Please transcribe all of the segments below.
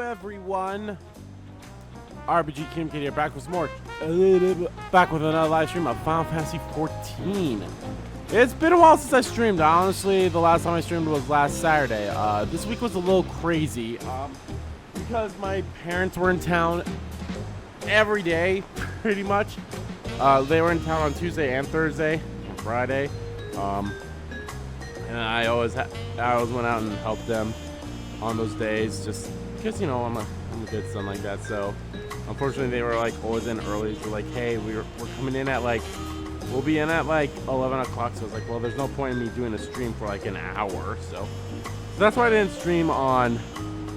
everyone? RPG Kim Kid here, back with more, back with another live stream of Final Fantasy 14. It's been a while since I streamed. Honestly, the last time I streamed was last Saturday. This week was a little crazy because my parents were in town every day, pretty much. They were in town on Tuesday and Thursday, and Friday, and I always went out and helped them on those days, just because, you know, I'm a good son like that. So unfortunately they were like always in early. So like, hey, we're coming in at like, we'll be in at like 11 o'clock. So I was like, well, there's no point in me doing a stream for like an hour. So that's why I didn't stream on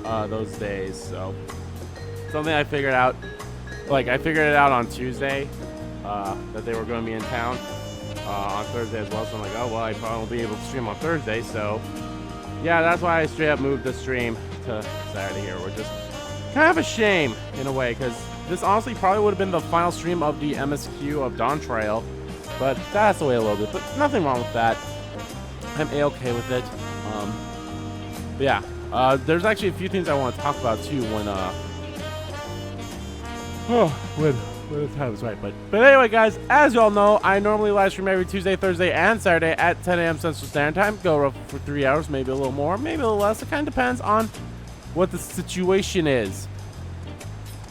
those days. So something I figured out, like I figured it out on Tuesday that they were going to be in town on Thursday as well. So I'm like, oh, well, I probably won't be able to stream on Thursday. So yeah, that's why I straight up moved the stream to Saturday here. We're just kind of a shame in a way, because this honestly probably would have been the final stream of the MSQ of Dawn Trail, but that's the way a little bit. But nothing wrong with that. I'm a-okay with it. But yeah, there's actually a few things I want to talk about too when the time is right. But anyway, guys, as you all know, I normally live stream every Tuesday, Thursday, and Saturday at 10 a.m. Central Standard Time. Go for 3 hours, maybe a little more, maybe a little less. It kind of depends on what the situation is.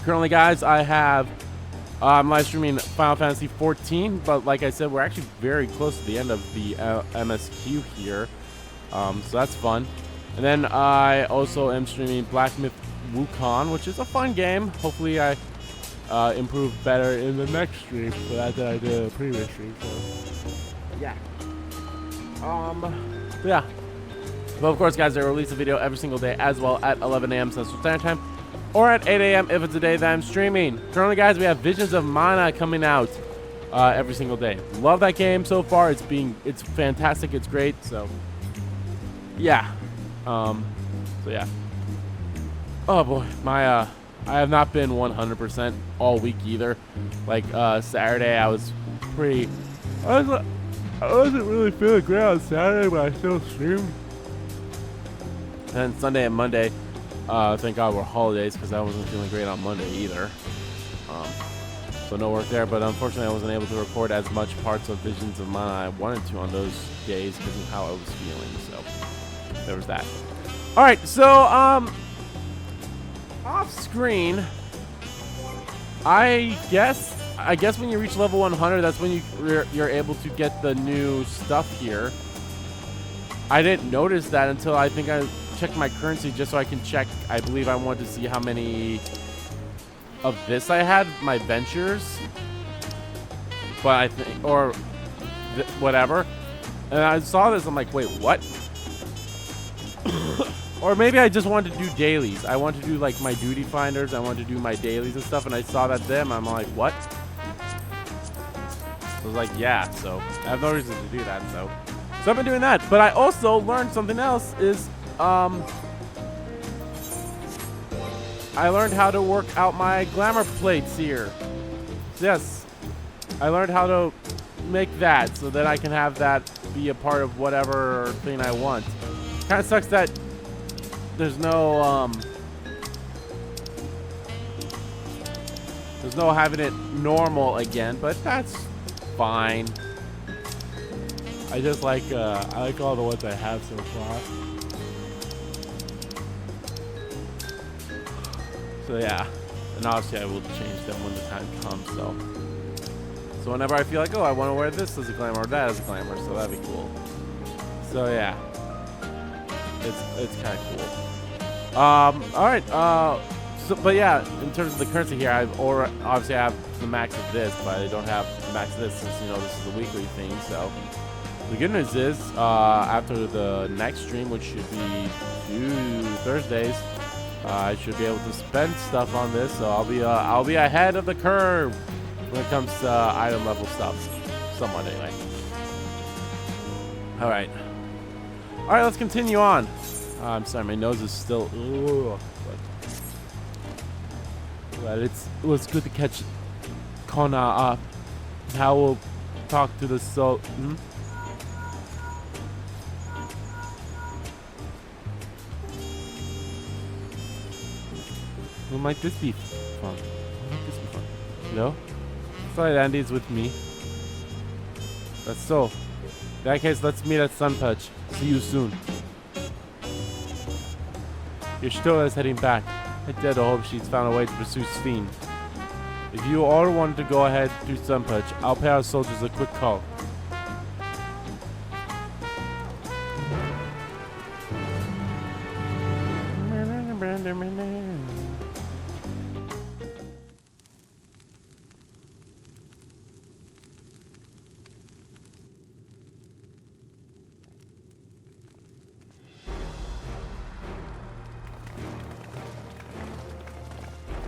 Currently, guys, I'm live streaming Final Fantasy 14, but like I said, we're actually very close to the end of the MSQ here, so that's fun. And then I also am streaming Black Myth Wukong, which is a fun game. Hopefully I improve better in the next stream for that I did in the previous stream. So yeah. Yeah. But of course, guys, I release a video every single day as well at 11 a.m. Central Standard Time, or at 8 a.m. if it's a day that I'm streaming. Currently, guys, we have Visions of Mana coming out every single day. Love that game so far. It's fantastic. It's great. So yeah. So yeah. Oh boy, I have not been 100% all week either. Like Saturday, I wasn't really feeling great on Saturday, but I still streamed. And Sunday and Monday, thank God were holidays, because I wasn't feeling great on Monday either. So no work there, but unfortunately I wasn't able to record as much parts of Visions of Mana I wanted to on those days because of how I was feeling. So there was that. All right, so off screen, I guess when you reach level 100, that's when you're able to get the new stuff here. I didn't notice that until I think I checked my currency just so I can check. I believe I wanted to see how many of this I had, my ventures, but I think, or whatever. And I saw this, I'm like, wait, what? Or maybe I just wanted to do dailies. I want to do like my duty finders. I want to do my dailies and stuff. And I saw that them. I'm like, what? I was like, yeah. So I have no reason to do that. So I've been doing that. But I also learned something else. Is I learned how to work out my glamour plates here. Yes, I learned how to make that so that I can have that be a part of whatever thing I want. Kind of sucks that there's no having it normal again, but that's fine. I just like I like all the ones I have so far. So yeah, and obviously I will change them when the time comes. So whenever I feel like, oh, I want to wear this as a glamour or that as a glamour, so that'd be cool. So yeah, it's kind of cool. All right. But yeah, in terms of the currency here, obviously I have the max of this, but I don't have the max of this since, you know, this is a weekly thing. So the good news is, after the next stream, which should be 2 Thursdays, I should be able to spend stuff on this. So I'll be ahead of the curve when it comes to item level stuff, somewhat anyway. All right, let's continue on. I'm sorry, my nose is still. But it was good to catch Kona up. Now we'll talk to the soul. Who might this be from? Who might this be from? No? Sorry, Andy's with me. That's so. In that case, let's meet at Sunpatch. See you soon. Your Stola is heading back. I dare to hope she's found a way to pursue Sven. If you all want to go ahead through Sunpatch, I'll pay our soldiers a quick call.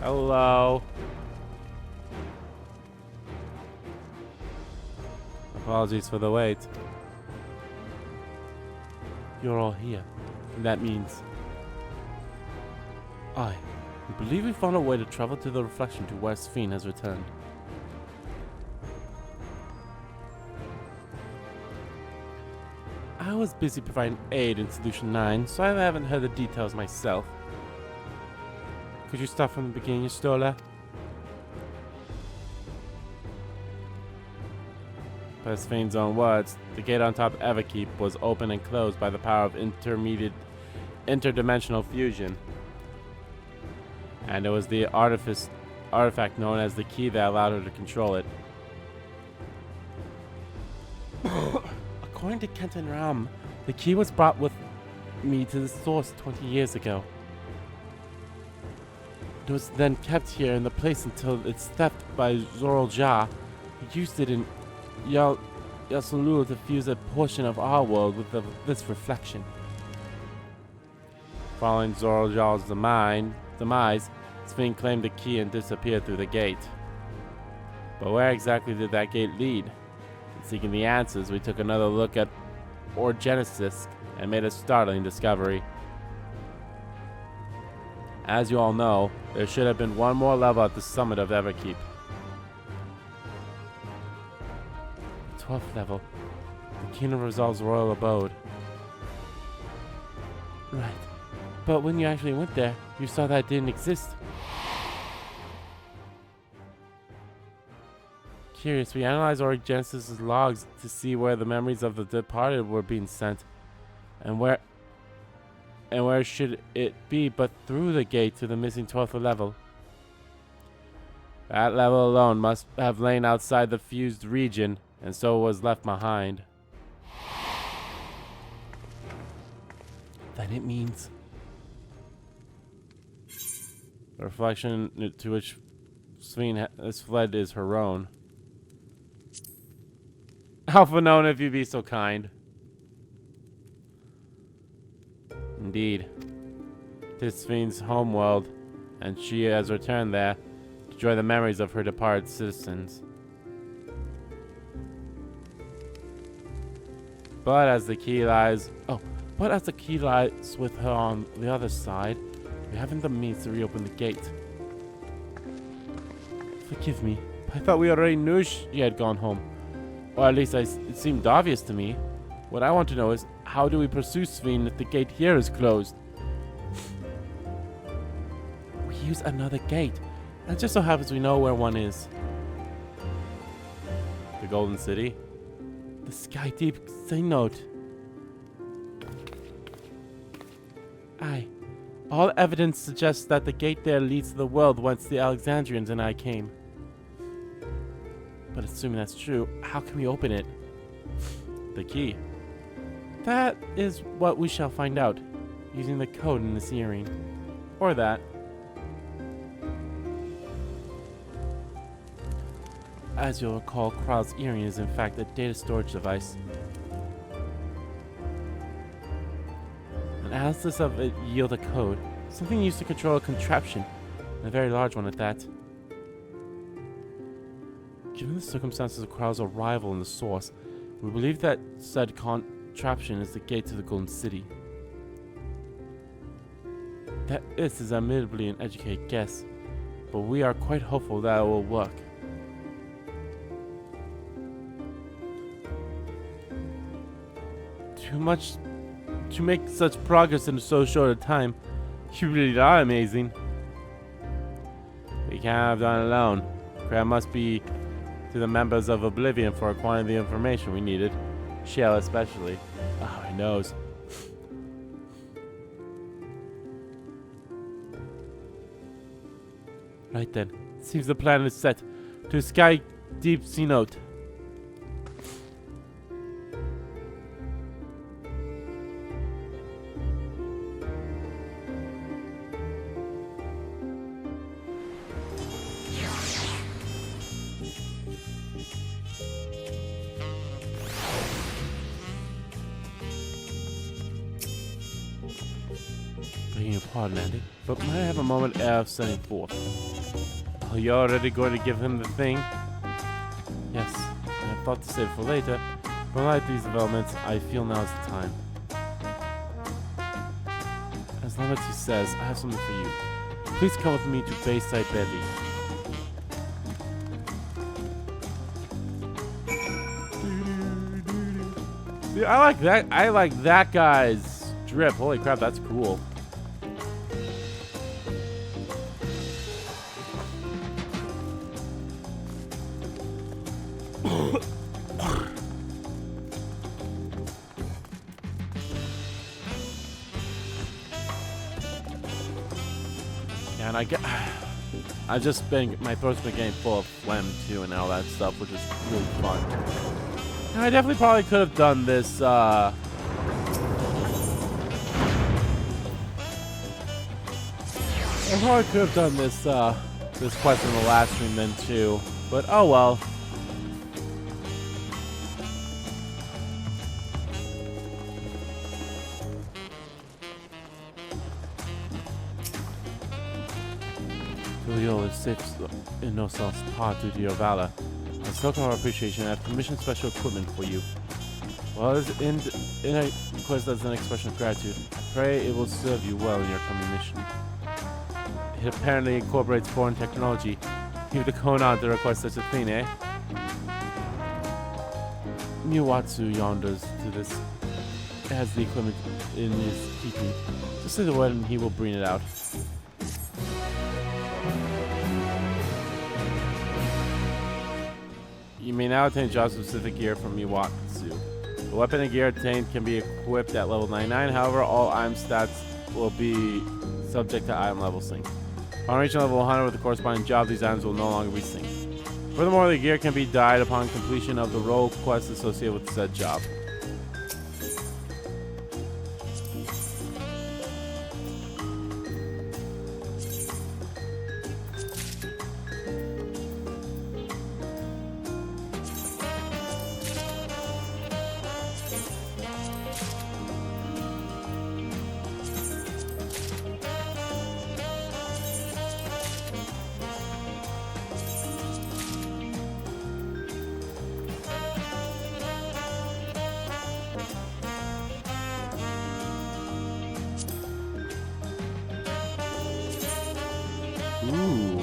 Hello. Apologies for the wait. You're all here, and that means I believe we found a way to travel to the reflection to where Sven has returned. I was busy providing aid in Solution 9, so I haven't heard the details myself. Could you start from the beginning, Stola? By Sven's own words, the gate on top of Everkeep was open and closed by the power of interdimensional fusion. And it was the artifact known as the key that allowed her to control it. According to Kenton Ram, the key was brought with me to the source 20 years ago. It was then kept here in the place until its theft by Zoral Ja, who used it in Yasulul to fuse a portion of our world with this reflection. Following Zoral Ja's demise, Sven claimed the key and disappeared through the gate. But where exactly did that gate lead? In seeking the answers, we took another look at Orgenesis and made a startling discovery. As you all know, there should have been one more level at the summit of Everkeep. 12th level. The Kingdom of Resolve's royal abode. Right. But when you actually went there, you saw that it didn't exist. Curious, we analyzed Orgenesis' logs to see where the memories of the departed were being sent. And where should it be but through the gate to the missing 12th level? That level alone must have lain outside the fused region, and so was left behind. Then it means the reflection to which Sven has fled is her own. Alpha known, if you be so kind. Indeed. 'Tis Sven's homeworld, and she has returned there to joy the memories of her departed citizens. But as the key lies with her on the other side, we haven't the means to reopen the gate. Forgive me, but I thought we already knew she had gone home. Or at least it seemed obvious to me. What I want to know is, how do we pursue Sven if the gate here is closed? We use another gate. It just so happens we know where one is. The Golden City? The Sky Deep Synod. Aye. All evidence suggests that the gate there leads to the world whence the Alexandrians and I came. But assuming that's true, how can we open it? The key. That is what we shall find out, using the code in this earring. Or that. As you'll recall, Kral's earring is in fact a data storage device. Analysis of it yield a code, something used to control a contraption, and a very large one at that. Given the circumstances of Kral's arrival in the source, we believe that said contraption is the gate to the Golden City. That is admittedly an educated guess, but we are quite hopeful that it will work. To make such progress in so short a time, you really are amazing. can't have done it alone. Credit must be to the members of Oblivion for acquiring the information we needed. Shell especially. Oh, he knows. Right then. Seems the plan is set. To Sky Deep Sea Note. Begging your pardon, Andy, but might I have a moment of setting forth? Oh, you're already going to give him the thing? Yes, I thought to save it for later, but like these developments, I feel now is the time. As long as he says, I have something for you. Please come with me to Bayside Bevy. Dude, I like that. I like that guy's drip. Holy crap, that's cool. And I've just been, my throat's been getting full of phlegm too and all that stuff, which is really fun. And I definitely probably could have done this, I probably could have done this, this quest in the last stream then too, but oh well. Julio is safe in no sense part due to your valor. As a token of our appreciation, I have commissioned special equipment for you. Well, it's in a quest as an expression of gratitude. I pray it will serve you well in your coming mission. It apparently incorporates foreign technology. Give the Conan to request such a thing, eh? Miwatsu yonders to this. It has the equipment in his keeping. Just say the word and he will bring it out. You may now obtain job-specific gear from Miwatsu. The weapon and gear obtained can be equipped at level 99, however, all item stats will be subject to item level sync. Upon reaching level 100 with the corresponding job, these items will no longer be synced. Furthermore, the gear can be dyed upon completion of the role quest associated with said job. Ooh.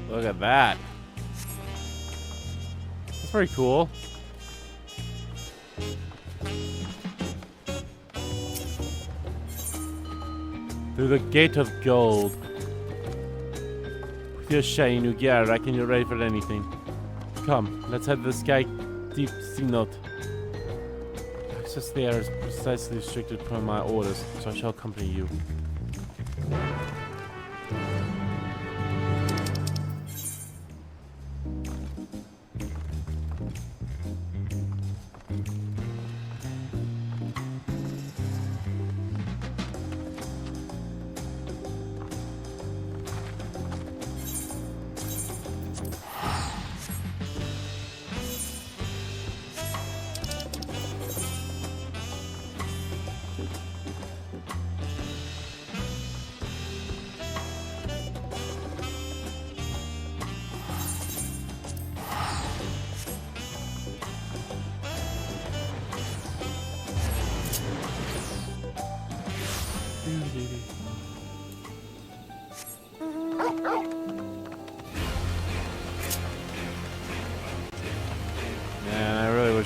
Look at that. That's pretty cool. Through the gate of gold. With your shiny new gear, I reckon you're ready for anything. Come, let's head to the Sky Deep Sea Note. Access there is precisely restricted per my orders, so I shall accompany you.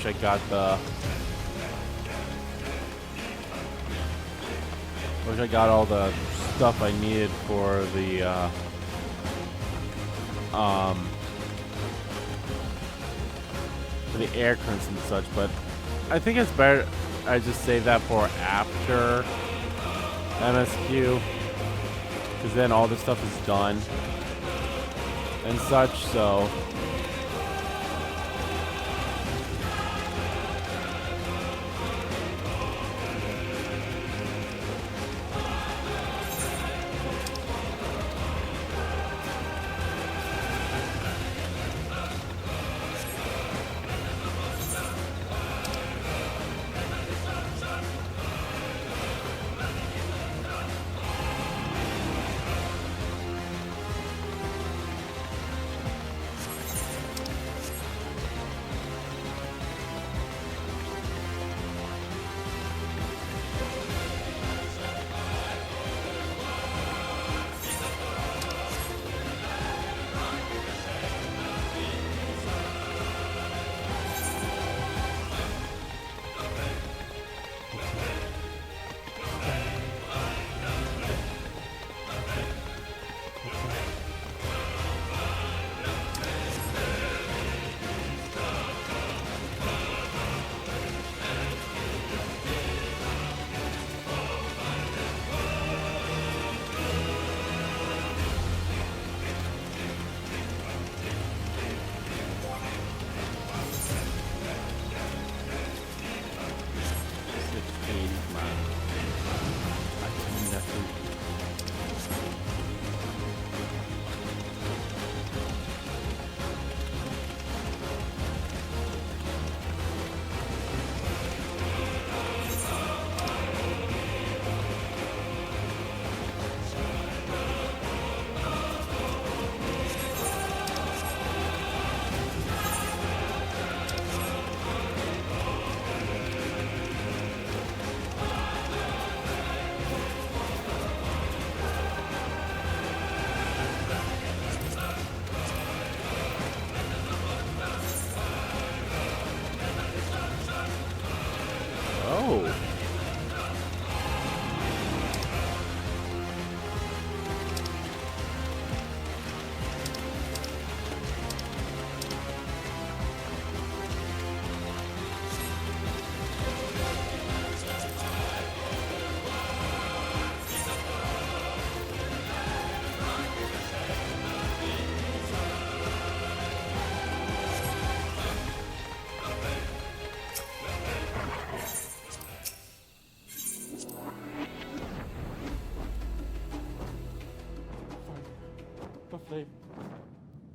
wish I got the... Wish I got all the stuff I needed for the, for the air currents and such, but I think it's better I just save that for after MSQ, because then all this stuff is done and such, so...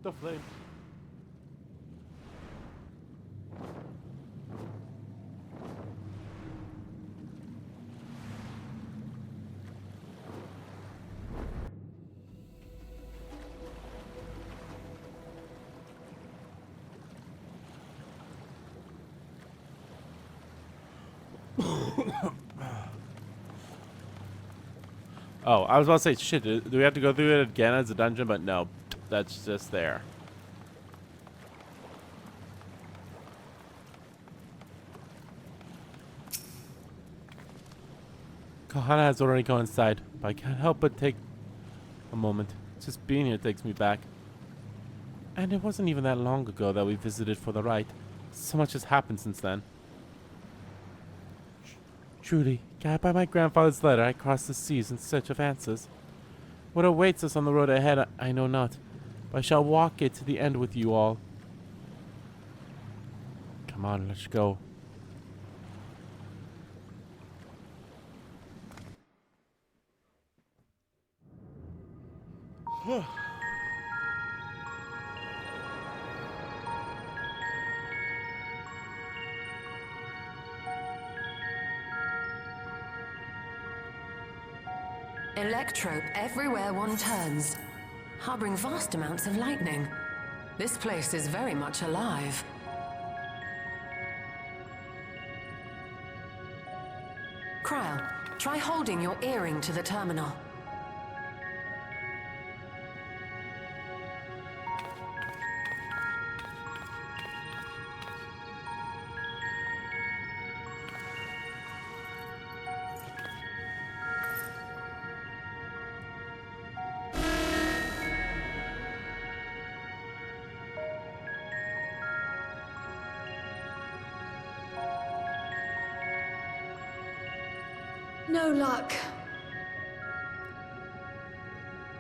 The flame. Oh, I was about to say, shit, do we have to go through it again as a dungeon? But no, that's just there. Kahana has already gone inside, but I can't help but take a moment. Just being here takes me back. And it wasn't even that long ago that we visited for the rite. So much has happened since then. Truly, guided by my grandfather's letter, I crossed the seas in search of answers. What awaits us on the road ahead, I know not, but I shall walk it to the end with you all. Come on, let's go. Electrope everywhere one turns, harboring vast amounts of lightning. This place is very much alive. Krile, try holding your earring to the terminal. No luck.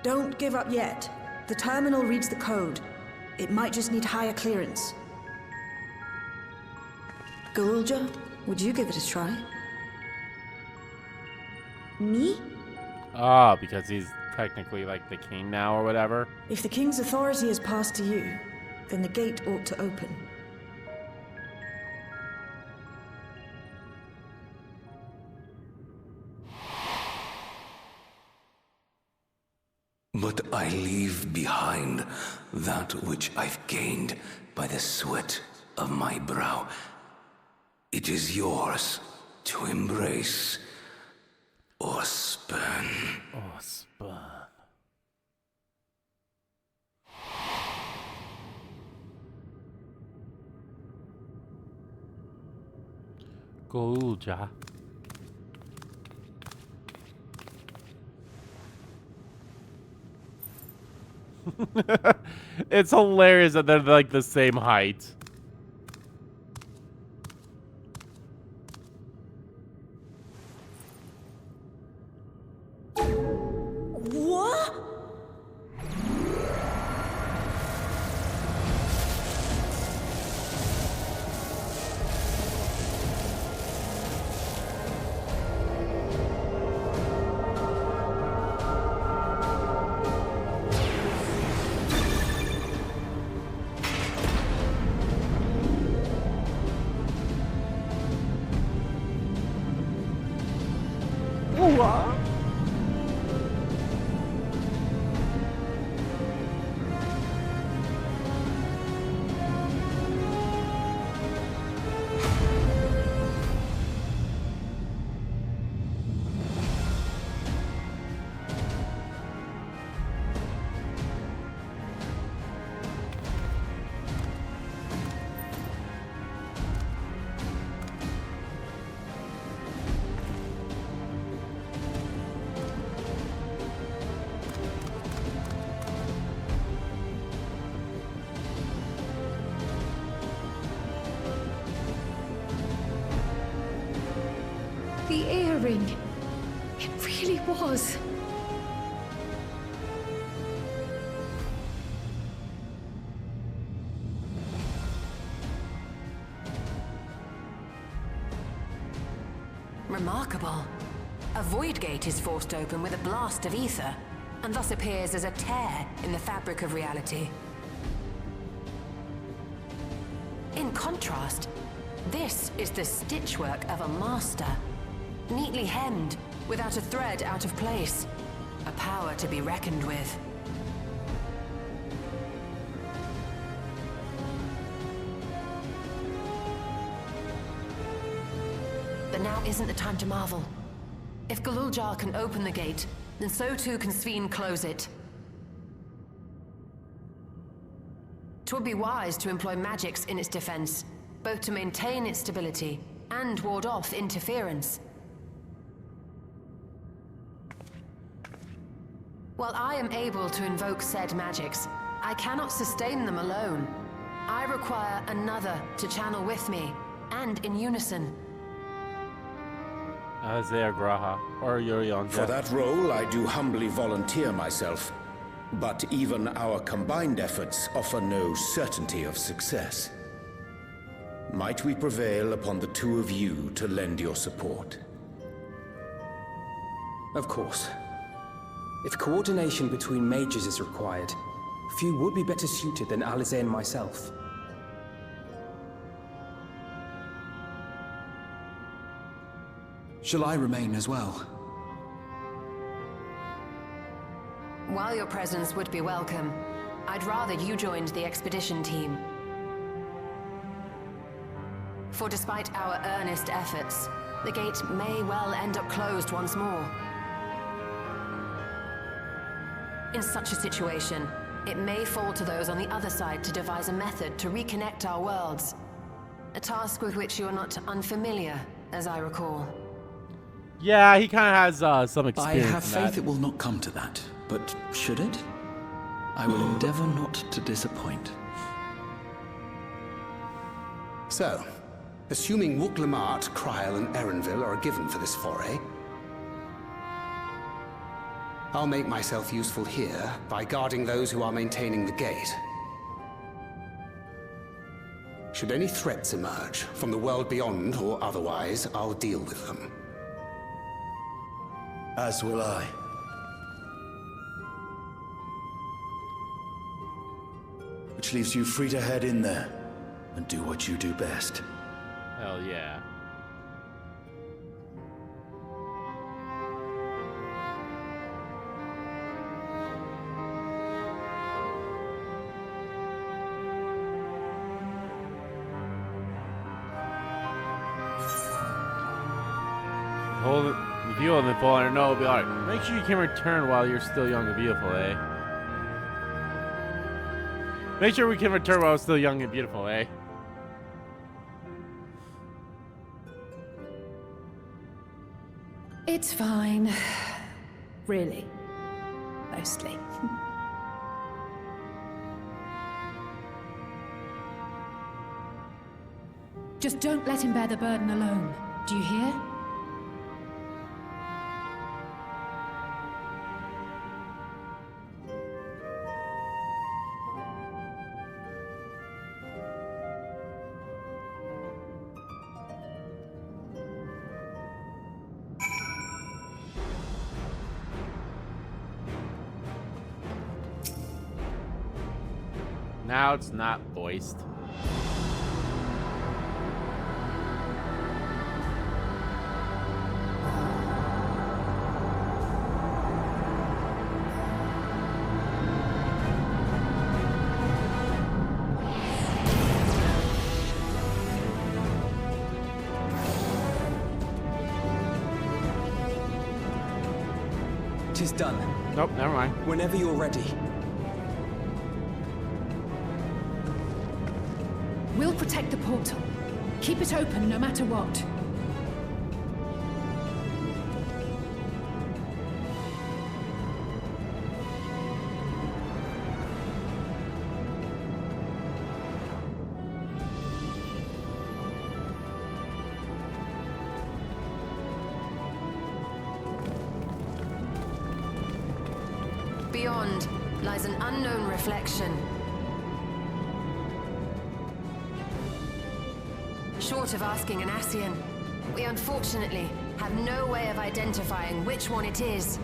Don't give up yet. The terminal reads the code. It might just need higher clearance. Gulja, would you give it a try? Me? Ah, because he's technically like the king now or whatever. If the king's authority has passed to you, then the gate ought to open. But I leave behind that which I've gained by the sweat of my brow. It is yours to embrace or spurn. Oh, spun. Gulja. It's hilarious that they're like the same height. What? What? The earring. It really was. Remarkable. A void gate is forced open with a blast of ether, and thus appears as a tear in the fabric of reality. In contrast, this is the stitchwork of a master. Neatly hemmed, without a thread out of place. A power to be reckoned with. But now isn't the time to marvel. If Galuljar can open the gate, then so too can Sveen close it. 'Twould be wise to employ magics in its defense, both to maintain its stability and ward off interference. While I am able to invoke said magics, I cannot sustain them alone. I require another to channel with me, and in unison. Isaiah Graha or Yuri on For that role, I do humbly volunteer myself. But even our combined efforts offer no certainty of success. Might we prevail upon the two of you to lend your support? Of course. If coordination between mages is required, few would be better suited than Alize and myself. Shall I remain as well? While your presence would be welcome, I'd rather you joined the expedition team. For despite our earnest efforts, the gate may well end up closed once more. In such a situation, it may fall to those on the other side to devise a method to reconnect our worlds. A task with which you are not unfamiliar, as I recall. Yeah, he kind of has some I experience. have in faith that. it will not come to that, but should it? I will endeavor not to disappoint. So, assuming Wuklamart, Kryl, and Erenville are given for this foray, I'll make myself useful here by guarding those who are maintaining the gate. Should any threats emerge, from the world beyond or otherwise, I'll deal with them. As will I. Which leaves you free to head in there and do what you do best. Hell yeah. Hold it. If you hold the full under, no, it'll be alright. Make sure you can return while you're still young and beautiful, eh? Make sure we can return while we're still young and beautiful, eh? It's fine. Really. Mostly. Just don't let him bear the burden alone. Do you hear? Now it's not voiced. Tis done. Nope, never mind. Whenever you're ready. We'll protect the portal. Keep it open no matter what. Beyond lies an unknown reflection. Short of asking an Ascian, we unfortunately have no way of identifying which one it is.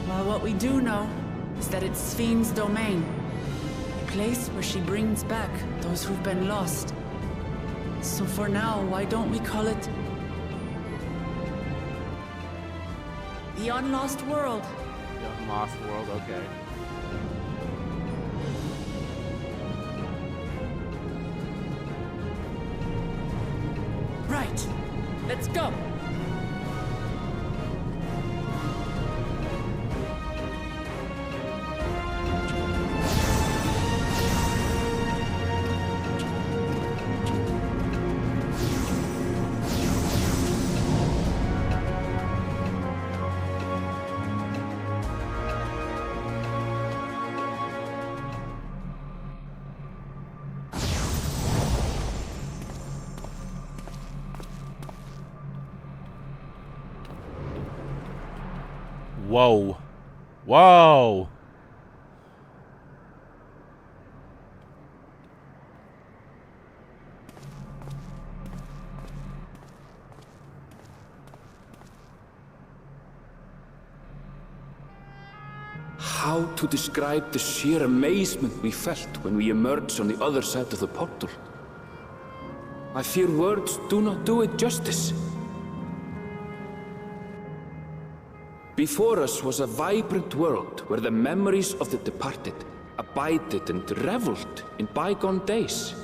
Well, what we do know is that it's Sphne's domain. A place where she brings back those who've been lost. So for now, why don't we call it the Unlost World? The Unlost World, okay. Right. Let's go. Whoa. Whoa. How to describe the sheer amazement we felt when we emerged on the other side of the portal? I fear words do not do it justice. Before us was a vibrant world where the memories of the departed abided and reveled in bygone days.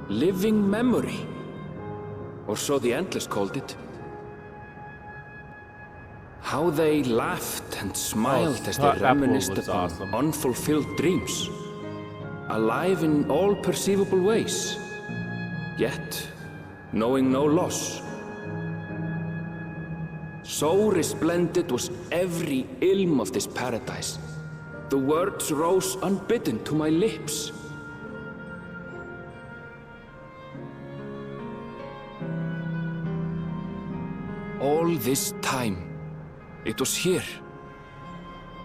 Living memory, or so the Endless called it. How they laughed and smiled as they reminisced upon unfulfilled dreams, alive in all perceivable ways, yet knowing no loss. So resplendent was every ilm of this paradise. The words rose unbidden to my lips. All this time, it was here.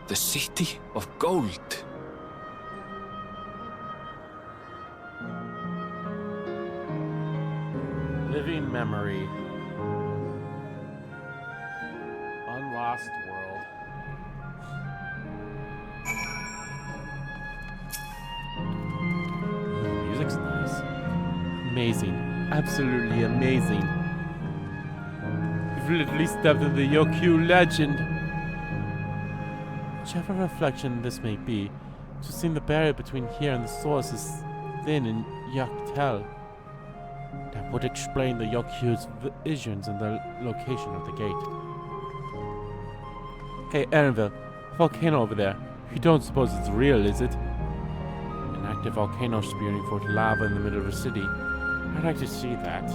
The city of gold. Living memory. Unlost world. The music's nice. Amazing. Absolutely amazing. You've literally stepped into the Yokyu legend. Whichever reflection this may be, to seem the barrier between here and the source is thin in Yaktel. That would explain the Yokyu's visions and the location of the gate. Hey, Aaronville, volcano over there. You don't suppose it's real, is it? An active volcano spewing forth lava in the middle of the city. I'd like to see that.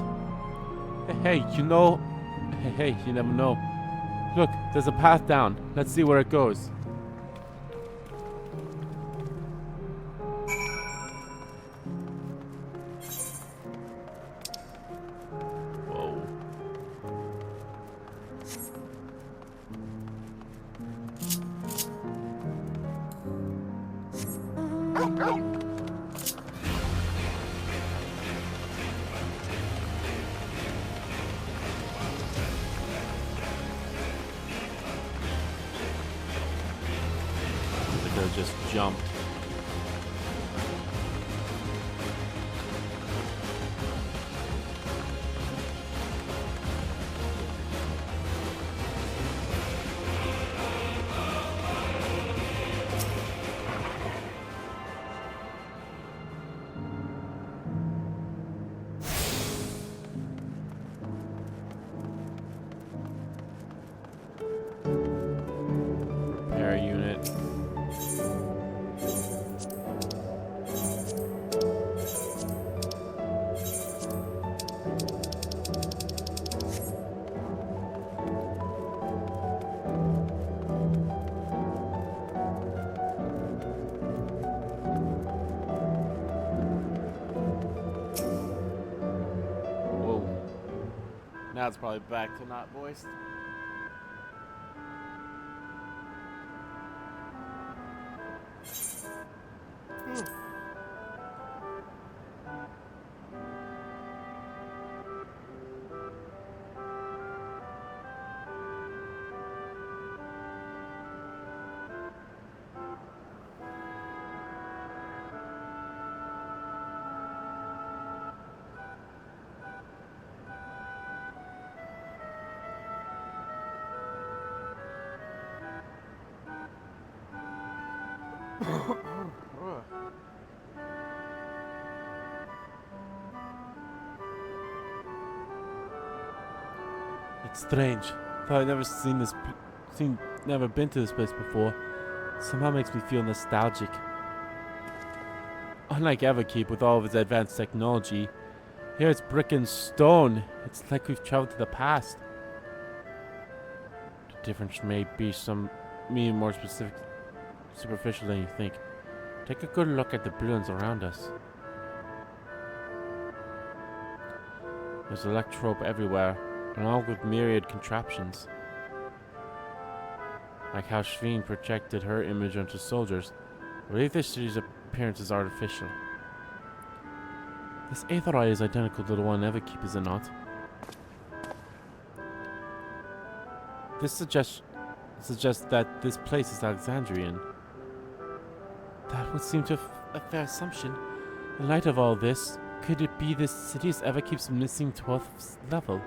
Hey, you know... Hey, you never know. Look, there's a path down. Let's see where it goes. Just jumped. Repair unit. Now it's probably back to not voiced. It's strange. Thought I'd never never been to this place before. Somehow makes me feel nostalgic. Unlike Everkeep with all of its advanced technology, here it's brick and stone. It's like we've traveled to the past. The difference may be more superficial than you think. Take a good look at the buildings around us. There's electrope everywhere, along with myriad contraptions. Like how XIV projected her image onto soldiers, I believe this city's appearance is artificial. This eighth eye is identical to the one in Everkeep, is it not? This suggests that this place is Alexandrian. That would seem to a fair assumption. In light of all this, could it be this city is Everkeep's missing 12th level?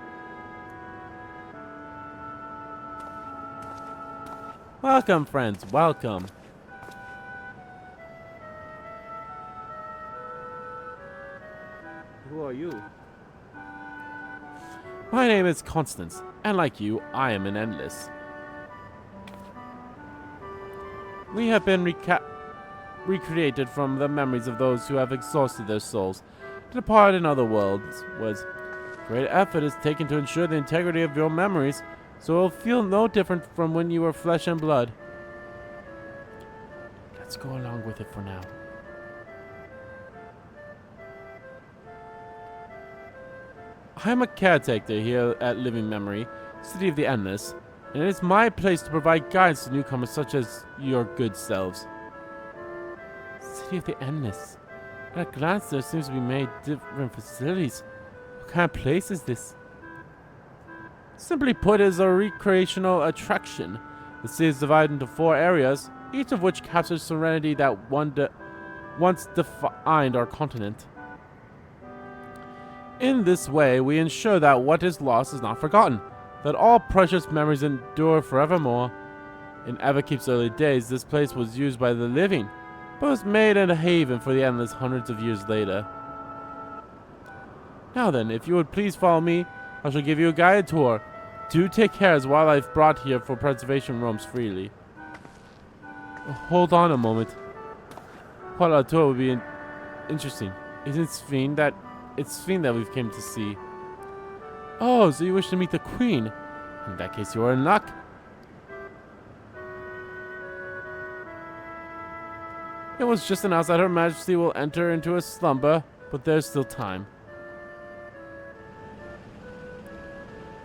Welcome, friends. Welcome. Who are you? My name is Constance, and like you, I am an Endless. We have been recreated from the memories of those who have exhausted their souls to depart in other worlds. Great effort is taken to ensure the integrity of your memories, so it will feel no different from when you were flesh and blood. Let's go along with it for now. I'm a caretaker here at Living Memory, City of the Endless, and it is my place to provide guidance to newcomers such as your good selves. City of the Endless. At a glance, there seems to be many different facilities. What kind of place is this? Simply put, it is a recreational attraction. The city is divided into 4 areas, each of which captures serenity that once defined our continent. In this way, we ensure that what is lost is not forgotten, that all precious memories endure forevermore. In Everkeep's early days, this place was used by the living, but was made into a haven for the Endless hundreds of years later. Now then, if you would please follow me, I shall give you a guided tour. Do take care, as wildlife brought here for preservation roams freely. Hold on a moment. What a tour would be interesting. Isn't it Sphene that we've came to see? Oh, so you wish to meet the Queen? In that case, you are in luck. It was just announced that Her Majesty will enter into a slumber, but there's still time.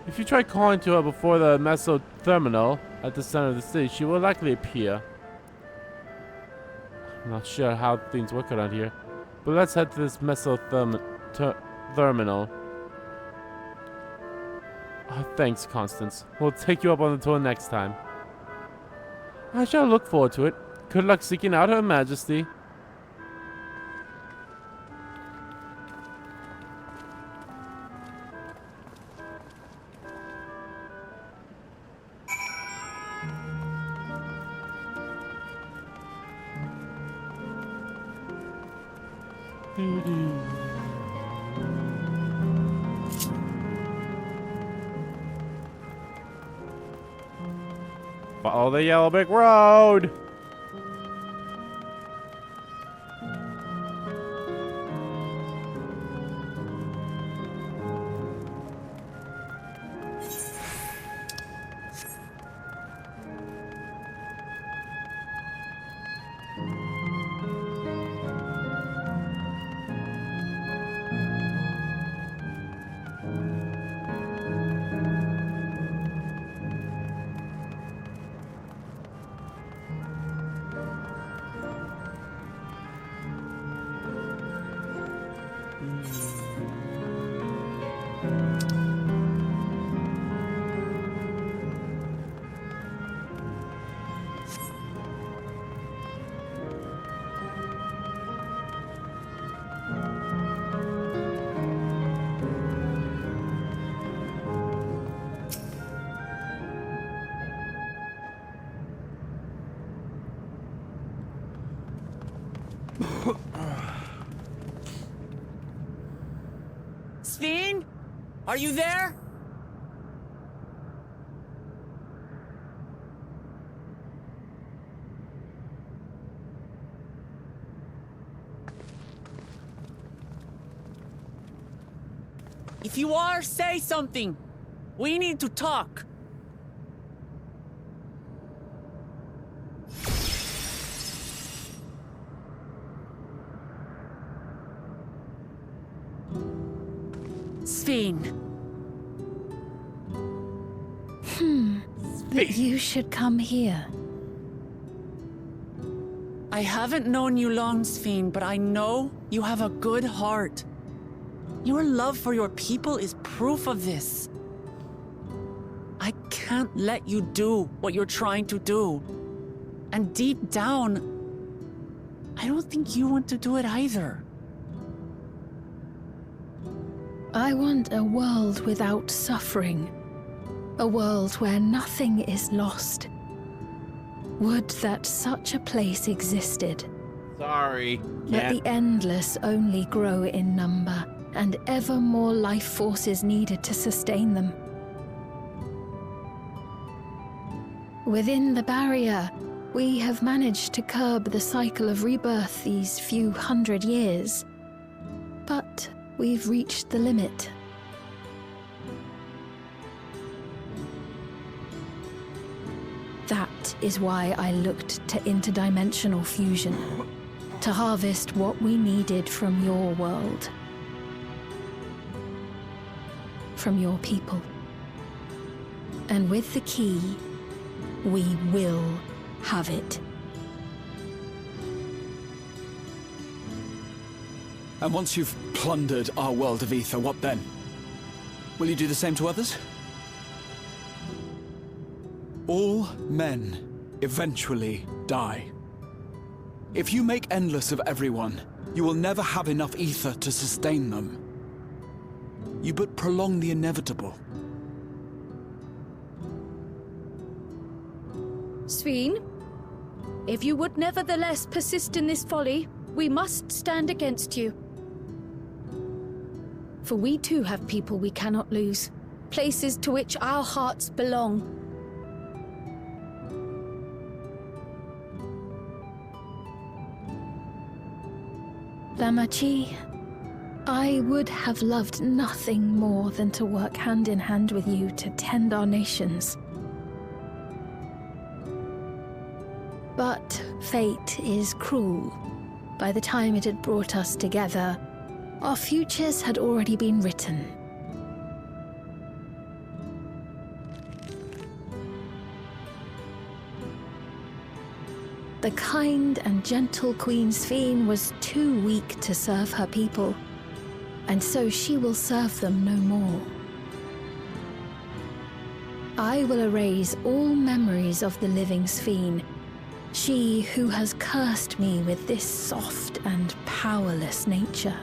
If you try calling to her before the mesotherminal at the center of the city, she will likely appear. I'm not sure how things work around here, but let's head to this mesotherminal. Oh, thanks, Constance. We'll take you up on the tour next time. I shall look forward to it. Good luck seeking out Her Majesty. Follow the yellow brick road. Sphene? Are you there? If you are, say something. We need to talk. Sphene. That you should come here. I haven't known you long, Sphene, but I know you have a good heart. Your love for your people is proof of this. I can't let you do what you're trying to do. And deep down, I don't think you want to do it either. I want a world without suffering. A world where nothing is lost. Would that such a place existed. Sorry. Let the endless only grow in number, and ever more life forces needed to sustain them. Within the barrier, we have managed to curb the cycle of rebirth these few hundred years. But we've reached the limit. That is why I looked to interdimensional fusion, to harvest what we needed from your world. From your people. And with the key, we will have it. And once you've plundered our world of ether, what then? Will you do the same to others? All men eventually die. If you make endless of everyone, you will never have enough ether to sustain them. You but prolong the inevitable. Sveen, if you would nevertheless persist in this folly, we must stand against you. For we too have people we cannot lose, places to which our hearts belong. Lamachi, I would have loved nothing more than to work hand in hand with you to tend our nations. But fate is cruel. By the time it had brought us together, our futures had already been written. The kind and gentle Queen Sveen was too weak to serve her people, and so she will serve them no more. I will erase all memories of the living Sveen, she who has cursed me with this soft and powerless nature.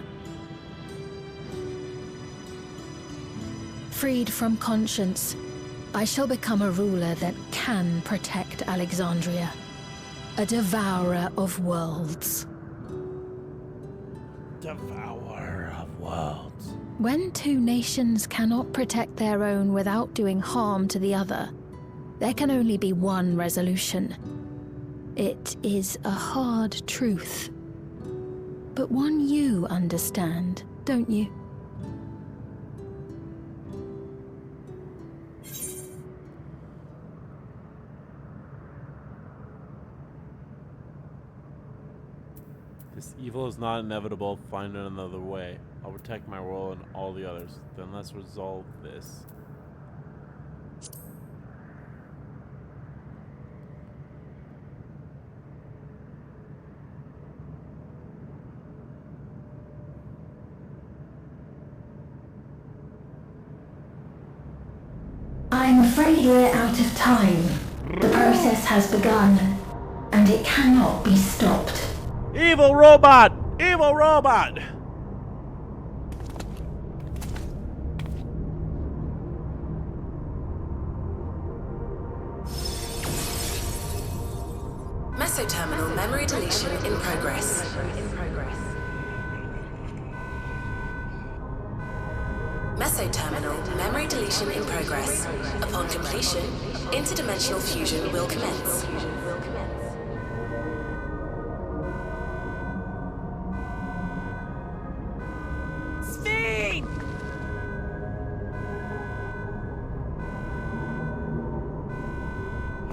Freed from conscience, I shall become a ruler that can protect Alexandria. A devourer of worlds. Devourer of worlds. When two nations cannot protect their own without doing harm to the other, there can only be one resolution. It is a hard truth, but one you understand, don't you? This evil is not inevitable. Find another way. I'll protect my role and all the others. Then let's resolve this. I'm afraid we're out of time. The process has begun, and it cannot be stopped. Evil robot! Evil robot! Mesoterminal memory deletion in progress. Mesoterminal memory deletion in progress. Upon completion, interdimensional fusion will commence.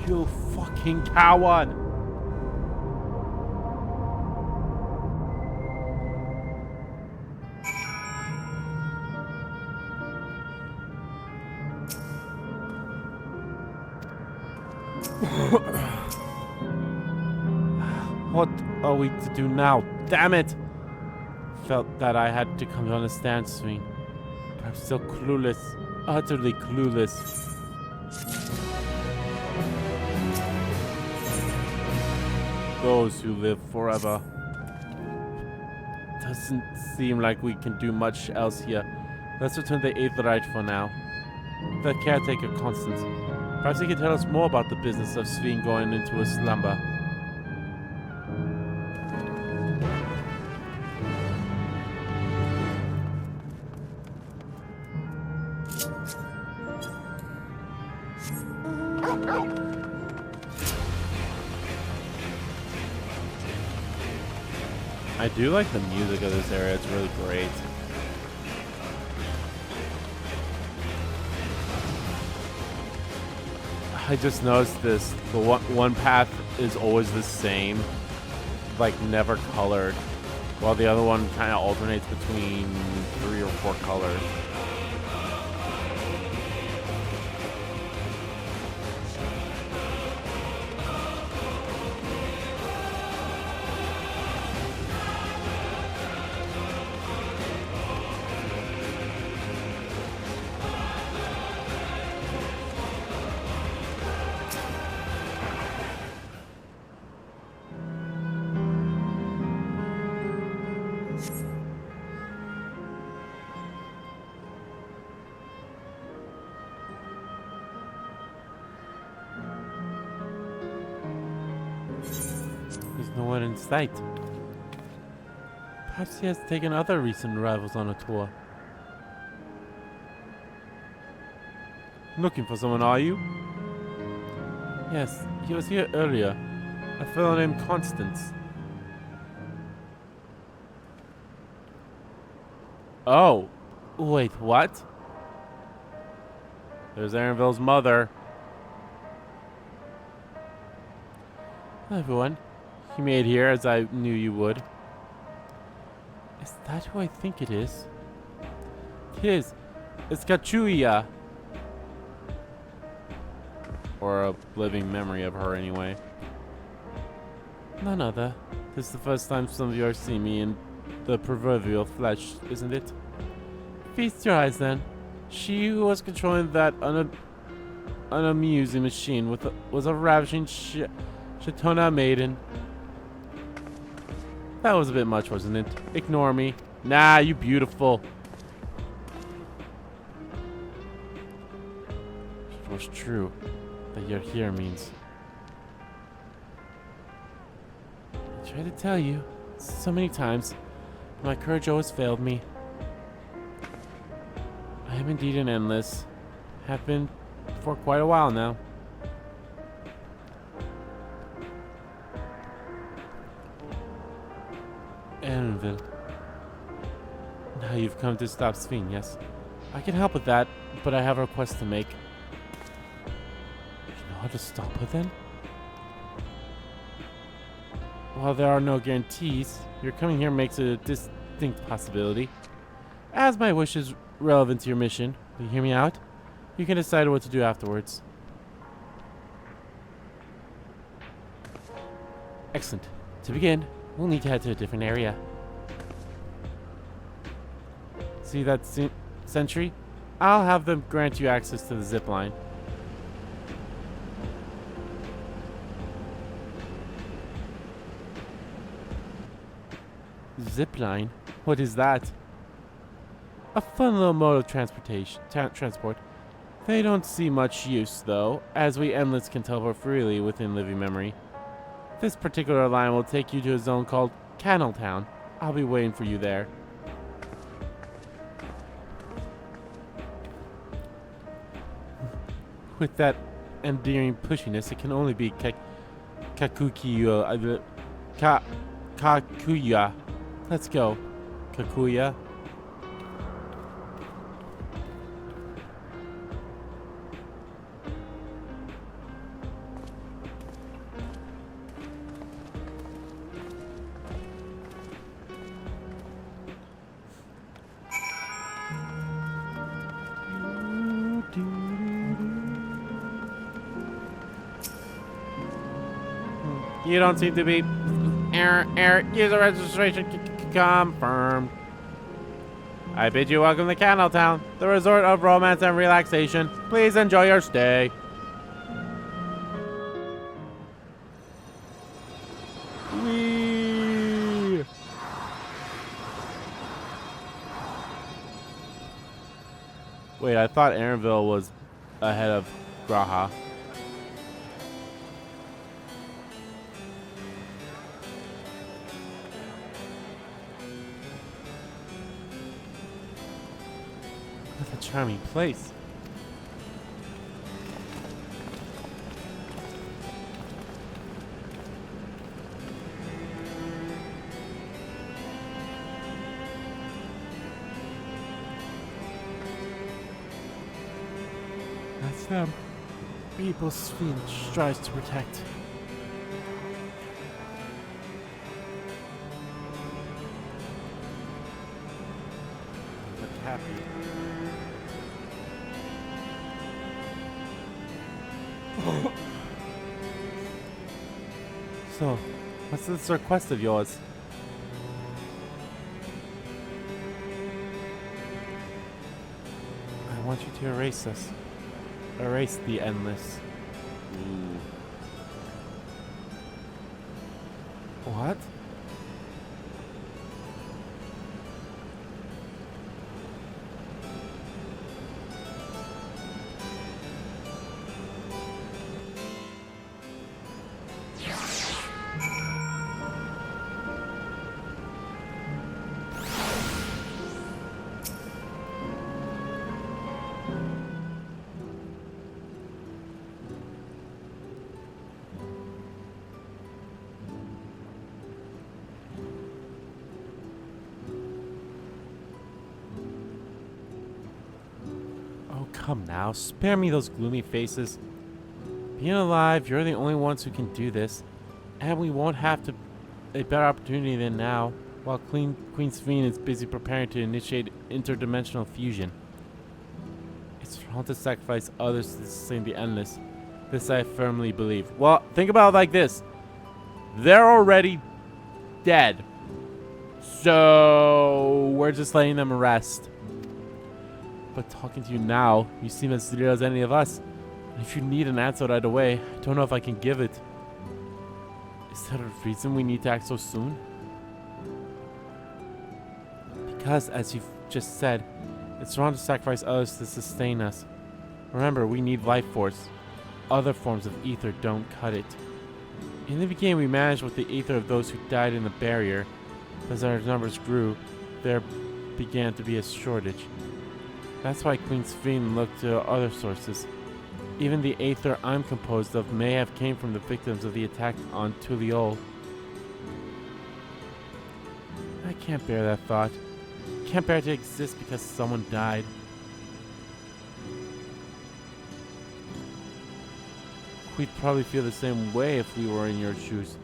You fucking coward! What are we to do now? Damn it! Felt that I had to come to understand, Sveen. But I'm still clueless. Utterly clueless. Those who live forever. Doesn't seem like we can do much else here. Let's return to the Aetherite for now. The caretaker, Constance. Perhaps he can tell us more about the business of Sveen going into a slumber. I do like the music of this area, it's really great. I just noticed this. The one path is always the same, like never colored, while the other one kind of alternates between 3 or 4 colors. no one in sight. Perhaps he has taken other recent arrivals on a tour. Looking for someone, are you? Yes, he was here earlier. A fellow named Constance. Oh. Wait, what? There's Aaronville's mother. Hello, everyone. You made it here, as I knew you would. Is that who I think it is? It is. It's Kachuya. Or a living memory of her, anyway. None other. This is the first time some of you are seeing me in the proverbial flesh, isn't it? Feast your eyes, then. She who was controlling that unamusing machine was a ravishing Shatona maiden. That was a bit much, wasn't it? Ignore me. Nah, you beautiful. It was true that you're here means. I tried to tell you so many times, but my courage always failed me. I am indeed an endless. Have been for quite a while now. Aaronville. Now you've come to stop Sphene, yes? I can help with that, but I have a request to make. You know how to stop her then? While there are no guarantees, your coming here makes it a distinct possibility. As my wish is relevant to your mission, will you hear me out? You can decide what to do afterwards. Excellent. To begin, we'll need to head to a different area. See that sentry? I'll have them grant you access to the zip line. Zip line? What is that? A fun little mode of transport. They don't see much use, though, as we endless can teleport freely within living memory. This particular line will take you to a zone called Canneltown. I'll be waiting for you there. With that endearing pushiness, it can only be Kakuya. Kakuya. Let's go, Kakuya. You don't seem to be. Error. User registration confirmed. I bid you welcome to Canneltown, the resort of romance and relaxation. Please enjoy your stay. Whee! Wait, I thought Aaronville was ahead of Graha. What a charming place. That's them. People Sphene strives to protect. Look happy. So, what's this request of yours? I want you to erase this. Erase the endless. Ooh. What? Come now, spare me those gloomy faces. Being alive, you're the only ones who can do this. And we won't have a better opportunity than now, while Queen Sphene is busy preparing to initiate interdimensional fusion. It's wrong to sacrifice others to sustain the endless. This I firmly believe. Well, think about it like this. They're already dead. So we're just letting them rest. But talking to you now, you seem as real as any of us. And if you need an answer right away, I don't know if I can give it. Is there a reason we need to act so soon? Because, as you've just said, it's wrong to sacrifice others to sustain us. Remember, we need life force. Other forms of ether don't cut it. In the beginning, we managed with the ether of those who died in the barrier. As our numbers grew, there began to be a shortage. That's why Queen Sphene looked to other sources. Even the aether I'm composed of may have came from the victims of the attack on Tuliol. I can't bear that thought. Can't bear to exist because someone died. We'd probably feel the same way if we were in your shoes.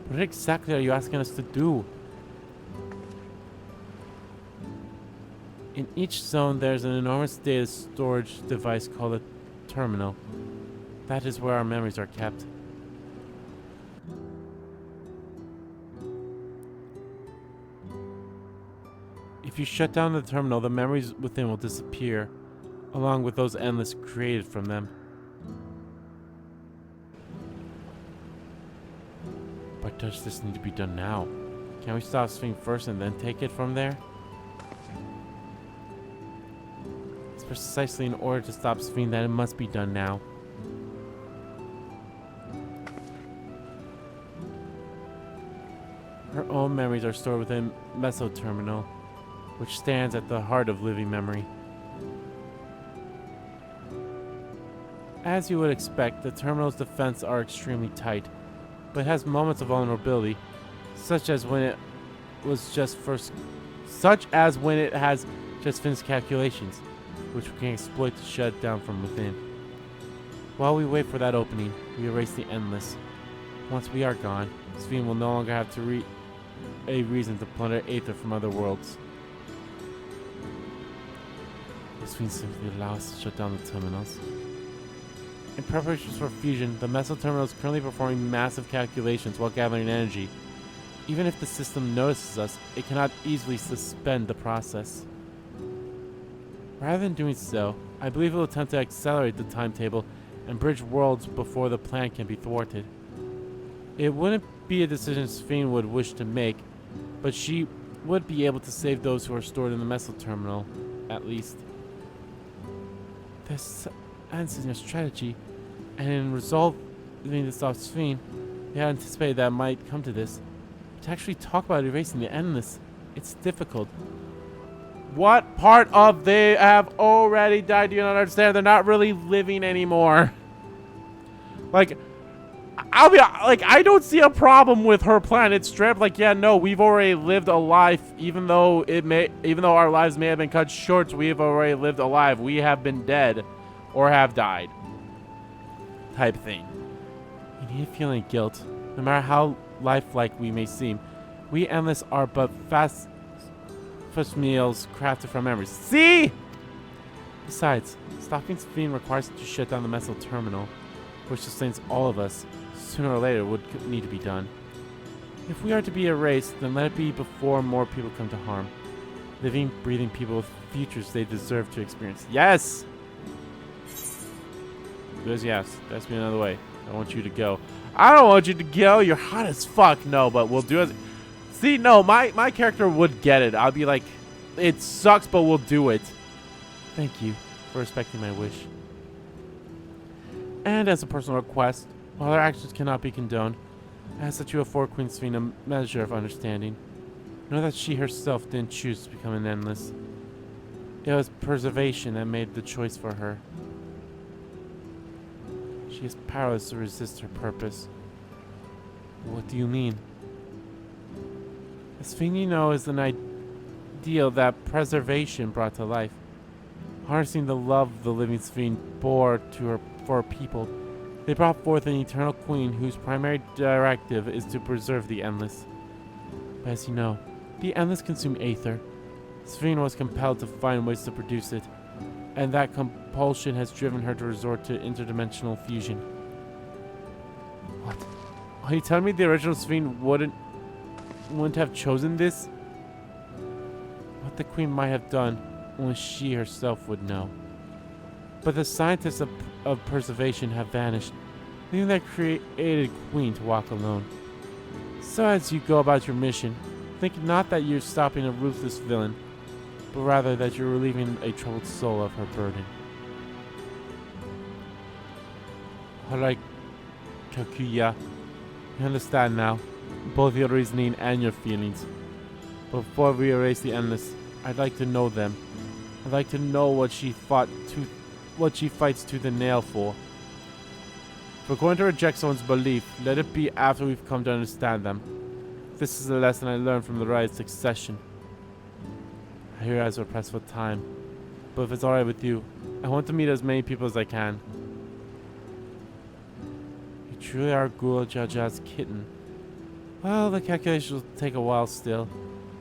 What exactly are you asking us to do? In each zone, there's an enormous data storage device called a terminal. That is where our memories are kept. If you shut down the terminal, the memories within will disappear, along with those endless created from them. But does this need to be done now? Can we stop Sphene first and then take it from there? It's precisely in order to stop Sphene that it must be done now. Her own memories are stored within Mesoterminal, which stands at the heart of living memory. As you would expect, the terminal's defenses are extremely tight, but it has moments of vulnerability, such as when it has just finished calculations, which we can exploit to shut it down from within. While we wait for that opening, we erase the endless. Once we are gone, Sphene will no longer have a reason to plunder aether from other worlds. Sphene simply allow us to shut down the terminals. In preparations for fusion, the Mesoterminal is currently performing massive calculations while gathering energy. Even if the system notices us, it cannot easily suspend the process. Rather than doing so, I believe it will attempt to accelerate the timetable and bridge worlds before the plan can be thwarted. It wouldn't be a decision Sphene would wish to make, but she would be able to save those who are stored in the Mesoterminal, at least. This ends in your strategy, and in resolving to stop Sphene, we had anticipated that it might come to this. To actually talk about erasing the endless, it's difficult. What part of they have already died do you not understand? They're not really living anymore. Like, I'll be like, I don't see a problem with her plan. It's straight up like, yeah, no, we've already lived a life, even though our lives may have been cut short, we have already lived a life. We have been dead or have died. Type thing. You need a feeling of guilt. No matter how lifelike we may seem, we endless are but fast meals crafted from memories. See? Besides, stopping Sphene requires us to shut down the Mesoterminal, which sustains all of us. Sooner or later would need to be done. If we are to be erased, then let it be before more people come to harm. Living, breathing people with futures they deserve to experience. Yes! There's yes. That's me another way. I want you to go. I don't want you to go. You're hot as fuck. No, but we'll do it. See, no, my character would get it. I'll be like, it sucks, but we'll do it. Thank you for respecting my wish. And as a personal request, while our actions cannot be condoned, I ask that you afford Queen Sphene a measure of understanding. Know that she herself didn't choose to become an endless. It was preservation that made the choice for her. She is powerless to resist her purpose. What do you mean? The Sphene you know is an ideal that preservation brought to life. Harnessing the love the living Sphinx bore to her for her people, they brought forth an eternal queen whose primary directive is to preserve the Endless. But as you know, the Endless consume aether. Sphinx was compelled to find ways to produce it, and that compulsion has driven her to resort to interdimensional fusion. What? Are you telling me the original Sphinx wouldn't have chosen this? What the Queen might have done, only she herself would know. But the scientists of preservation have vanished, leaving that created Queen to walk alone. So as you go about your mission, think not that you're stopping a ruthless villain, but rather that you're relieving a troubled soul of her burden. Alright, Kakuya, you understand now, both your reasoning and your feelings. Before we erase the Endless, I'd like to know them. I'd like to know what she fights tooth and nail for. If we're going to reject someone's belief, let it be after we've come to understand them. This is a lesson I learned from the Riot Succession. I realize we're pressed for time, but if it's alright with you, I want to meet as many people as I can. You truly are Ghoul Jaja's kitten. Well, the calculations will take a while still.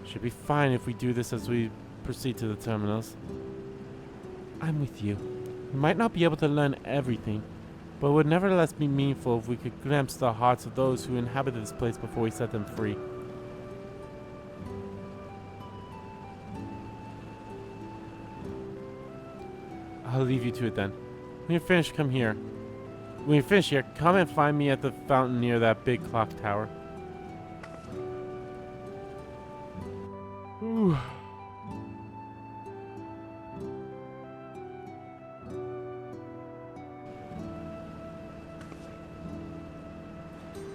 Should be fine if we do this as we proceed to the terminals. I'm with you. We might not be able to learn everything, but it would nevertheless be meaningful if we could glimpse the hearts of those who inhabited this place before we set them free. I'll leave you to it then. When you're finished, come here. When you're finished here, come and find me at the fountain near that big clock tower. Ooh.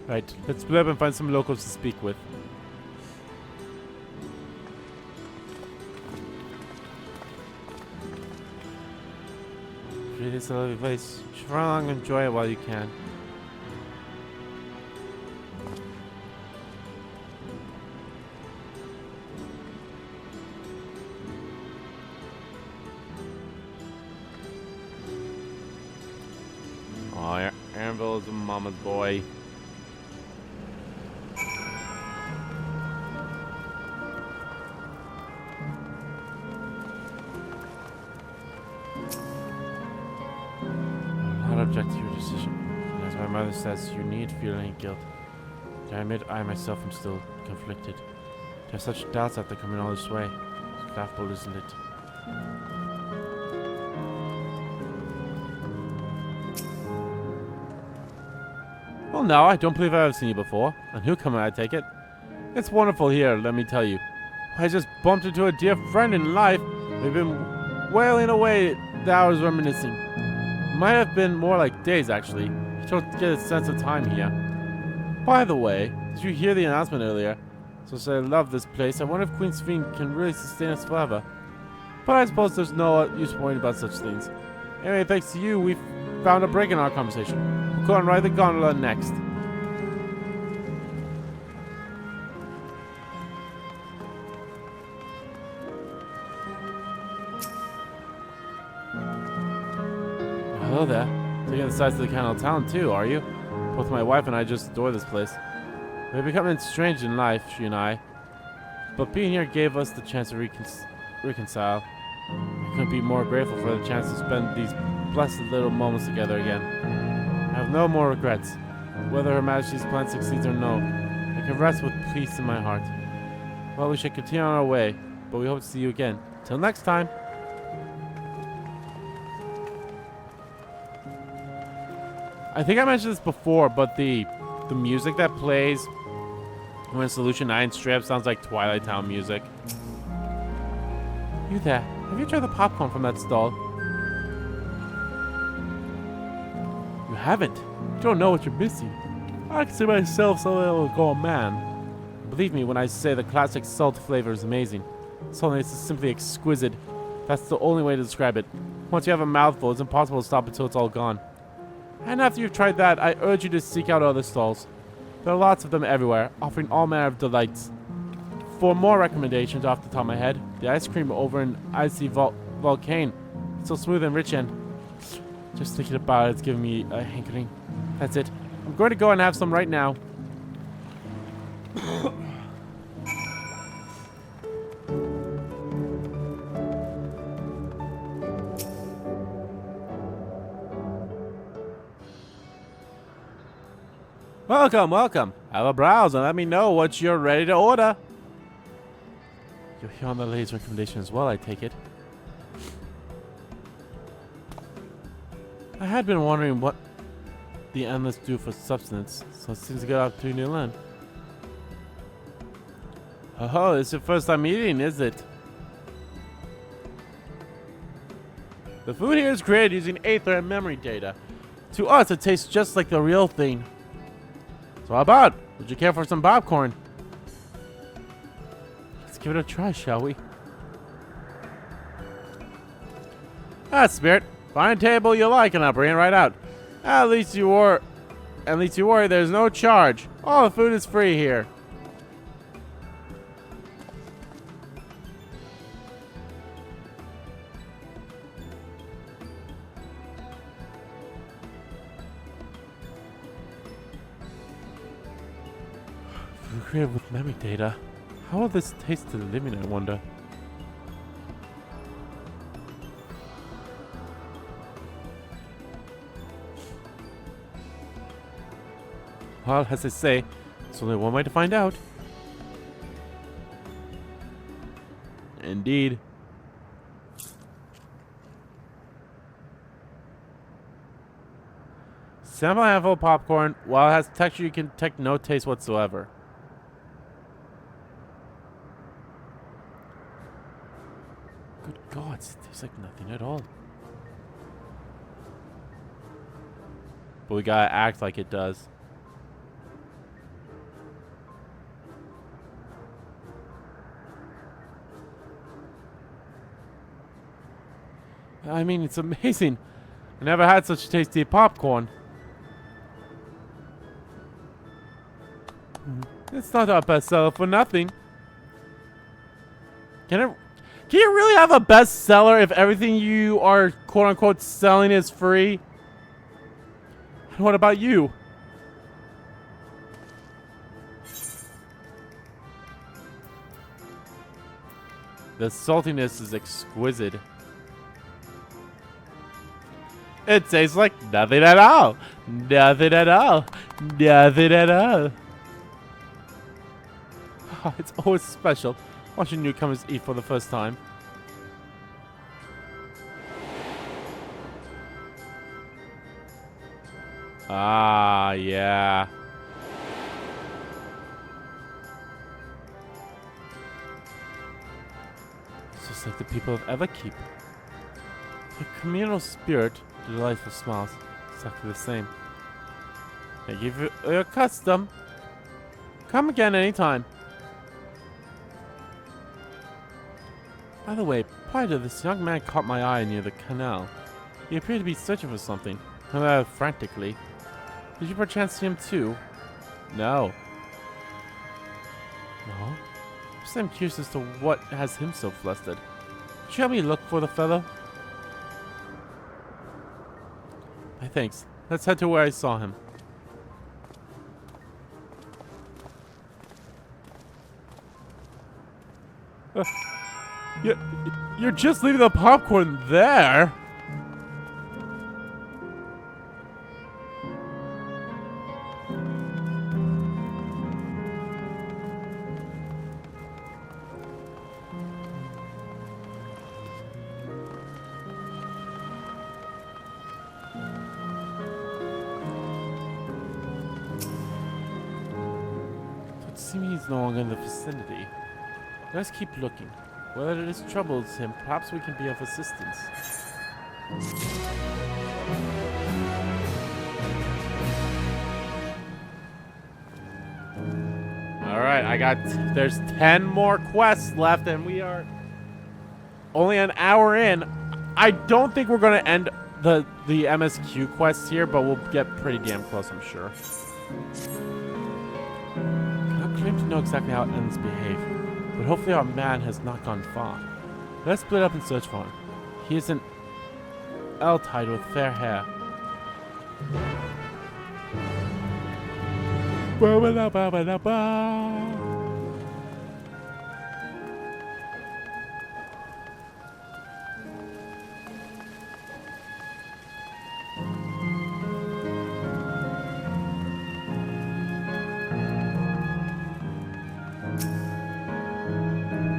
Right, let's split up and find some locals to speak with. Really, it's a lovely place. You should run along and enjoy it while you can. Oh, yeah, Anvil is a mama's boy. Object to your decision. And as my mother says, you need feel any guilt. I admit I myself am still conflicted. To have such doubts after coming all this way. It's laughable, isn't it? Well, no, I don't believe I've ever seen you before. A newcomer, I take it. It's wonderful here, let me tell you. I just bumped into a dear friend in life. We've been wailing away the hours reminiscing. Might have been more like days, actually. You don't get a sense of time here. By the way, did you hear the announcement earlier? Since I love this place, I wonder if Queen Sphinx can really sustain us forever. But I suppose there's no use worrying about such things. Anyway, thanks to you, we've found a break in our conversation. We'll go and ride the gondola next. Hello there. Taking the sides of the canal town too, are you? Both my wife and I just adore this place. We're becoming strange in life, she and I. But being here gave us the chance to reconcile. I couldn't be more grateful for the chance to spend these blessed little moments together again. I have no more regrets. Whether Her Majesty's plan succeeds or no, I can rest with peace in my heart. Well, we should continue on our way, but we hope to see you again. Till next time! I think I mentioned this before, but the music that plays when Solution 9 straight up sounds like Twilight Town music. You there? Have you tried the popcorn from that stall? You haven't? You don't know what you're missing. I consider myself something that will go a man. Believe me when I say the classic salt flavor is amazing. Saltiness is simply exquisite. That's the only way to describe it. Once you have a mouthful, it's impossible to stop until it's all gone. And after you've tried that, I urge you to seek out other stalls. There are lots of them everywhere, offering all manner of delights. For more recommendations off the top of my head, the ice cream over in Icy Volcane so smooth and rich, and just thinking about it's giving me a hankering. That's it. I'm going to go and have some right now. Welcome, welcome. Have a browse and let me know what you're ready to order. You're here on the lady's recommendation as well, I take it. I had been wondering what the endless do for substance, so it seems a good opportunity to learn. Oh, it's your first time eating, is it? The food here is created using aether and memory data. To us, it tastes just like the real thing. So how about? Would you care for some popcorn? Let's give it a try, shall we? Ah, Spirit. Find a table you like and I'll bring it right out. At least you worry, there's no charge. All the food is free here. Food created with memory data. How will this taste to the living, I wonder? Well, as I say, there's only one way to find out. Indeed. Sample a handful of popcorn. While it has texture, you can detect no taste whatsoever. Good God, it tastes like nothing at all. But we gotta act like it does. I mean, it's amazing. I never had such tasty popcorn. It's not our bestseller for nothing. Can you really have a bestseller if everything you are quote-unquote selling is free? And what about you? The saltiness is exquisite. It tastes like nothing at all. Nothing at all. Nothing at all. Oh, it's always special watching newcomers eat for the first time. Ah, yeah. It's just like the people of Everkeep. The communal spirit, the delightful smiles, exactly the same. I give you your custom. Come again anytime. By the way, prior to this, young man caught my eye near the canal. He appeared to be searching for something, frantically. Did you perchance see him too? No. No? I'm curious as to what has him so flustered. Could you help me look for the fellow? My thanks. Let's head to where I saw him. You're just leaving the popcorn there? It seems he's no longer in the vicinity. Let's keep looking. Whether this troubles him, perhaps we can be of assistance. Alright, there's 10 more quests left and we are only an hour in. I don't think we're going to end the MSQ quests here, but we'll get pretty damn close, I'm sure. I don't claim to know exactly how endless behave, but hopefully our man has not gone far. Let's split up and search for him. He isn't L-tide with fair hair. Ba-ba-da-ba-ba-da-ba.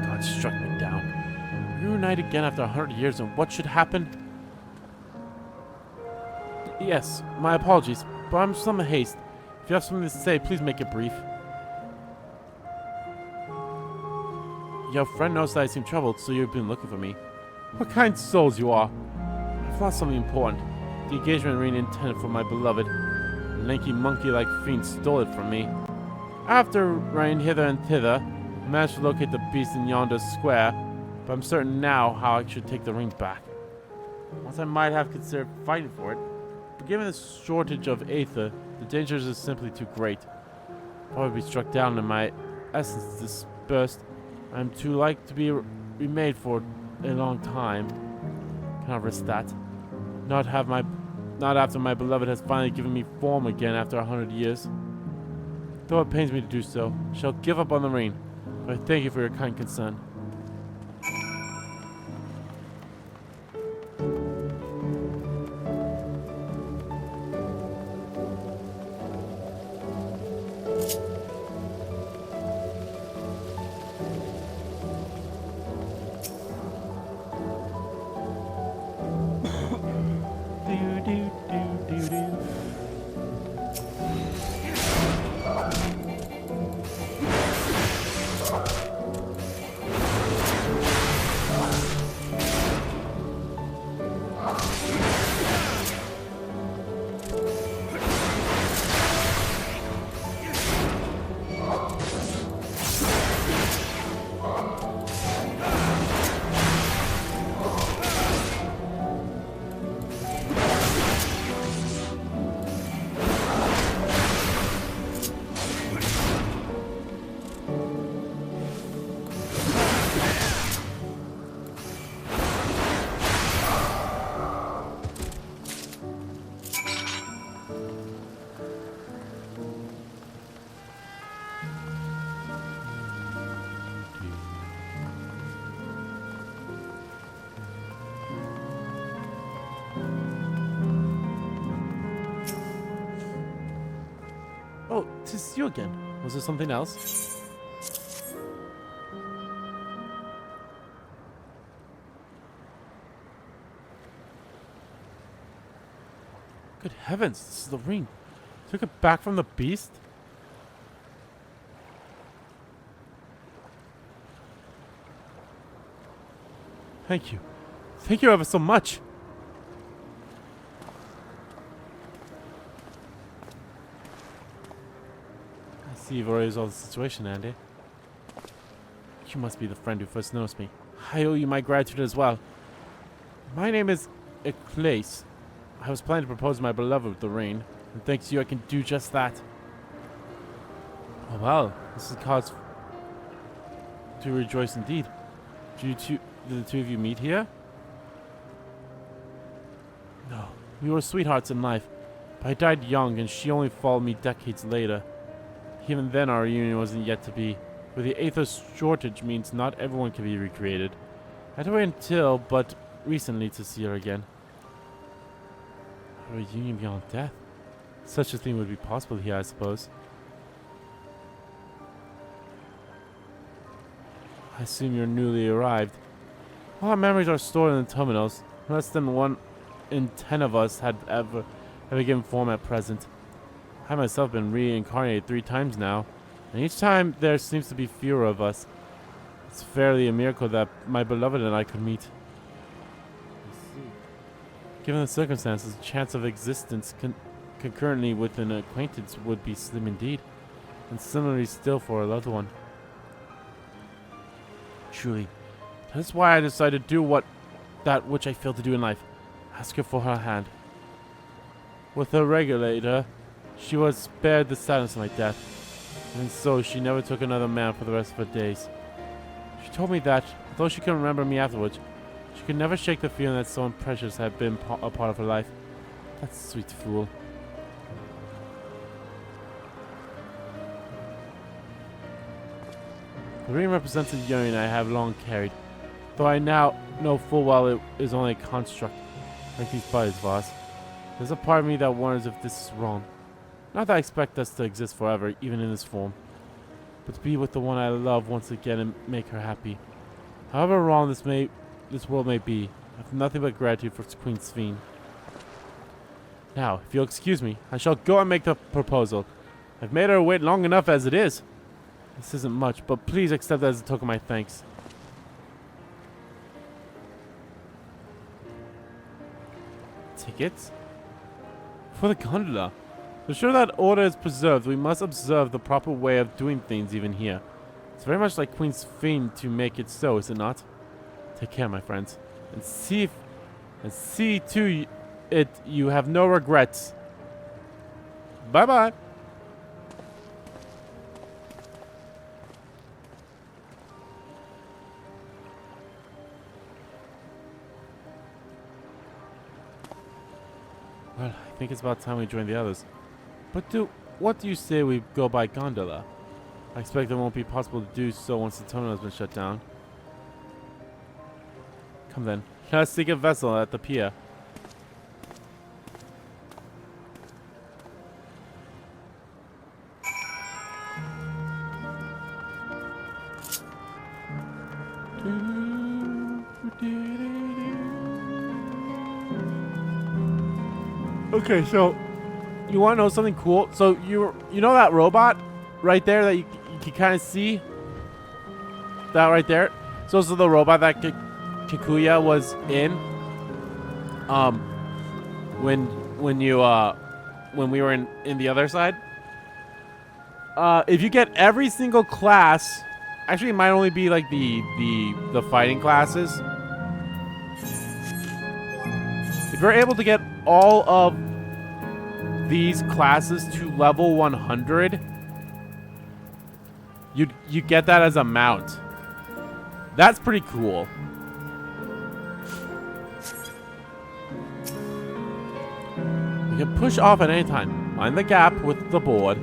God struck me down. Reunite again after 100 years, and what should happen? Yes, my apologies, but I'm some haste. If you have something to say, please make it brief. Your friend knows that I seem troubled, so you've been looking for me. What kind souls you are! I've lost something important. The engagement ring intended for my beloved. A lanky monkey-like fiend stole it from me. After running hither and thither, I managed to locate the beast in yonder square, but I'm certain now how I should take the ring back. Once I might have considered fighting for it, but given the shortage of aether, the dangers are simply too great. I'll probably be struck down and my essence dispersed. I'm too like to be remade for a long time. Cannot risk that. Not after my beloved has finally given me form again after 100 years. Though it pains me to do so, I shall give up on the ring. But I thank you for your kind concern. Oh, 'tis you again. Was there something else? Good heavens, this is the ring. Took it back from the beast? Thank you. Thank you ever so much. I see you've already resolved the situation, Andy. You must be the friend who first noticed me. I owe you my gratitude as well. My name is XIV. I was planning to propose to my beloved with the ring, and thanks to you I can do just that. Oh well, this is cause to rejoice indeed. Did the two of you meet here? No, we were sweethearts in life, but I died young and she only followed me decades later. Even then our reunion wasn't yet to be, where the aether shortage means not everyone can be recreated. I had to wait until, but recently, to see her again. A reunion beyond death? Such a thing would be possible here, I suppose. I assume you're newly arrived. All our memories are stored in the terminals. Less than 1 in 10 of us had ever given form at present. I myself have been reincarnated 3 times now, and each time there seems to be fewer of us. It's fairly a miracle that my beloved and I could meet. Given the circumstances, the chance of existence concurrently with an acquaintance would be slim indeed, and similarly still for a loved one. Truly, that's why I decided to do that which I failed to do in life. Ask her for her hand. With her regulator, she was spared the sadness of my death, and so she never took another man for the rest of her days. She told me that, though she couldn't remember me afterwards, She could never shake the feeling that someone precious had been a part of her life. That sweet fool. The ring represents a yearning I have long carried, though I now know full well it is only a construct, like these bodies of ours. There's a part of me that wonders if this is wrong. Not that I expect us to exist forever, even in this form, but to be with the one I love once again and make her happy. However wrong this world may be, I have nothing but gratitude for Queen Sveen. Now, if you'll excuse me, I shall go and make the proposal. I've made her wait long enough as it is. This isn't much, but please accept it as a token of my thanks. Tickets? For the gondola. To ensure that order is preserved, we must observe the proper way of doing things even here. It's very much like Queen Sveen to make it so, is it not? Take care, my friends, and see to it you have no regrets. Bye-bye. Well, I think it's about time we join the others. But what do you say we go by gondola? I expect it won't be possible to do so once the tunnel has been shut down. Come then. Let us seek a vessel at the pier. Okay, so you want to know something cool? So you know that robot right there that you can kind of see? That right there? So this is the robot that Kikuya was in. When we were in the other side. If you get every single class, actually it might only be like the fighting classes. If you're able to get all of these classes to level 100, you get that as a mount. That's pretty cool. You can push off at any time. Mind the gap with the board.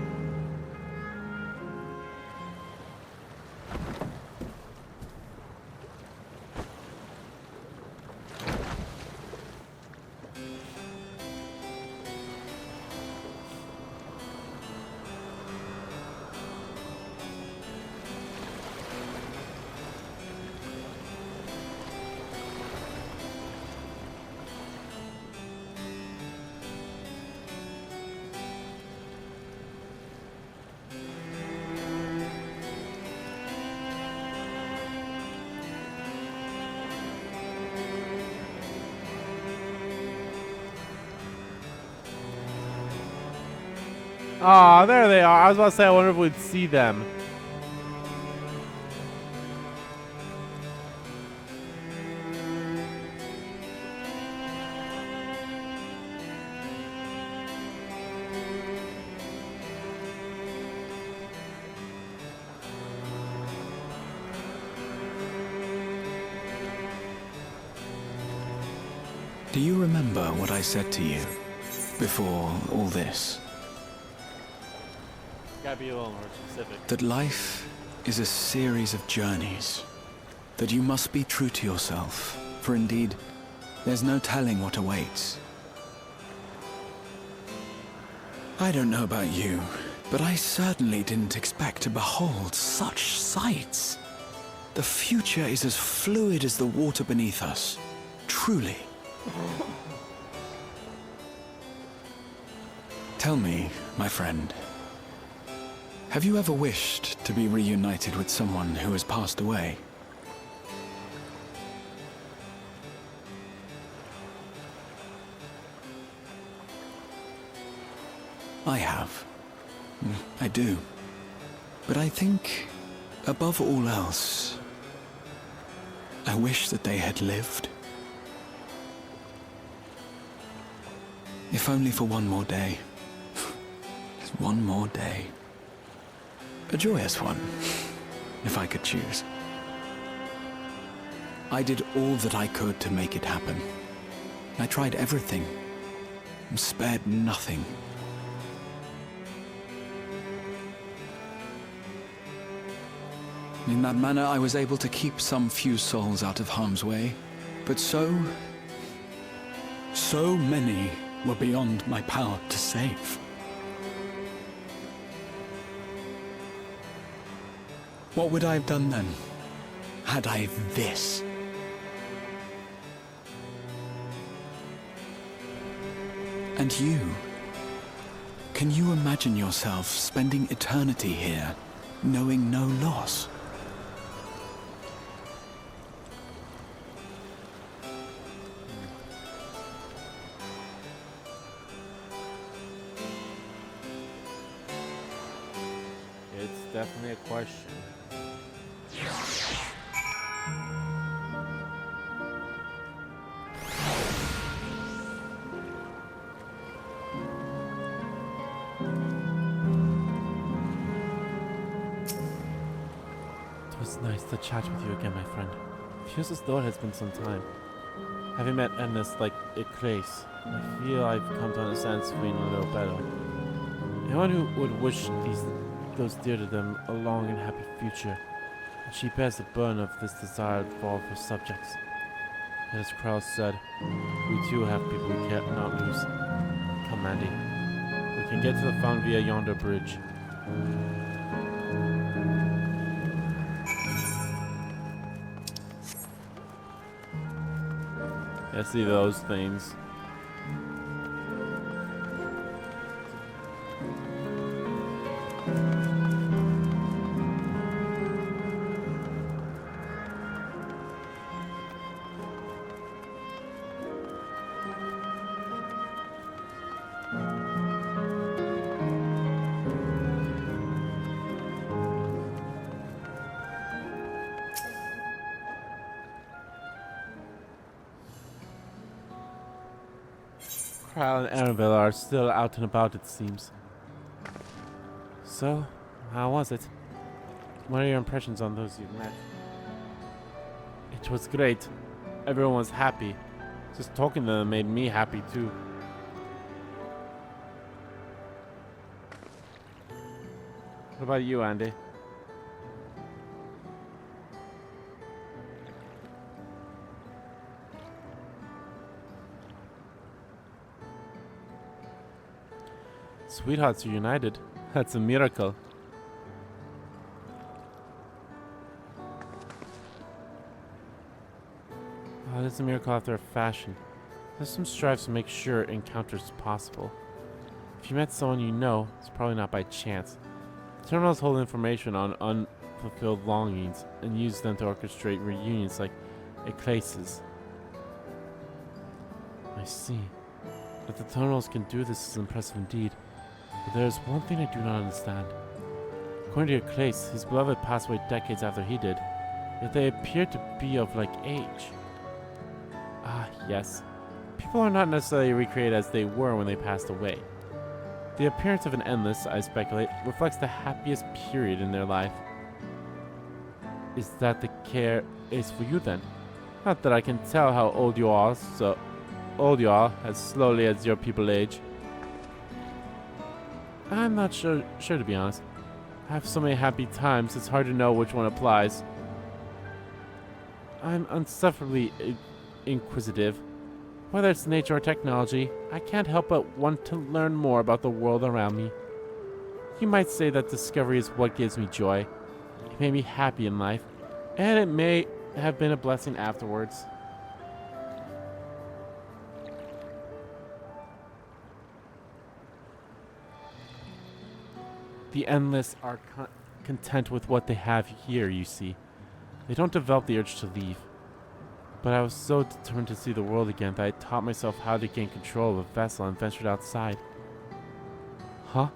Aw, there they are. I was about to say, I wonder if we'd see them. Do you remember what I said to you before all this? Gotta be a little more specific. That life is a series of journeys. That you must be true to yourself, for indeed, there's no telling what awaits. I don't know about you, but I certainly didn't expect to behold such sights. The future is as fluid as the water beneath us. Truly. Tell me, my friend, have you ever wished to be reunited with someone who has passed away? I have. I do. But I think, above all else, I wish that they had lived. If only for one more day. Just one more day. A joyous one, if I could choose. I did all that I could to make it happen. I tried everything, and spared nothing. In that manner, I was able to keep some few souls out of harm's way, but so many were beyond my power to save. What would I have done then, had I this? And you? Can you imagine yourself spending eternity here, knowing no loss? It's definitely a question. It was nice to chat with you again, my friend. Feels as though it has been some time. Having met Endless like Eclipse, I feel I've come to understand Serene a little better. Anyone who would wish those dear to them a long and happy future, and she bears the burden of this desire for all of her subjects. As Krell said, we too have people we can't not lose. Come, Mandy. We can get to the fountain via yonder bridge. I see those things. Kyle and Annabelle are still out and about, it seems. So, how was it? What are your impressions on those you've met? It was great. Everyone was happy. Just talking to them made me happy too. What about you, Andy? Sweethearts are united. That's a miracle. Oh, it's a miracle after a fashion. There's some strives to make sure encounters possible. If you met someone you know, it's probably not by chance. Terminals hold information on unfulfilled longings and use them to orchestrate reunions like eclipses. I see. That the terminals can do this is impressive indeed. But there is one thing I do not understand. According to Eclipse, his beloved passed away decades after he did, yet they appear to be of like age. Ah, yes. People are not necessarily recreated as they were when they passed away. The appearance of an Endless, I speculate, reflects the happiest period in their life. Is that the case for you then? Not that I can tell how old you are, so old you are, as slowly as your people age. I'm not sure to be honest. I have so many happy times, it's hard to know which one applies. I'm insufferably inquisitive. Whether it's nature or technology, I can't help but want to learn more about the world around me. You might say that discovery is what gives me joy. It made me happy in life, and it may have been a blessing afterwards. The Endless are content with what they have here, you see. They don't develop the urge to leave. But I was so determined to see the world again that I taught myself how to gain control of a vessel and ventured outside. Huh?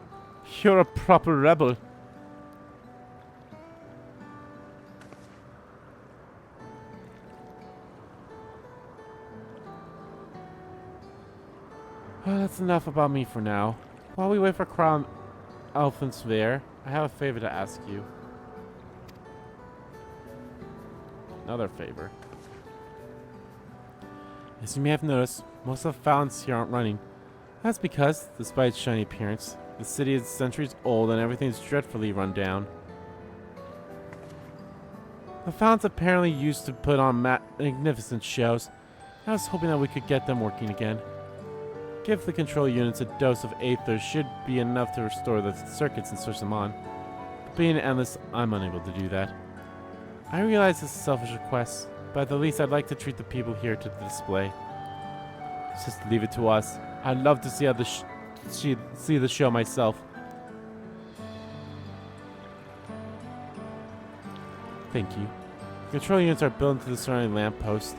You're a proper rebel. Well, that's enough about me for now. While we wait for Crown Elephant's there, I have a favor to ask you. Another favor. As you may have noticed, most of the fountains here aren't running. That's because, despite its shiny appearance, the city is centuries old and everything is dreadfully run down. The fountains apparently used to put on magnificent shows. I was hoping that we could get them working again. Give the control units a dose of Aether should be enough to restore the circuits and switch them on. But being endless, I'm unable to do that. I realize this is a selfish request, but at the least I'd like to treat the people here to the display. Just leave it to us. I'd love to see how see the show myself. Thank you. Control units are built into the surrounding lamppost.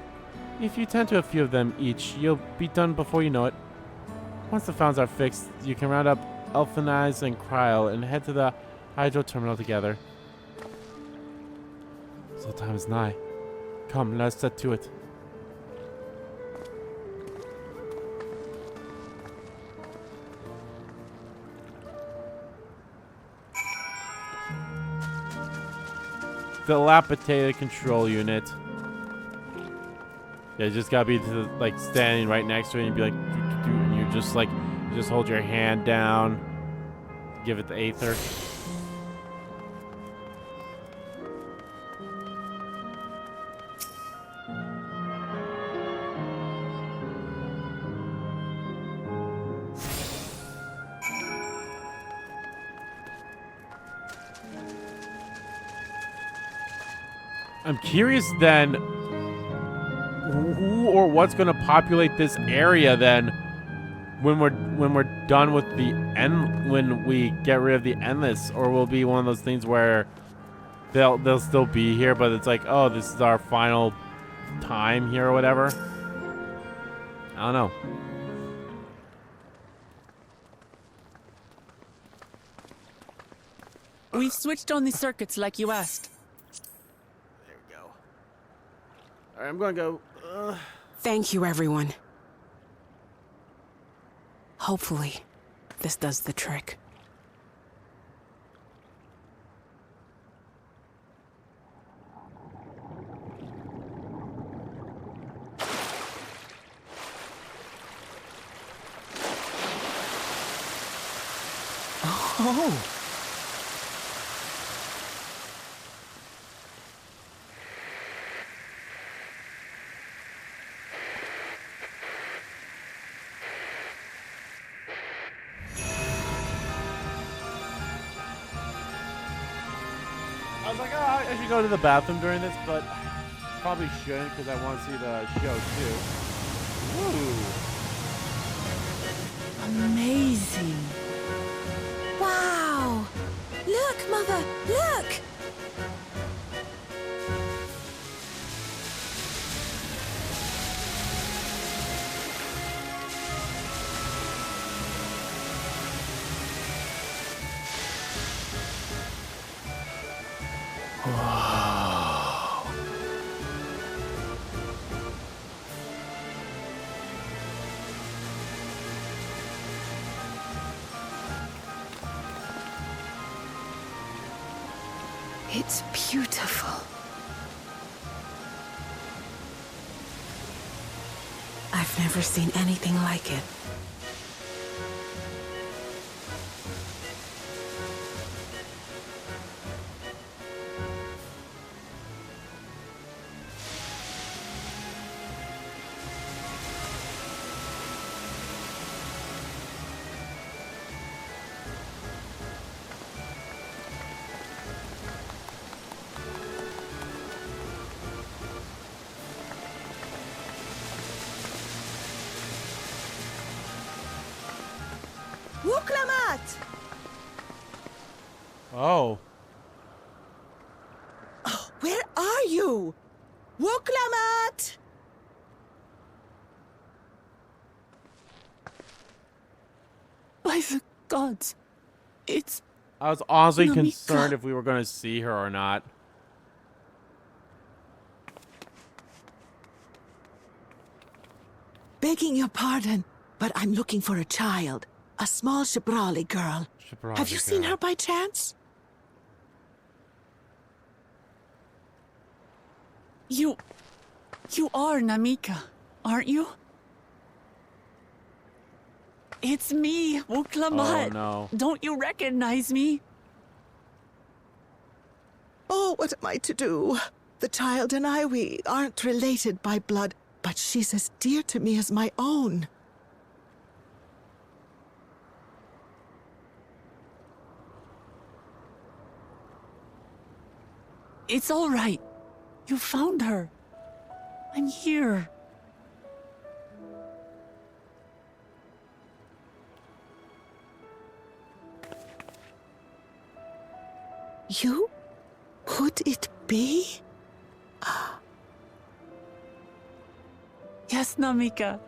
If you tend to a few of them each, you'll be done before you know it. Once the fountains are fixed, you can round up Elfinize and Kryl and head to the hydro terminal together. So time is nigh. Come, let us set to it. Dilapidated control unit. Yeah, you just gotta be like standing right next to it and be like, and you just like, just hold your hand down, give it the Aether. I'm curious then who or what's going to populate this area then when we're done with the when we get rid of the endless, or will it be one of those things where they'll still be here, but it's like, oh, this is our final time here or whatever. I don't know. We've switched on the circuits like you asked. Alright, I'm gonna go. Thank you, everyone. Hopefully, this does the trick. Oh! I was like, oh, I should go to the bathroom during this, but probably shouldn't because I want to see the show too. Ooh. Amazing. Wow! Look, Mother, look! Wow. It's beautiful. I've never seen anything like it. Wuklamat! Oh. Oh, where are you? Wuklamat! By the gods, it's... I was honestly Namika. concerned if we were going to see her or not. Begging your pardon, but I'm looking for a child. A small Shibrali girl. Have you seen her by chance? You are Namika. aren't you? It's me, Wuklamat. Oh, no. Don't you recognize me? Oh, what am I to do? The child and I, we aren't related by blood, but she's as dear to me as my own. It's all right. You found her. I'm here. You? Could it be? Yes, Namika.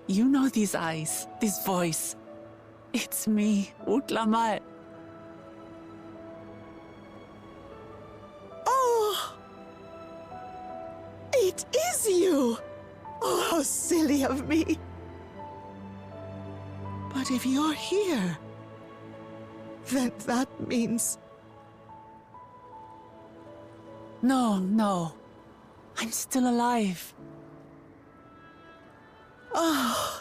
You know these eyes, this voice. It's me, Wuklamat. Oh! It is you! Oh, how silly of me. But if you're here, then that means... No. I'm still alive. Oh,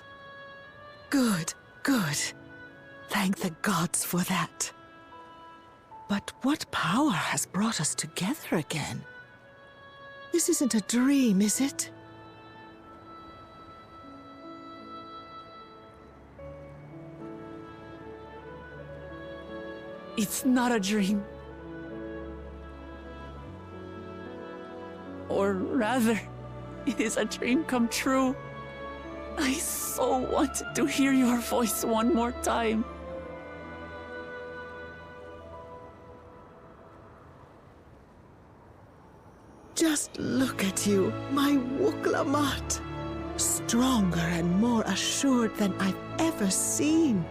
good. Thank the gods for that. But what power has brought us together again? This isn't a dream, is it? It's not a dream. Or rather, it is a dream come true. I so wanted to hear your voice one more time. Just look at you, my Wuklamat. Stronger and more assured than I've ever seen.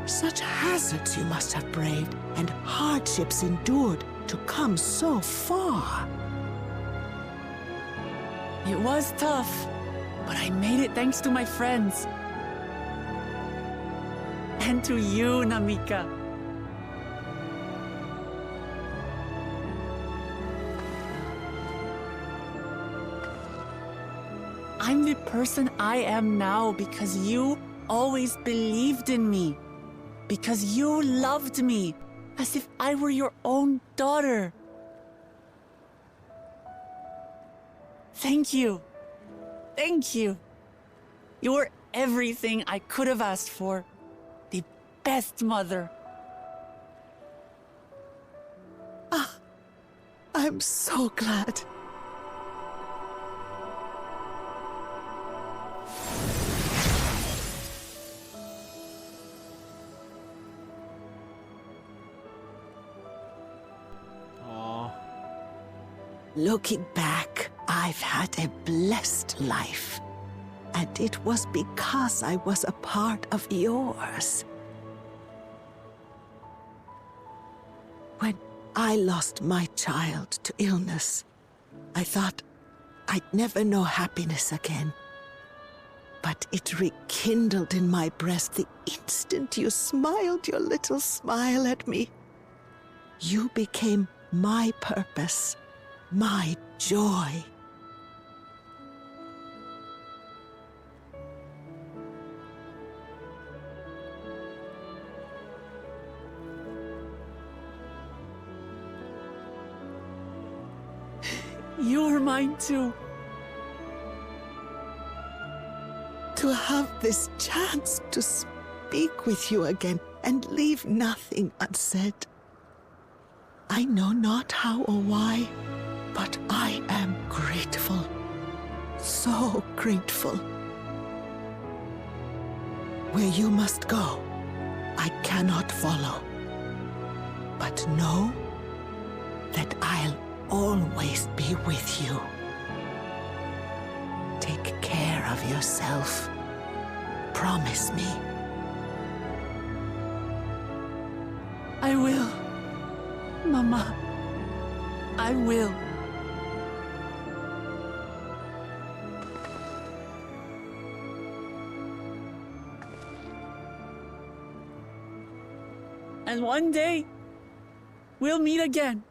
Such hazards you must have braved and hardships endured to come so far. It was tough, but I made it thanks to my friends. And to you, Namika. I'm the person I am now because you always believed in me. Because you loved me as if I were your own daughter. Thank you. Thank you. You're everything I could have asked for. The best mother. Ah, I'm so glad. Looking back, I've had a blessed life. And it was because I was a part of yours. When I lost my child to illness, I thought I'd never know happiness again. But it rekindled in my breast the instant you smiled your little smile at me. You became my purpose. My joy. You're mine too. To have this chance to speak with you again and leave nothing unsaid. I know not how or why, but I am grateful. So grateful. Where you must go, I cannot follow. But know that I'll always be with you. Take care of yourself. Promise me. I will. Mama. I will. And one day, we'll meet again.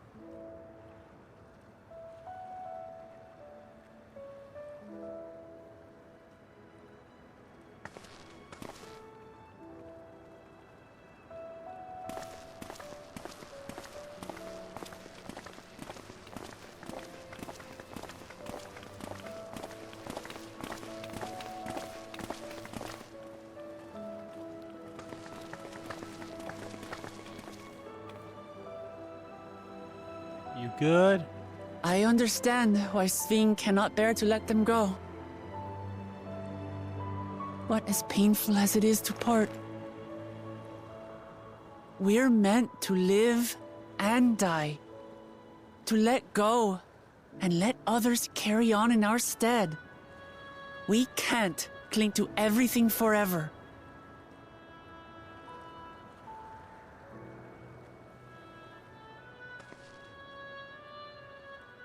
You good? I understand why Sving cannot bear to let them go. But as painful as it is to part, we're meant to live and die. To let go and let others carry on in our stead. We can't cling to everything forever.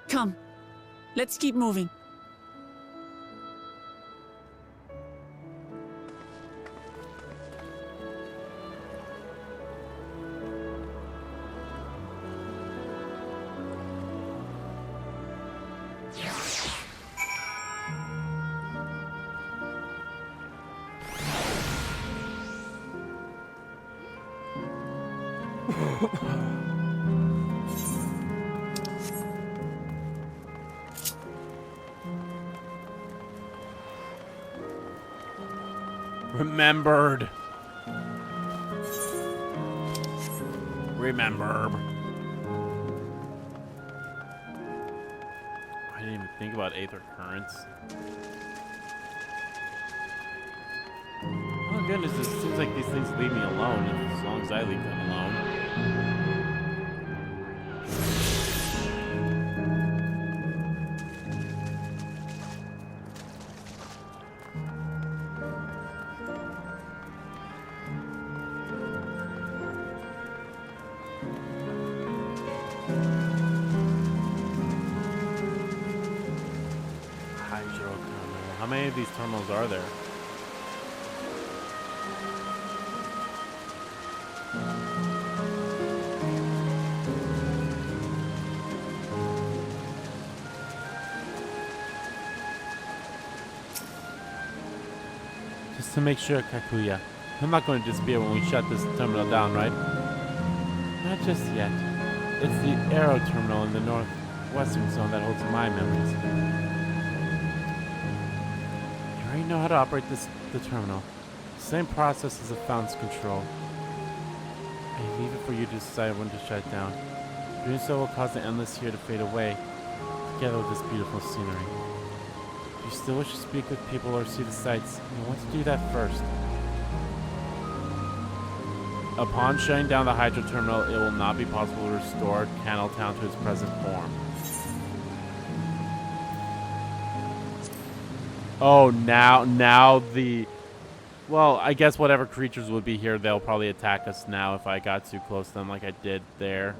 Come, let's keep moving. Remembered. Remember. I didn't even think about Aether Currents. Oh goodness, it seems like these things leave me alone as long as I leave them alone. How many of these terminals are there? Just to make sure, Kakuya, I'm not going to disappear when we shut this terminal down, right? Not just yet. It's the Aero terminal in the northwestern zone that holds my memories. I know how to operate the terminal. Same process as the fountain's control. I leave it for you to decide when to shut it down. Doing so will cause the endless here to fade away, together with this beautiful scenery. If you still wish to speak with people or see the sights, you'll want to do that first. Upon shutting down the Hydro terminal, it will not be possible to restore Cannel Town to its present form. Oh, now the... Well, I guess whatever creatures would be here, they'll probably attack us now if I got too close to them like I did there.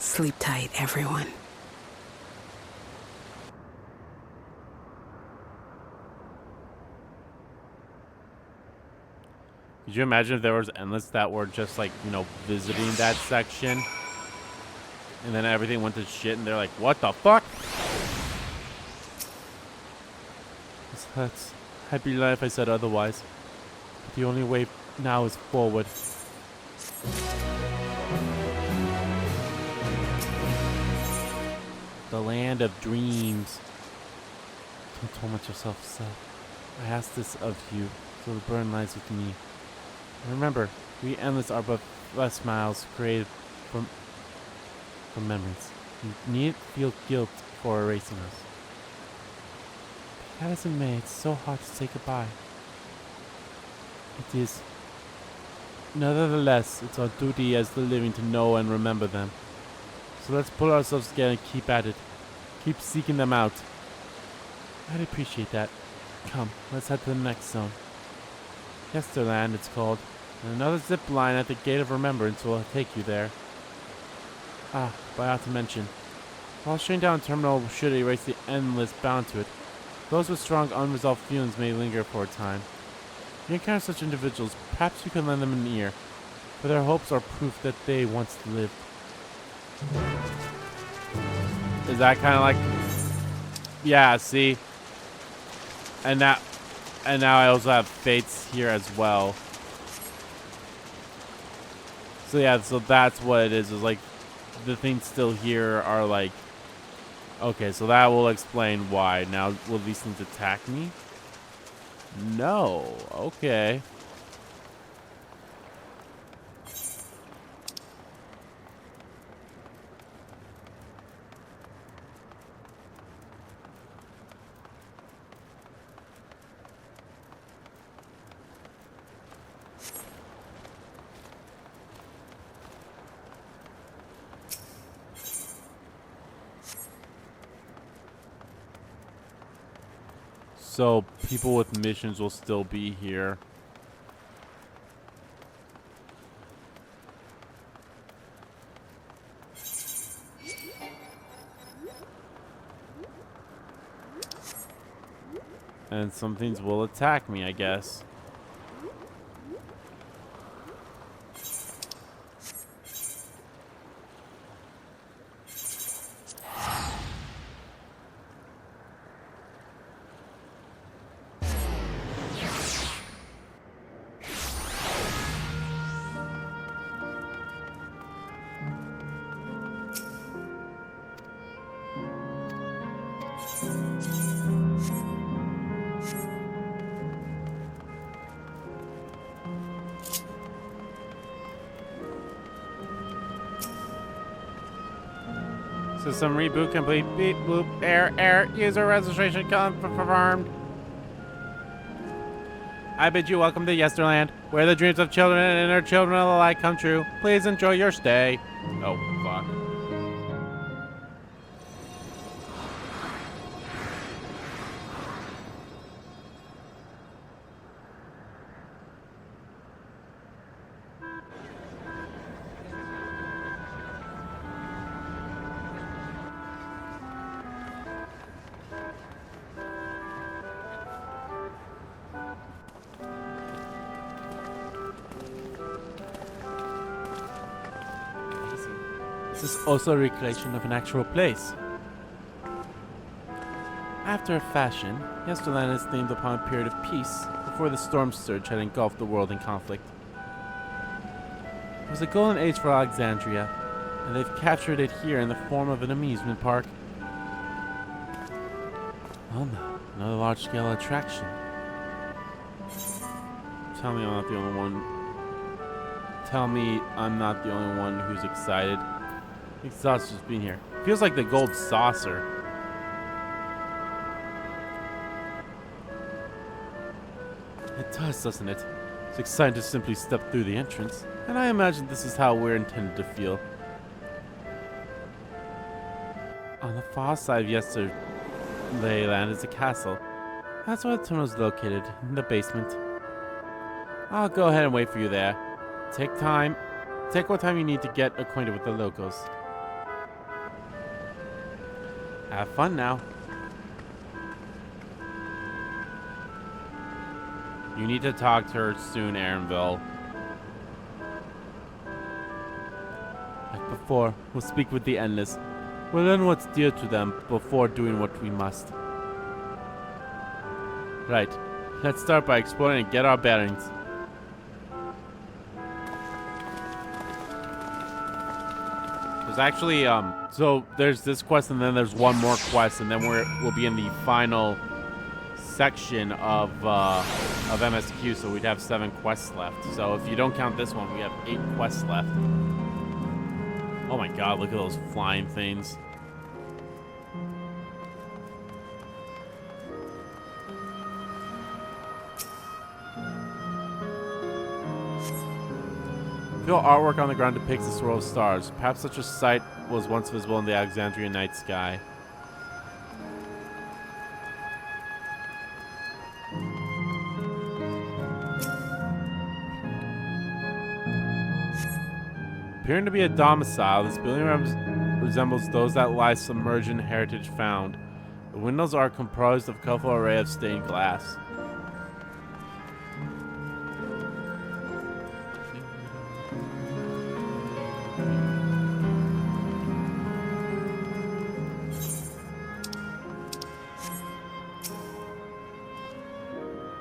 Sleep tight, everyone. Could you imagine if there was endless that were just like, you know, visiting that section? And then everything went to shit and they're like, what the fuck? That's happy life, I said otherwise. But the only way now is forward. The land of dreams. Don't tell much yourself, so I ask this of you, so the burden lies with me. And remember, we endless are but less miles created from memories. You needn't feel guilt for erasing us. But that as it may, it's so hard to say goodbye. It is. Nevertheless, it's our duty as the living to know and remember them. So let's pull ourselves together and keep at it. Keep seeking them out. I'd appreciate that. Come, let's head to the next zone. Yesterland, it's called. And another zip line at the Gate of Remembrance will take you there. Ah, but I ought to mention. While shutting down a terminal should erase the endless bound to it, those with strong unresolved feelings may linger for a time. If you encounter such individuals, perhaps you can lend them an ear, for their hopes are proof that they once lived. Is that kind of like... Yeah, see? And now I also have fates here as well. So yeah, so that's what it is like the things still here are like... Okay, so that will explain why. Now, will these things attack me? No. Okay. So people with missions will still be here. And some things will attack me, I guess. System reboot complete. Beep boop. Error. User registration confirmed. I bid you welcome to Yesterland, where the dreams of children and inner children alike come true. Please enjoy your stay. Oh, fuck. This is also a recreation of an actual place. After a fashion, Yesterland is named upon a period of peace before the storm surge had engulfed the world in conflict. It was a golden age for Alexandria, and they've captured it here in the form of an amusement park. Well, no, another large-scale attraction. Tell me I'm not the only one. Tell me I'm not the only one who's excited. Exhausted just being here. Feels like the gold saucer. It does, doesn't it? It's exciting to simply step through the entrance. And I imagine this is how we're intended to feel. On the far side of Yesterland is a castle. That's where the terminal is located, in the basement. I'll go ahead and wait for you there. Take what time you need to get acquainted with the locals. Have fun now. You need to talk to her soon, Aaronville. Like before, we'll speak with the Endless. We'll learn what's dear to them before doing what we must. Right. Let's start by exploring and get our bearings. There's actually, so there's this quest and then there's one more quest and then we'll be in the final section of MSQ, so we'd have 7 quests left. So if you don't count this one, we have 8 quests left. Oh my god, look at those flying things. Typical artwork on the ground depicts a swirl of stars. Perhaps such a sight was once visible in the Alexandrian night sky. Appearing to be a domicile, this building resembles those that lie submerged in heritage found. The windows are composed of a colorful array of stained glass.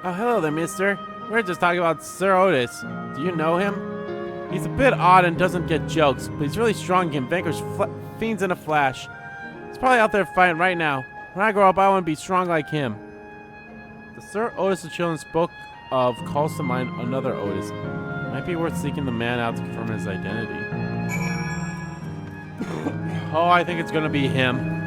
Oh, hello there, mister. We're just talking about Sir Otis. Do you know him? He's a bit odd and doesn't get jokes, but he's really strong and can vanquish fiends in a flash. He's probably out there fighting right now. When I grow up, I want to be strong like him. The Sir Otis the children spoke of calls to mind another Otis. Might be worth seeking the man out to confirm his identity. Oh, I think it's gonna be him.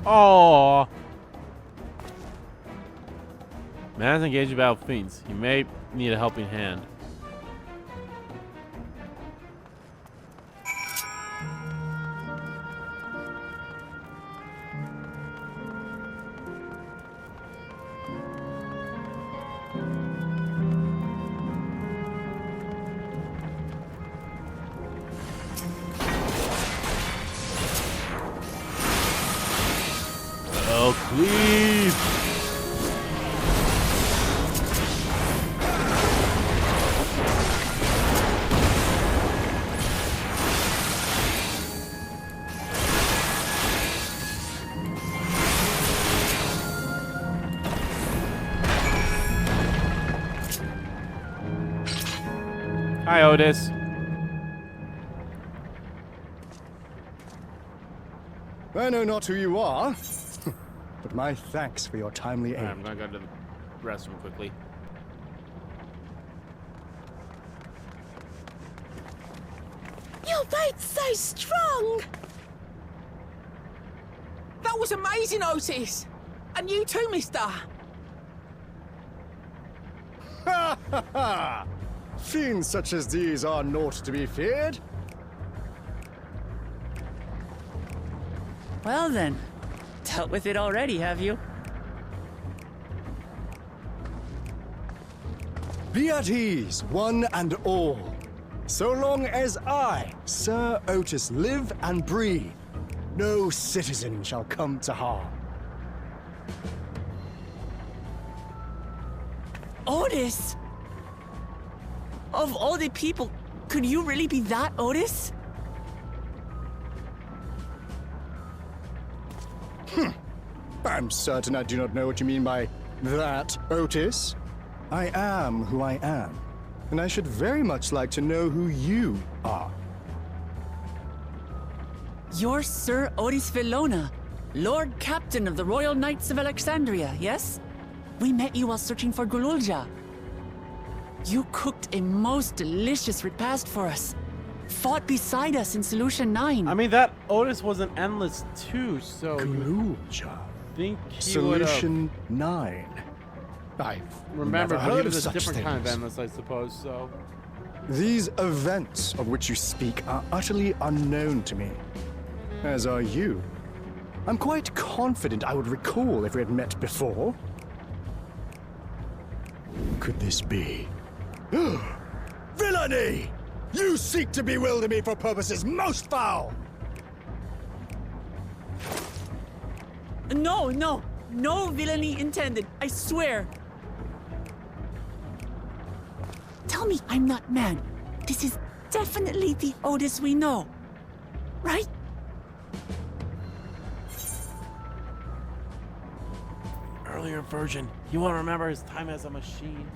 Oh, man is engaged in battle with fiends. He may need a helping hand. Oh, please. Hi, Otis. I know not who you are, but my thanks for your timely aid. I'm gonna go to the restroom quickly. Your fate's so strong! That was amazing, Otis! And you too, mister! Ha ha ha! Fiends such as these are naught to be feared. Well then, dealt with it already, have you? Be at ease, one and all. So long as I, Sir Otis, live and breathe, no citizen shall come to harm. Otis! Of all the people, could you really be that Otis? I'm certain I do not know what you mean by that, Otis. I am who I am, and I should very much like to know who you are. You're Sir Otis Villona, Lord Captain of the Royal Knights of Alexandria, yes? We met you while searching for Gululja. You cooked a most delicious repast for us. Fought beside us in Solution 9. I mean, that Otis wasn't endless too, so Gululja. Think he Solution 9. I've remember, never but heard it of was a such different kind of things. endless, I suppose. So These events of which you speak are utterly unknown to me, as are you. I'm quite confident I would recall if we had met before. Could this be? Villainy! You seek to bewilder me for purposes most foul! No, no, no villainy intended, I swear. Tell me I'm not mad. This is definitely the Otis we know, right? earlier version. He won't remember his time as a machine.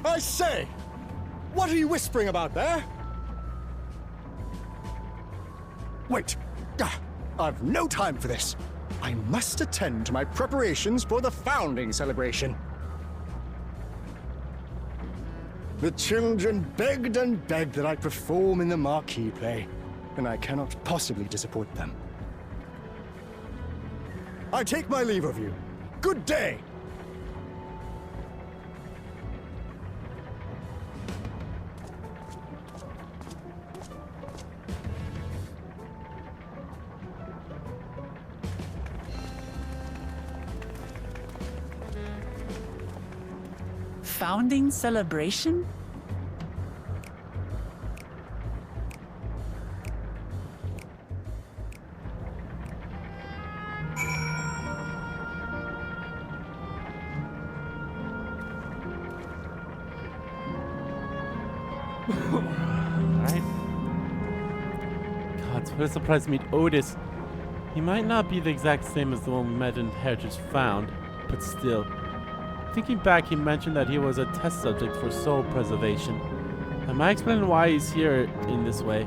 I say! What are you whispering about there? Wait! I've no time for this. I must attend to my preparations for the founding celebration. The children begged and begged that I perform in the marquee play, and I cannot possibly disappoint them. I take my leave of you. Good day! Founding celebration? Alright. God, what a surprise to meet Otis. He might not be the exact same as the one we met in Heritage Found, but still. Thinking back, he mentioned that he was a test subject for soul preservation. Am I explaining why he's here in this way?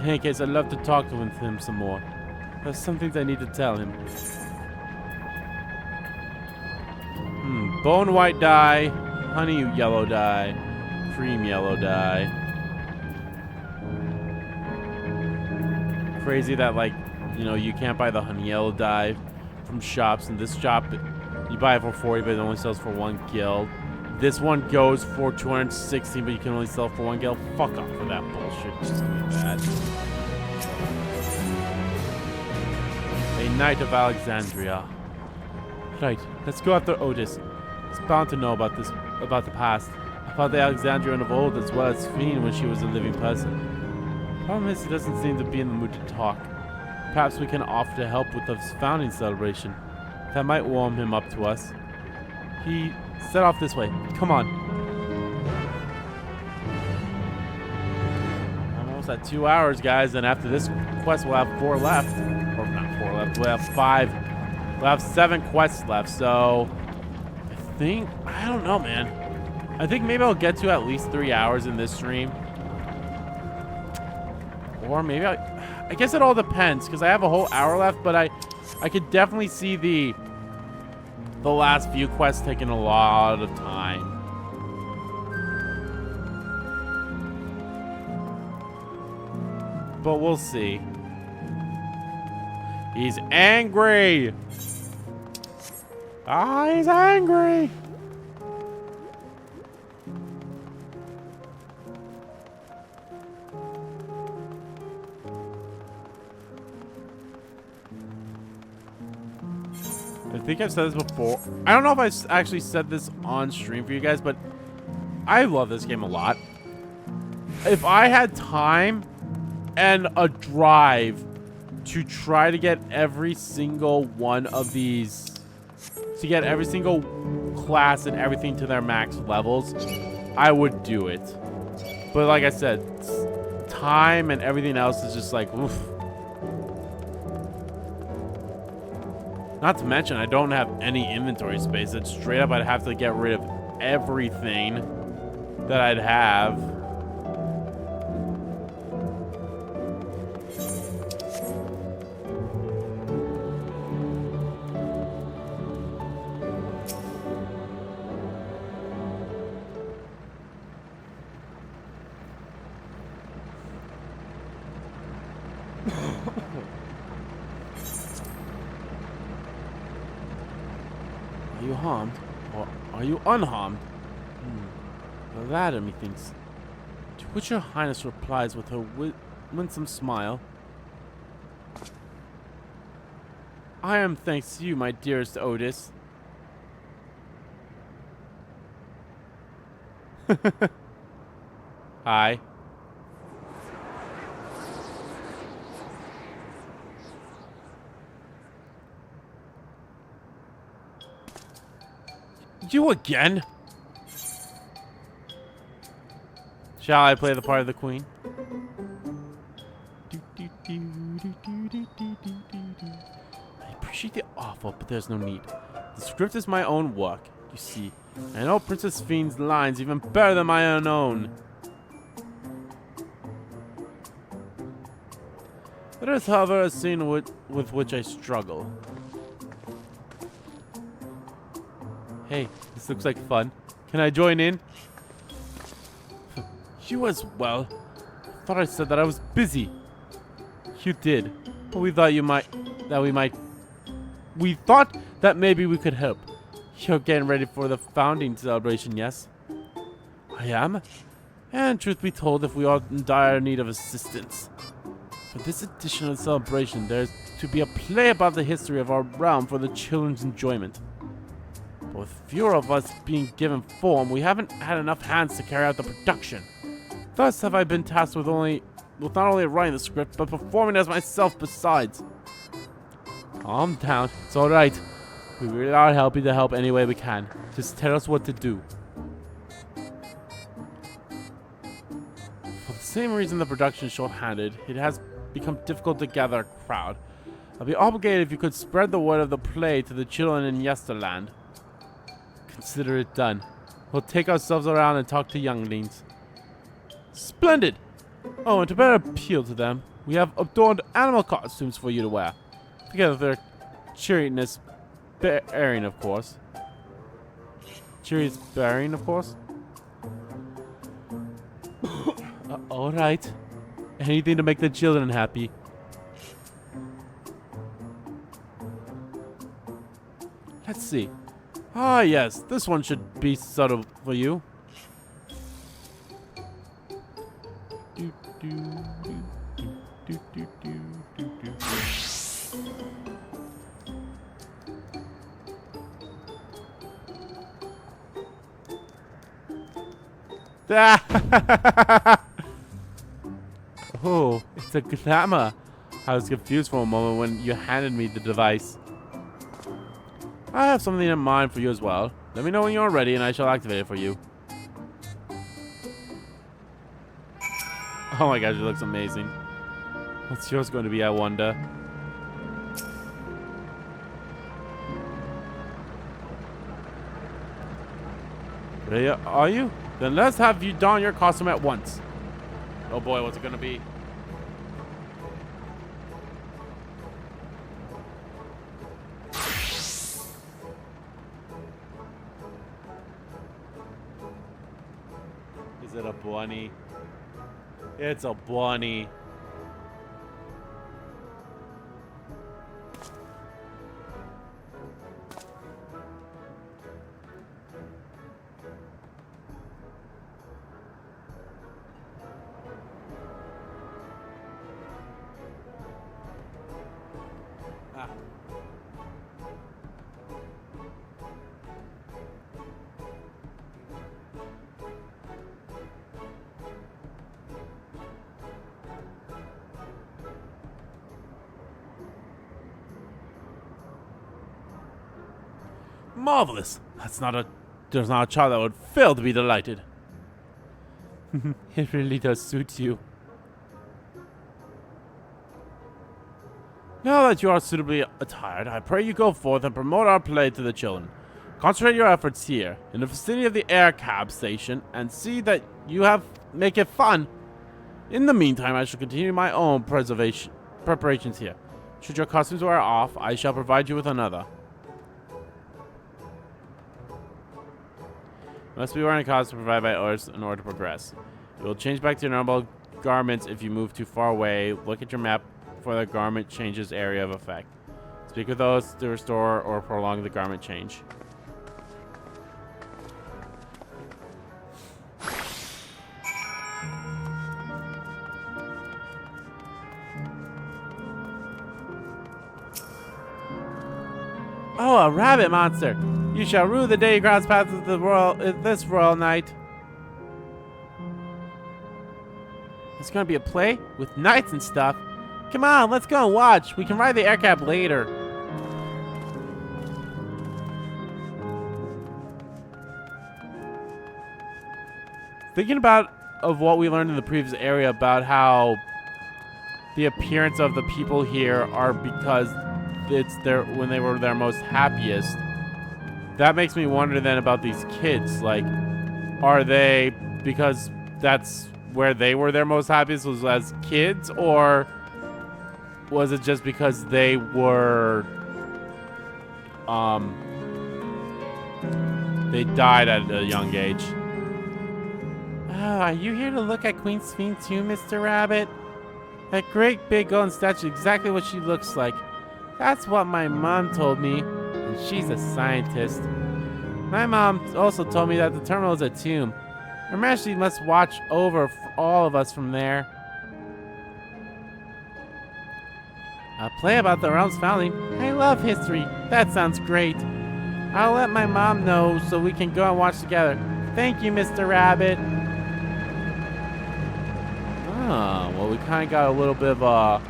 In any case, I'd love to talk to him some more. There's some things I need to tell him. Bone white dye, honey yellow dye, cream yellow dye. Crazy that, like, you know, you can't buy the honey yellow dye from shops. In this shop, you buy it for 40, but it only sells for 1 gil. This one goes for 216, but you can only sell for 1 gil. Fuck off with that bullshit. It's just gonna be bad. A Knight of Alexandria. Right, let's go after Otis. He's bound to know about this, about the past. About the Alexandrian of old, as well as Fiend when she was a living person. Problem is, he doesn't seem to be in the mood to talk. Perhaps we can offer to help with the founding celebration. That might warm him up to us. He set off this way. Come on. I'm almost at 2 hours, guys, and after this quest, we'll have 4 left. Or not 4 left. We'll have 5. We'll have 7 quests left, so I don't know, man. I think maybe I'll get to at least 3 hours in this stream. Or maybe I guess it all depends, because I have a whole hour left, but I could definitely see the last few quests taking a lot of time. But we'll see. He's angry! Ah, he's angry! I think I've said this before. I don't know if I actually said this on stream for you guys, but I love this game a lot. If I had time and a drive to try to get every single one of these, to get every single class and everything to their max levels, I would do it. But like I said, time and everything else is just like, oof. Not to mention, I don't have any inventory space. It's straight up, I'd have to get rid of everything that I'd have. Are you harmed? Or are you unharmed? Well, that, methinks. To which your highness replies with her winsome smile. I am thanks to you, my dearest Otis. Hi. You again? Shall I play the part of the queen? I appreciate the offer, but there's no need. The script is my own work, you see. I know Princess Fiend's lines even better than my own. There is, however, a scene with which I struggle. Hey, this looks like fun. Can I join in? You as well. I thought I said that I was busy. You did, but we thought we thought that maybe we could help. You're getting ready for the founding celebration, yes? I am. And truth be told, if we are in dire need of assistance. For this edition of the celebration, there's to be a play about the history of our realm for the children's enjoyment. But with fewer of us being given form, we haven't had enough hands to carry out the production. Thus have I been tasked with not only writing the script, but performing as myself besides. Calm down, it's alright. We really are happy to help any way we can. Just tell us what to do. For the same reason the production is short-handed, it has become difficult to gather a crowd. I'd be obligated if you could spread the word of the play to the children in Yesterland. Consider it done. We'll take ourselves around and talk to younglings. Splendid! Oh, and to better appeal to them, we have adorned animal costumes for you to wear. Together with their cheeriness bearing, of course. Cheeriness bearing, of course. Alright. Anything to make the children happy. Let's see. Ah, yes. This one should be subtle for you. Oh, it's a glamour. I was confused for a moment when you handed me the device. I have something in mind for you as well. Let me know when you're ready and I shall activate it for you. Oh my gosh, it looks amazing. What's yours going to be, I wonder? Ready are you? Then let's have you don your costume at once. Oh boy, what's it going to be? Is it a bunny? It's a bunny. Ah. Marvelous. There's not a child that would fail to be delighted. It really does suit you. Now that you are suitably attired, I pray you go forth and promote our play to the children. Concentrate your efforts here, in the vicinity of the air cab station, and see that you make it fun. In the meantime, I shall continue my own preparations here. Should your costumes wear off, I shall provide you with another. You must be wearing a costume provided by others in order to progress. You will change back to your normal garments if you move too far away. Look at your map for the garment changes area of effect. Speak with those to restore or prolong the garment change. Oh, a rabbit monster! You shall rue the day you cross paths with this royal knight. It's gonna be a play with knights and stuff. Come on, let's go and watch. We can ride the air cab later. Thinking of what we learned in the previous area about how the appearance of the people here are because it's when they were their most happiest. That makes me wonder then about these kids. Like, are they because that's where they were their most happiest was as kids, or was it just because they were they died at a young age? Oh, are you here to look at Queen Sphene too, Mr. Rabbit? That great big golden statue, exactly what she looks like. That's what my mom told me, and she's a scientist. My mom also told me that the terminal is a tomb. Her Majesty must watch over all of us from there. A play about the realm's founding. I love history. That sounds great. I'll let my mom know so we can go and watch together. Thank you, Mr. Rabbit. Oh, well, we kind of got a little bit of a...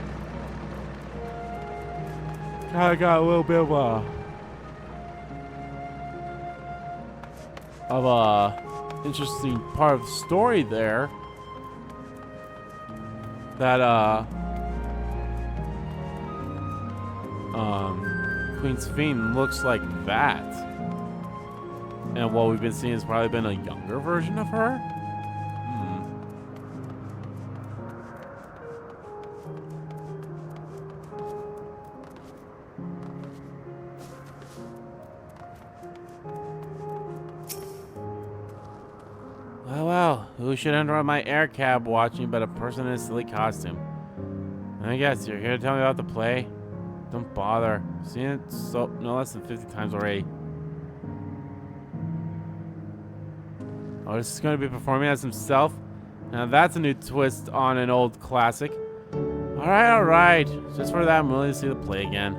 interesting part of the story there. That, Queen Sphene looks like that. And what we've been seeing has probably been a younger version of her. Well, who should enter on my air cab watching but a person in a silly costume? I guess you're here to tell me about the play? Don't bother. I've seen it no less than 50 times already. Oh, this is going to be performing as himself? Now that's a new twist on an old classic. Alright. Just for that, I'm willing to see the play again.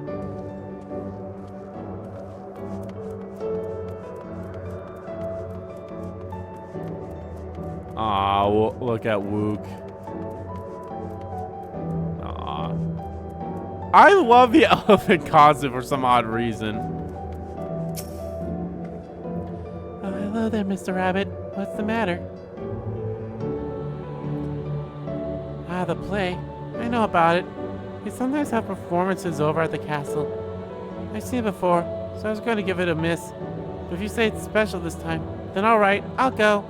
Aw, look at Wook. Aw. I love the elephant costume for some odd reason. Oh, hello there, Mr. Rabbit. What's the matter? Ah, the play. I know about it. We sometimes have performances over at the castle. I've seen it before, so I was going to give it a miss. But if you say it's special this time, then alright, I'll go.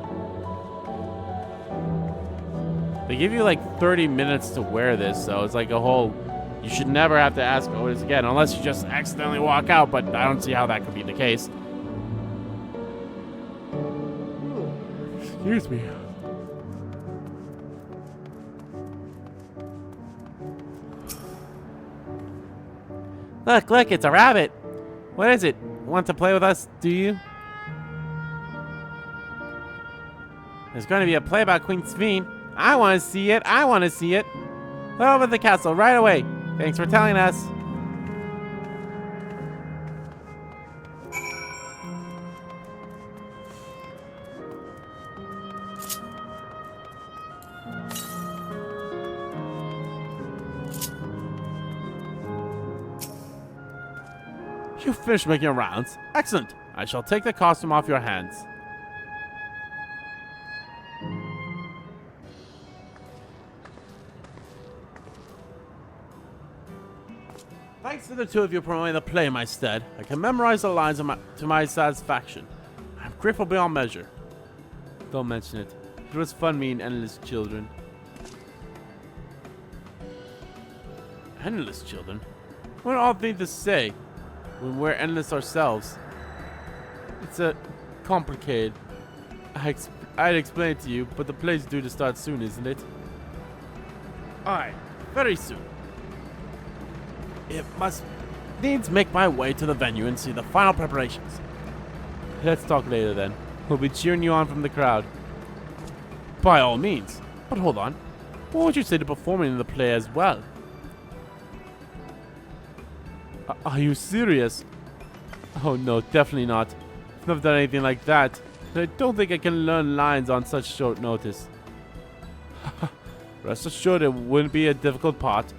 They give you like 30 minutes to wear this, so it's like a whole... You should never have to ask Otis again, unless you just accidentally walk out, but I don't see how that could be the case. Excuse me. Look, it's a rabbit. What is it? Want to play with us, do you? There's going to be a play about Queen Sphene. I want to see it. We're over at the castle right away. Thanks for telling us. You finished making your rounds. Excellent. I shall take the costume off your hands. Thanks to the two of you promoting the play in my stead, I can memorize the lines to my satisfaction. I'm grateful beyond measure. Don't mention it. It was fun meeting endless children. Endless children? What an odd thing to say when we're endless ourselves. It's complicated. I'd explain it to you, but the play's due to start soon, isn't it? Aye, very soon. It must needs make my way to the venue and see the final preparations. Let's talk later then. We'll be cheering you on from the crowd. By all means. But hold on. What would you say to performing in the play as well? Are you serious? Oh no, definitely not. I've never done anything like that. And I don't think I can learn lines on such short notice. Rest assured it wouldn't be a difficult part.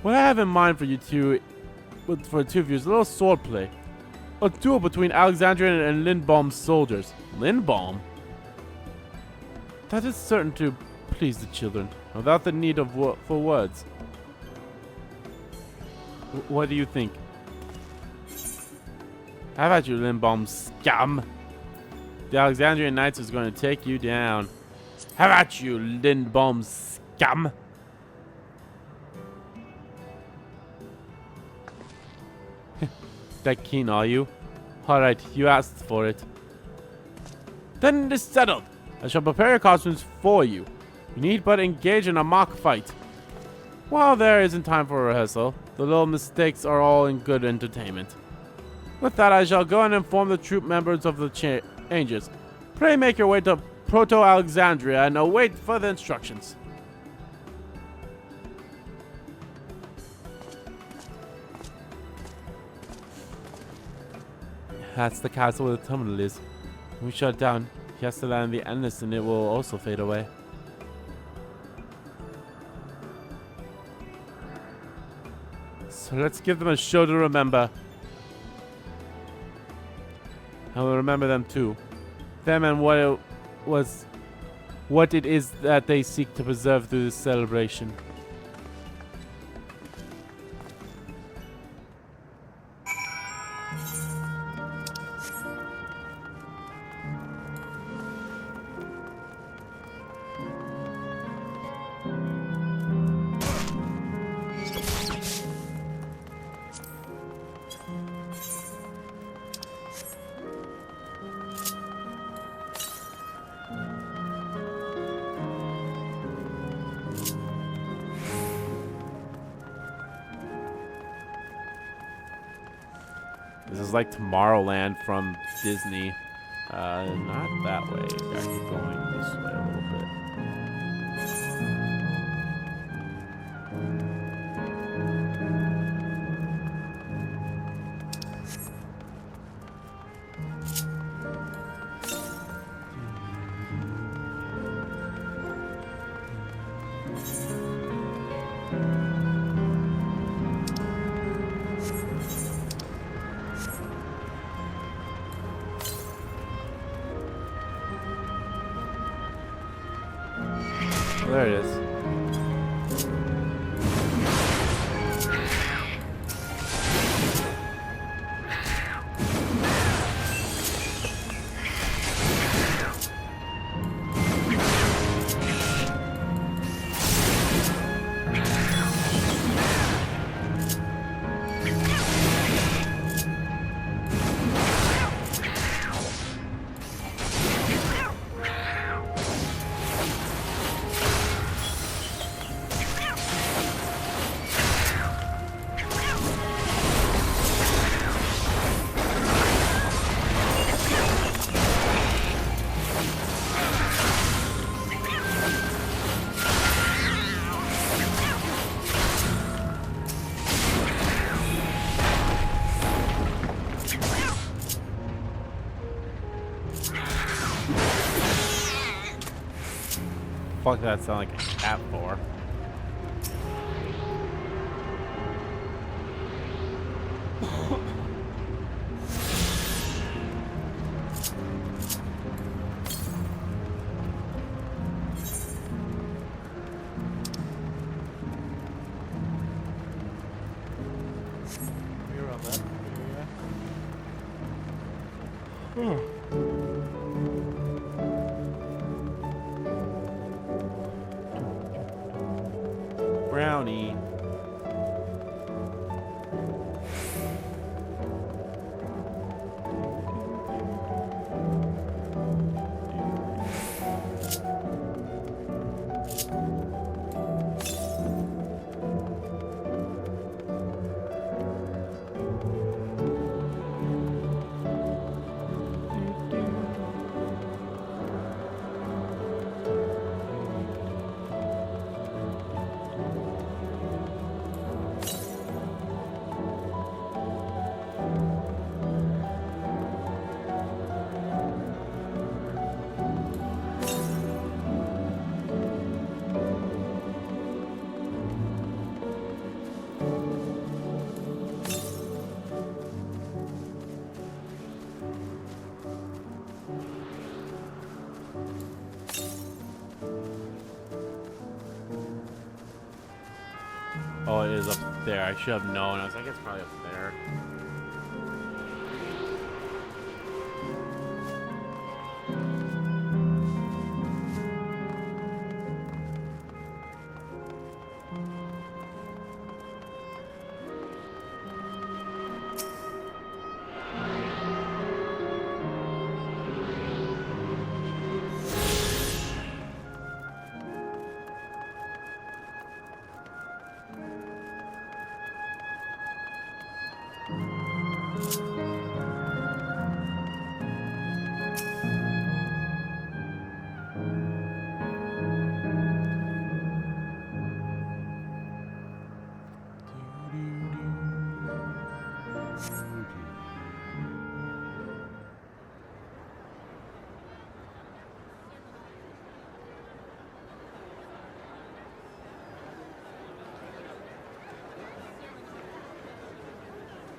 What I have in mind for you two, for the two of you, is a little sword play. A duel between Alexandrian and Lindbaum's soldiers. Lindbaum? That is certain to please the children, without the need for words. What do you think? How about you, Lindblom scum? The Alexandrian Knights is going to take you down. How about you, Lindblom scum? That keen, are you? Alright, you asked for it. Then it is settled. I shall prepare your costumes for you. You need but engage in a mock fight. While there isn't time for a rehearsal, the little mistakes are all in good entertainment. With that, I shall go and inform the troop members of the changes. Pray make your way to Proto-Alexandria and await further instructions. That's the castle where the terminal is. When we shut it down, he has to land the endless and it will also fade away. So let's give them a show to remember. And we'll remember them too. Them and what it is that they seek to preserve through this celebration. This is like Tomorrowland from Disney. Not that way. Gotta keep going this way a little bit. There it is. Fuck, that sound like a cat for. Brownie. Oh, it is up there. I should have known. I was like, it's probably up there.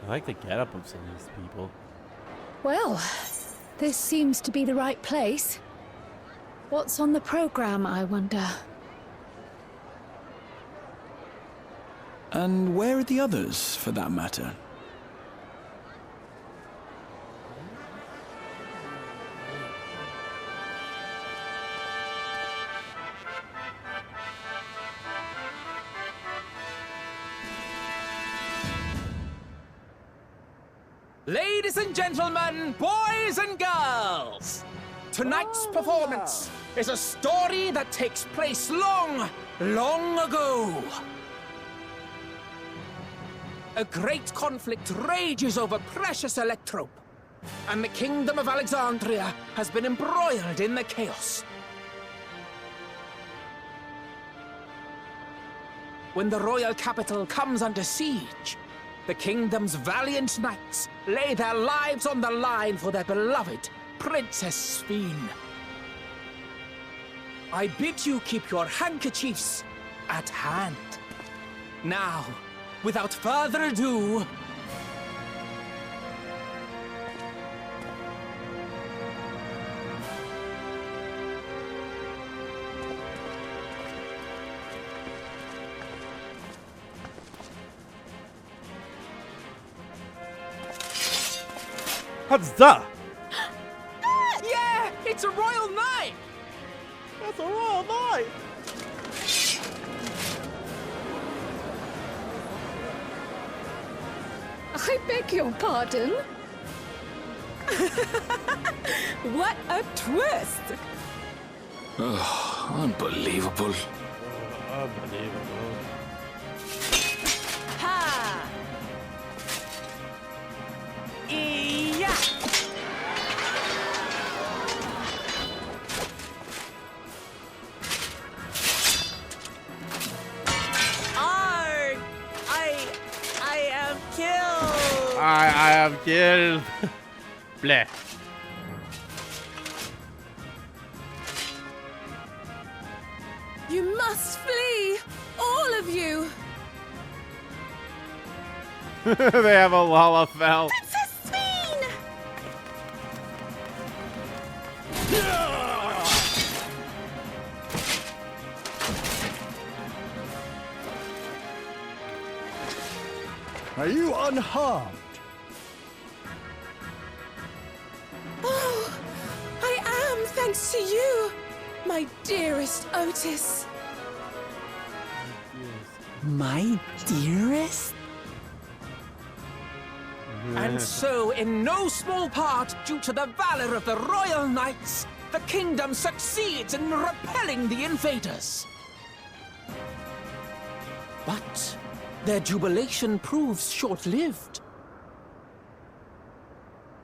I like the getup of some of these people. Well, this seems to be the right place. What's on the program, I wonder? And where are the others, for that matter? Ladies and gentlemen, boys and girls, tonight's performance is a story that takes place long, long ago. A great conflict rages over precious Electrope, and the kingdom of Alexandria has been embroiled in the chaos. When the royal capital comes under siege, the kingdom's valiant knights lay their lives on the line for their beloved Princess Sphene. I bid you keep your handkerchiefs at hand. Now, without further ado, What's that? Yeah, it's a royal knight! That's a royal knight! I beg your pardon? What a twist! Oh, unbelievable. Unbelievable. Ha! Yeah! Arg! I am killed! I am killed. Bleh. You must flee! All of you! They have a Lalafell. Princess Sphene! Are you unharmed? Oh, I am, thanks to you, my dearest Otis. My dearest? And so, in no small part due to the valor of the royal knights, the kingdom succeeds in repelling the invaders. But their jubilation proves short-lived.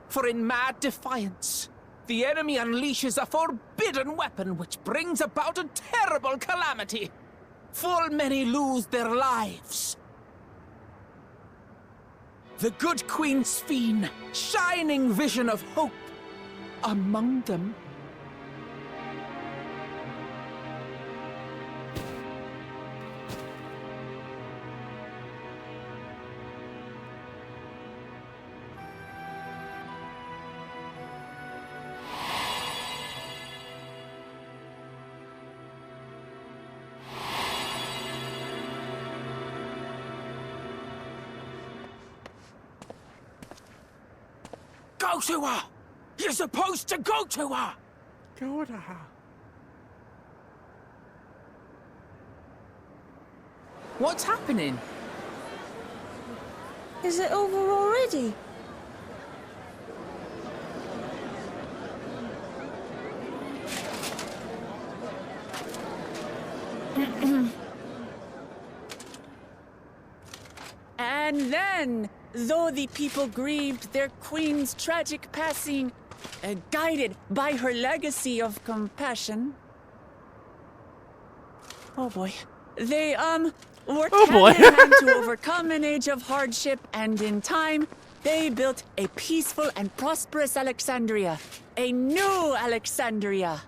For in mad defiance, the enemy unleashes a forbidden weapon which brings about a terrible calamity. Full many lose their lives. The good Queen Sphene, shining vision of hope, among them. Go to her! You're supposed to go to her! Go to her. What's happening? Is it over already? And then, though the people grieved their queen's tragic passing, guided by her legacy of compassion... Oh boy. They, worked hand in hand to overcome an age of hardship, and in time, they built a peaceful and prosperous Alexandria. A new Alexandria.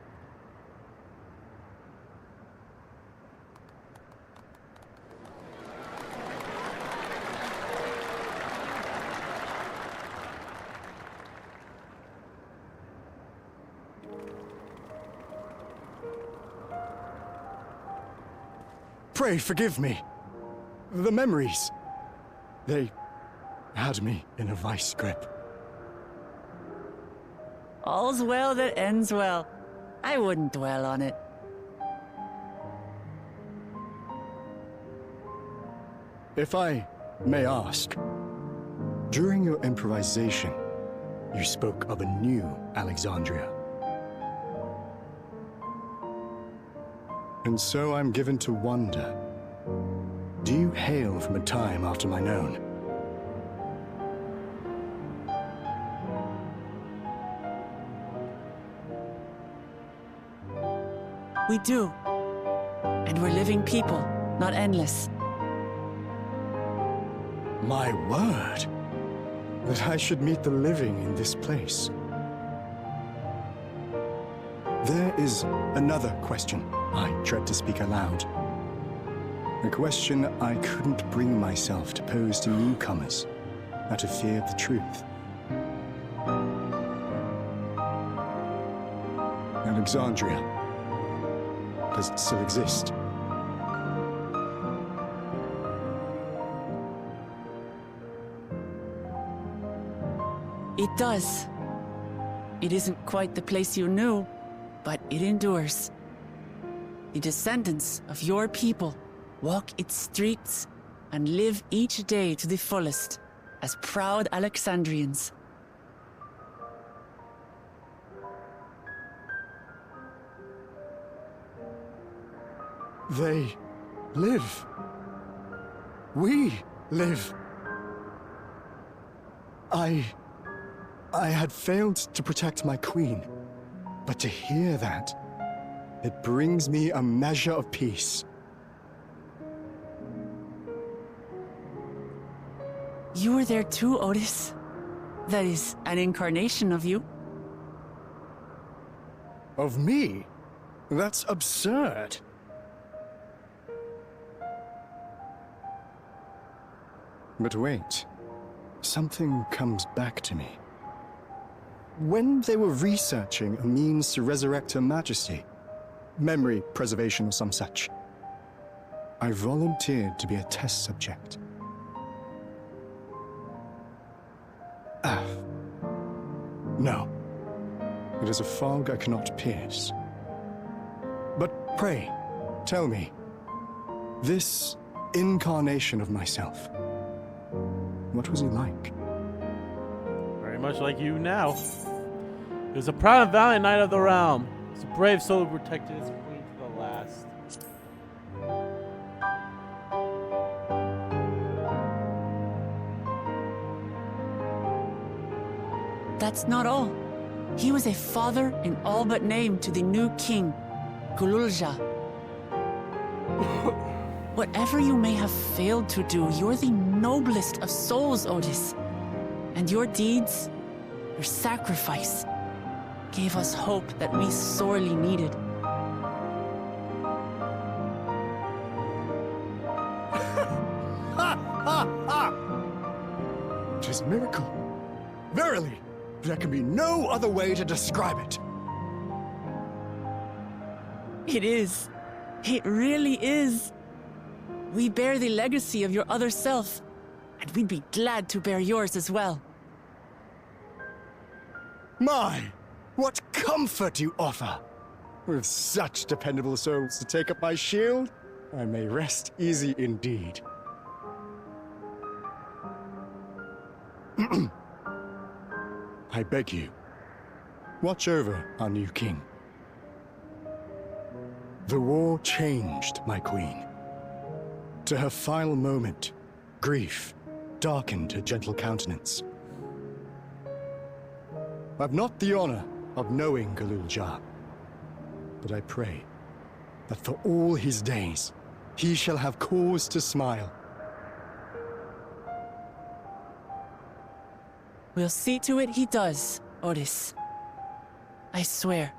Pray forgive me. The memories. They had me in a vice grip. All's well that ends well. I wouldn't dwell on it. If I may ask, during your improvisation, you spoke of a new Alexandria. And so I'm given to wonder, do you hail from a time after mine own? We do. And we're living people, not endless. My word! That I should meet the living in this place. There is another question I dread to speak aloud. A question I couldn't bring myself to pose to newcomers out of fear of the truth. Alexandria, does it still exist? It does. It isn't quite the place you knew, but it endures. The descendants of your people walk its streets and live each day to the fullest as proud Alexandrians. They live. We live. I had failed to protect my queen, but to hear that, it brings me a measure of peace. You were there too, Otis. That is, an incarnation of you. Of me? That's absurd. But wait, something comes back to me. When they were researching a means to resurrect Her Majesty, memory preservation or some such, I volunteered to be a test subject. No. It is a fog I cannot pierce. But pray, tell me, this incarnation of myself, what was he like? Very much like you now. He was a proud and valiant knight of the realm. He was a brave soul who protected his queen to the last. That's not all. He was a father in all but name to the new king, Gululja. Whatever you may have failed to do, you're the noblest of souls, Otis. And your deeds, your sacrifice, gave us hope that we sorely needed. It is a miracle. Verily, there can be no other way to describe it. It is. It really is. We bear the legacy of your other self, and we'd be glad to bear yours as well. My, what comfort you offer! With such dependable souls to take up my shield, I may rest easy indeed. I beg you, watch over our new king. The war changed my queen. To her final moment, grief darkened her gentle countenance. I've not the honor of knowing Galul Jah, but I pray that for all his days, he shall have cause to smile. We'll see to it he does, Otis. I swear.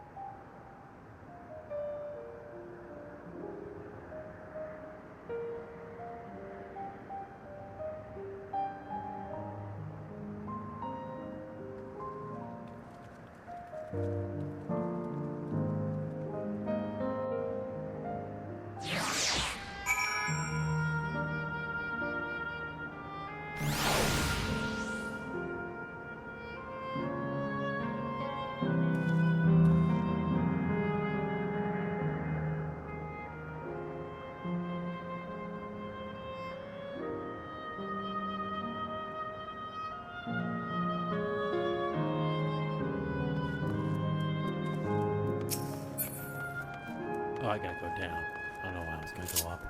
Oh, I gotta go down. I don't know why I was gonna go up.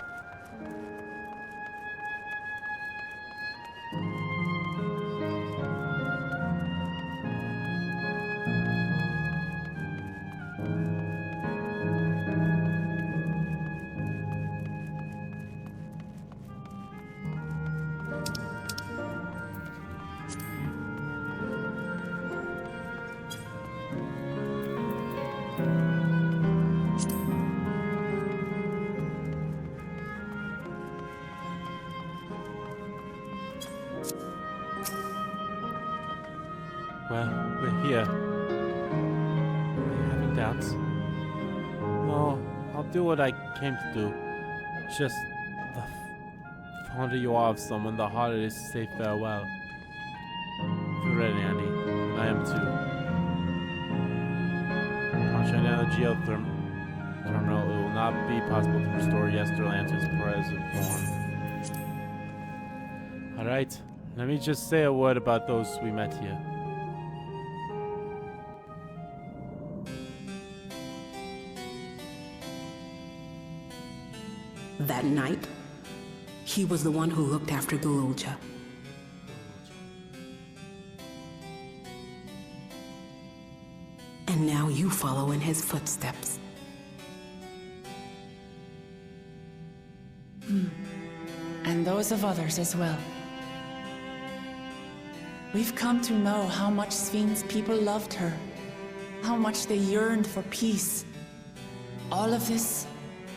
Well, we're here. Are you having doubts? No, I'll do what I came to do. Just the fonder you are of someone, the harder it is to say farewell. If you're ready, Andy, and I am too. I'll shut down the terminal. It will not be possible to restore Yesterland to its present form. Alright, let me just say a word about those we met here. That night, he was the one who looked after Galul Jah. And now you follow in his footsteps. And those of others as well. We've come to know how much Svin's people loved her, how much they yearned for peace. All of this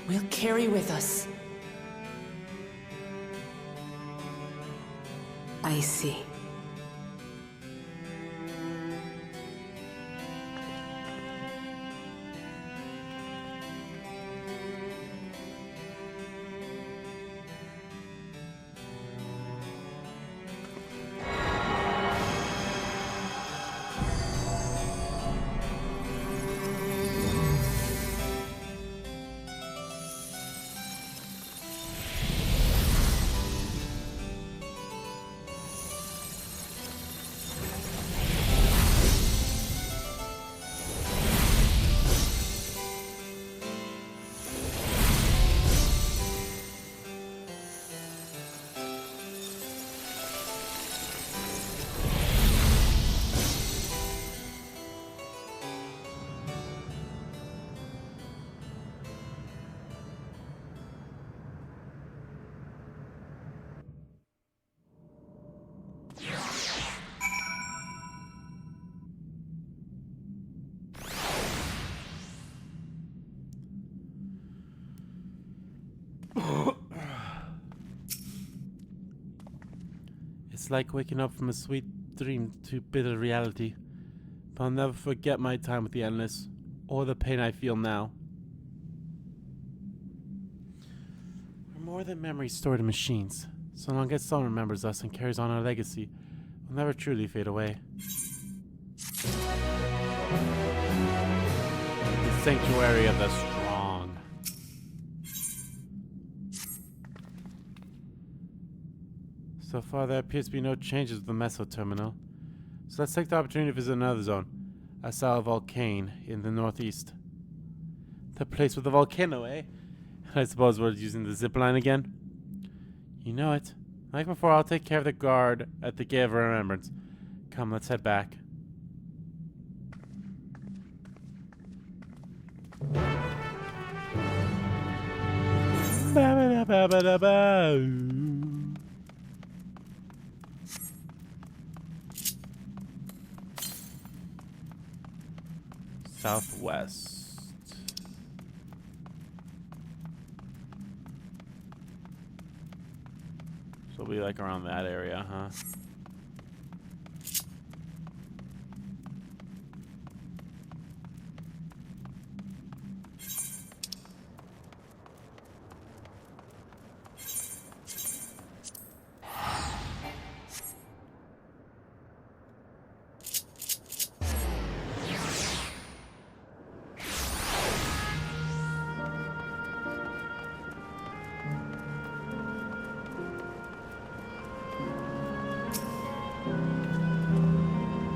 we'll carry with us. I see. It's like waking up from a sweet dream to bitter reality. But I'll never forget my time with the Endless, or the pain I feel now. We're more than memories stored in machines. So long as someone remembers us and carries on our legacy, we'll never truly fade away. The sanctuary of the strong. So far, there appears to be no changes with the Meso terminal. So let's take the opportunity to visit another zone. A solid volcano in the northeast. The place with the volcano, eh? I suppose we're using the zip line again. You know it. Like before, I'll take care of the guard at the Gate of Remembrance. Come, let's head back. Southwest. So we'll be like around that area, huh?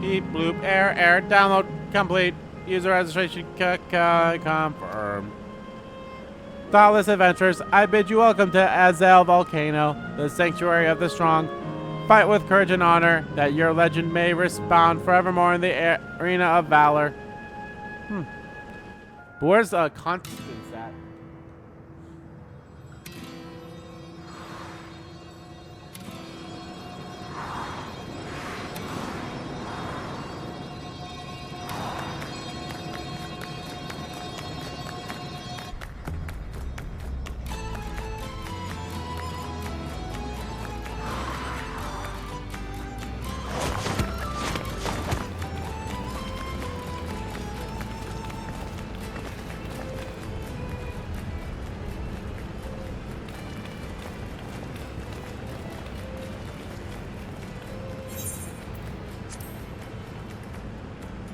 Beep, bloop, error, download complete. User registration confirmed. Thoughtless adventurers, I bid you welcome to Azel Volcano, the sanctuary of the strong. Fight with courage and honor, that your legend may respond forevermore in the arena of valor. But where's the Constance at?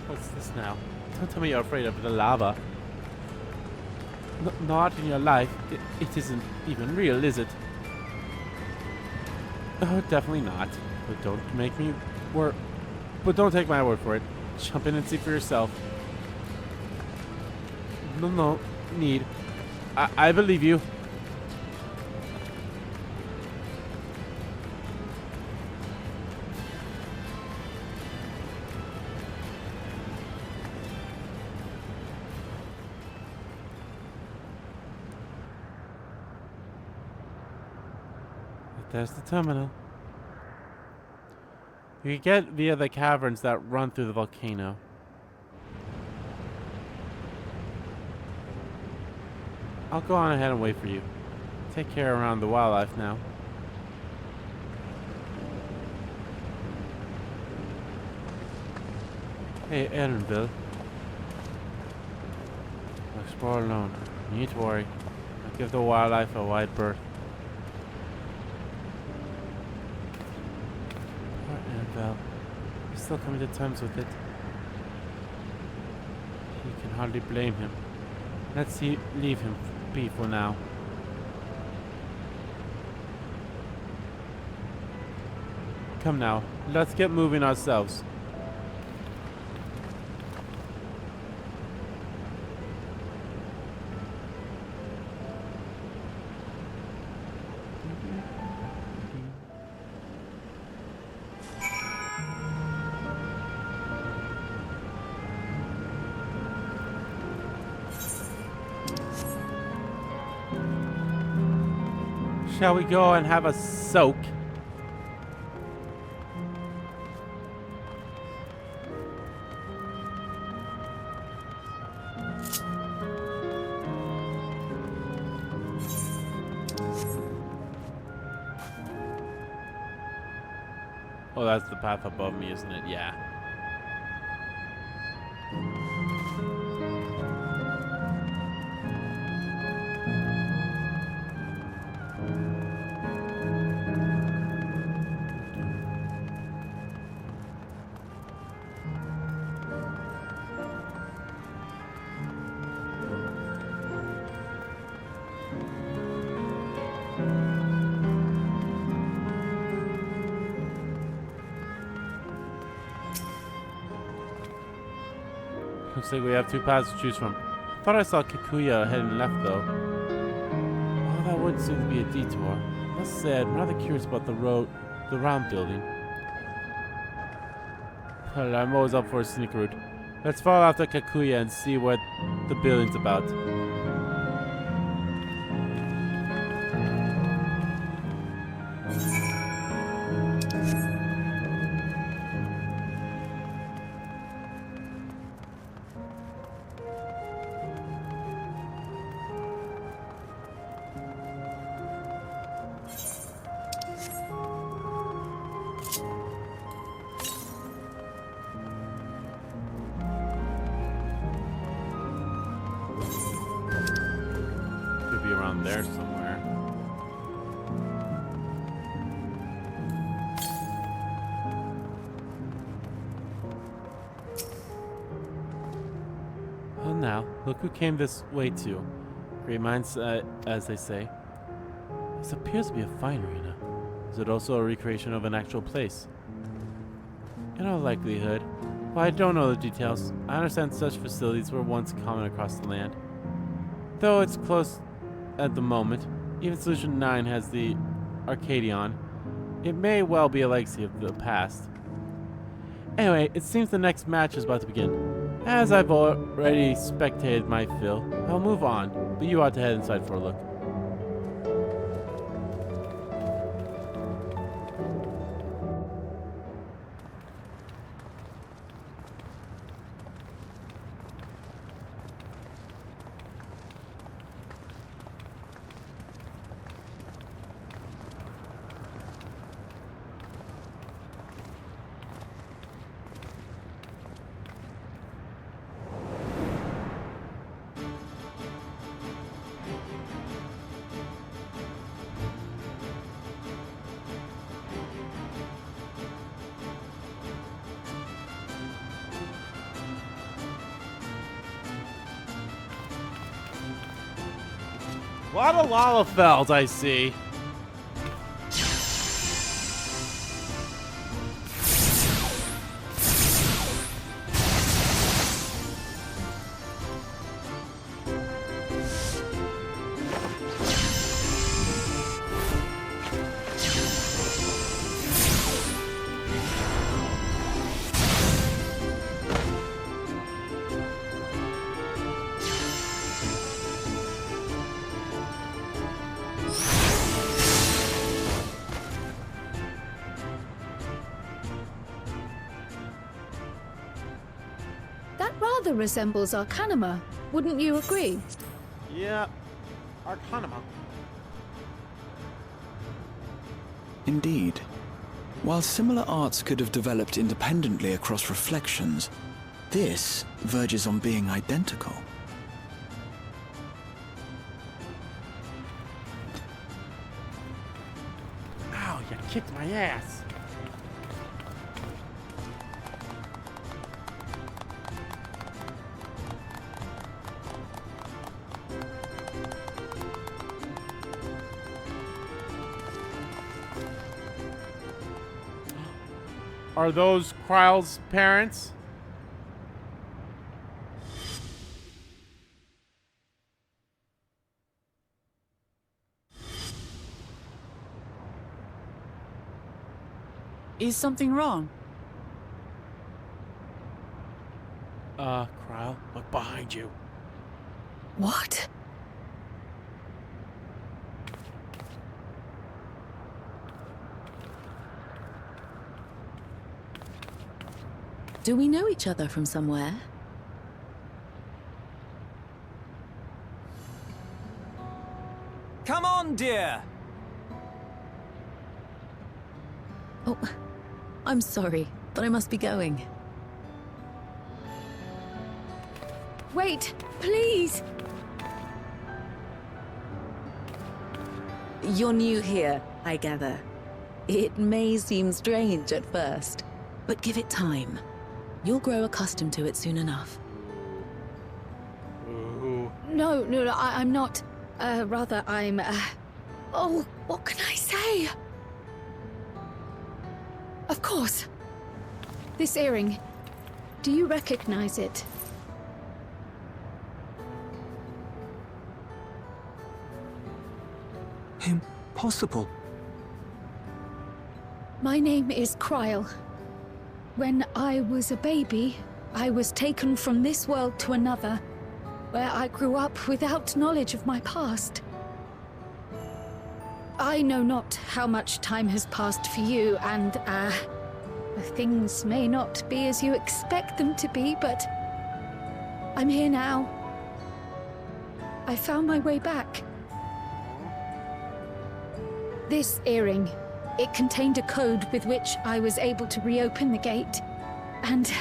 What's this now? Don't tell me you're afraid of the lava. Not in your life. It isn't even real, is it? Oh, definitely not. But don't make me work. But don't take my word for it. Jump in and see for yourself. No need. I believe you. There's the terminal. You can get via the caverns that run through the volcano. I'll go on ahead and wait for you. Take care around the wildlife now. Hey, Erenville. I'll explore alone. You need to worry. I'll give the wildlife a wide berth. Well, he's still coming to terms with it. You can hardly blame him. Let's leave him be for now. Come now, let's get moving ourselves. Shall we go and have a soak? Oh, that's the path above me, isn't it? Yeah. Looks like we have two paths to choose from. Thought I saw Kikuya heading left, though. Oh, that would seem to be a detour. Must say, I'm rather curious about the round building. But I'm always up for a sneak route. Let's follow after Kikuya and see what the building's about. Around there somewhere. Well, now, look who came this way too. Great minds, as they say. This appears to be a fine arena. Is it also a recreation of an actual place? In all likelihood. While I don't know the details, I understand such facilities were once common across the land. Though it's close at the moment, even Solution 9 has the Arcadion. It may well be a legacy of the past. Anyway, it seems the next match is about to begin. As I've already spectated my fill, I'll move on, but you ought to head inside for a look. A lot of Lalafels, I see. Rather resembles Arcanima, wouldn't you agree? Yeah, Arcanima. Indeed. While similar arts could have developed independently across reflections, this verges on being identical. Ow, you kicked my ass. Are those Kryle's parents? Is something wrong? Kryle, look behind you. What? Do we know each other from somewhere? Come on, dear! Oh, I'm sorry, but I must be going. Wait, please! You're new here, I gather. It may seem strange at first, but give it time. You'll grow accustomed to it soon enough. No, I'm not. Rather, I'm, Oh, what can I say? Of course. This earring. Do you recognize it? possible? My name is Kryle. When I was a baby, I was taken from this world to another, where I grew up without knowledge of my past. I know not how much time has passed for you, and, things may not be as you expect them to be, but I'm here now. I found my way back. This earring, it contained a code with which I was able to reopen the gate. And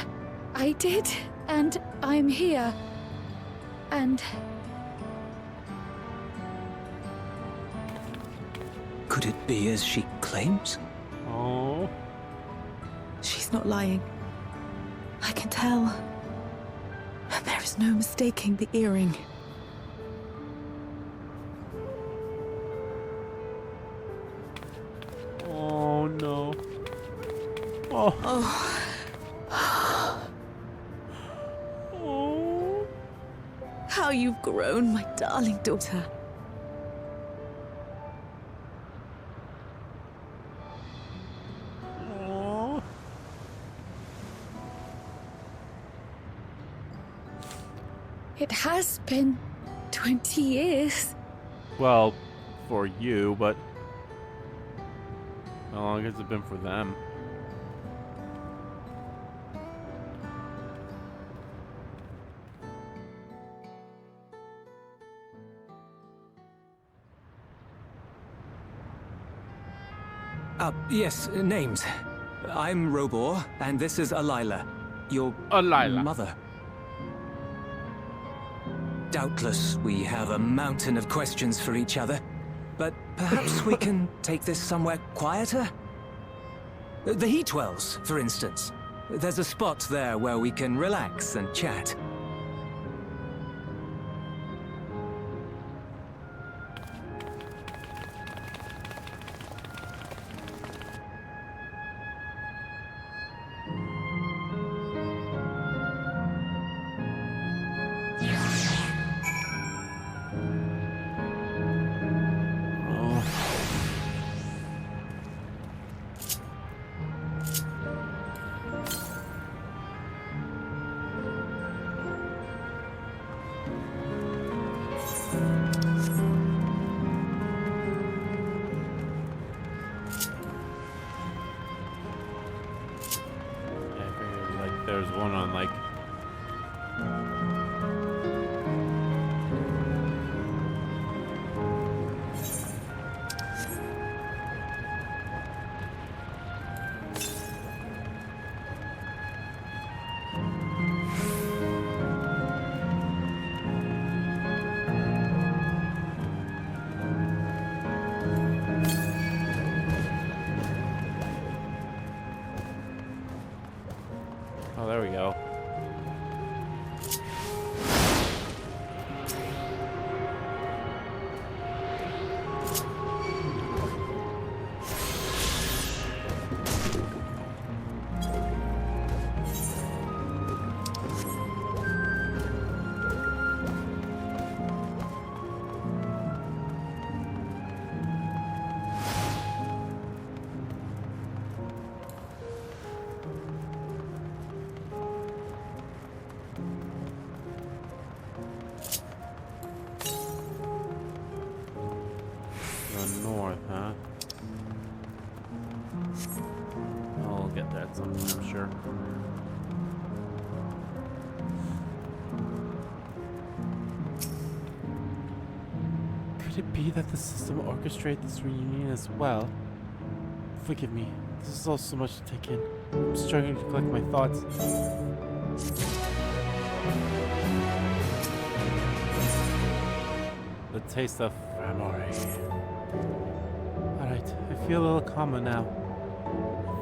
I did, and I'm here. And... Could it be as she claims? Oh. She's not lying. I can tell. There is no mistaking the earring. Oh no. Oh. Oh. Oh. How you've grown, my darling daughter. Oh. It has been 20 years. Well, for you, but how long has it been for them? Yes, names. I'm Robor, and this is Alila, your mother. Doubtless, we have a mountain of questions for each other, but perhaps we can take this somewhere quieter? The Heatwells, for instance. There's a spot there where we can relax and chat. There's one on like oh, there we go. North, huh? I'll get that sometime, I'm sure. Could it be that the system orchestrated this reunion as well? Forgive me, this is all so much to take in. I'm struggling to collect my thoughts. The taste of Framori. Alright, I feel a little calmer now.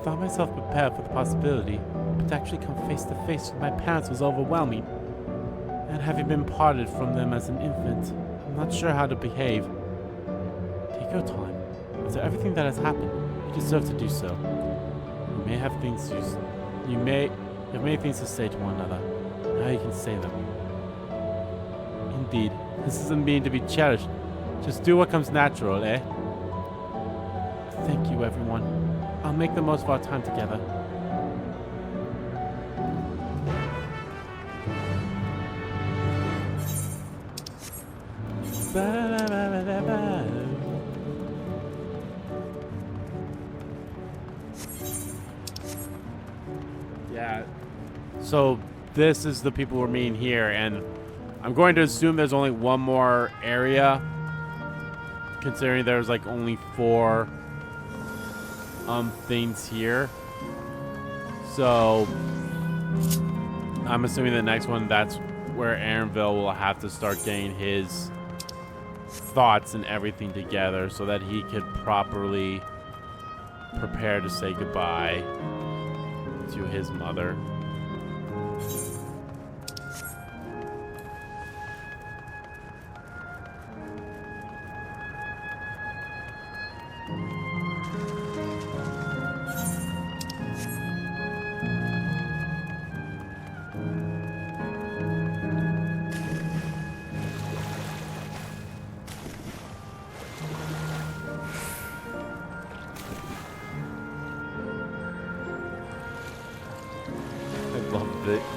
I found myself prepared for the possibility, but to actually come face to face with my parents was overwhelming. And having been parted from them as an infant, I'm not sure how to behave. Take your time. After everything that has happened, you deserve to do so. You may have things to you may have many things to say to one another. Now you can say them. Indeed, this isn't mean to be cherished. Just do what comes natural, eh? Thank you, everyone. I'll make the most of our time together. Yeah. So this is the people we're meeting here, and I'm going to assume there's only one more area, considering there's like only 4 things here. So I'm assuming the next one, that's where Aaronville will have to start getting his thoughts and everything together so that he could properly prepare to say goodbye to his mother.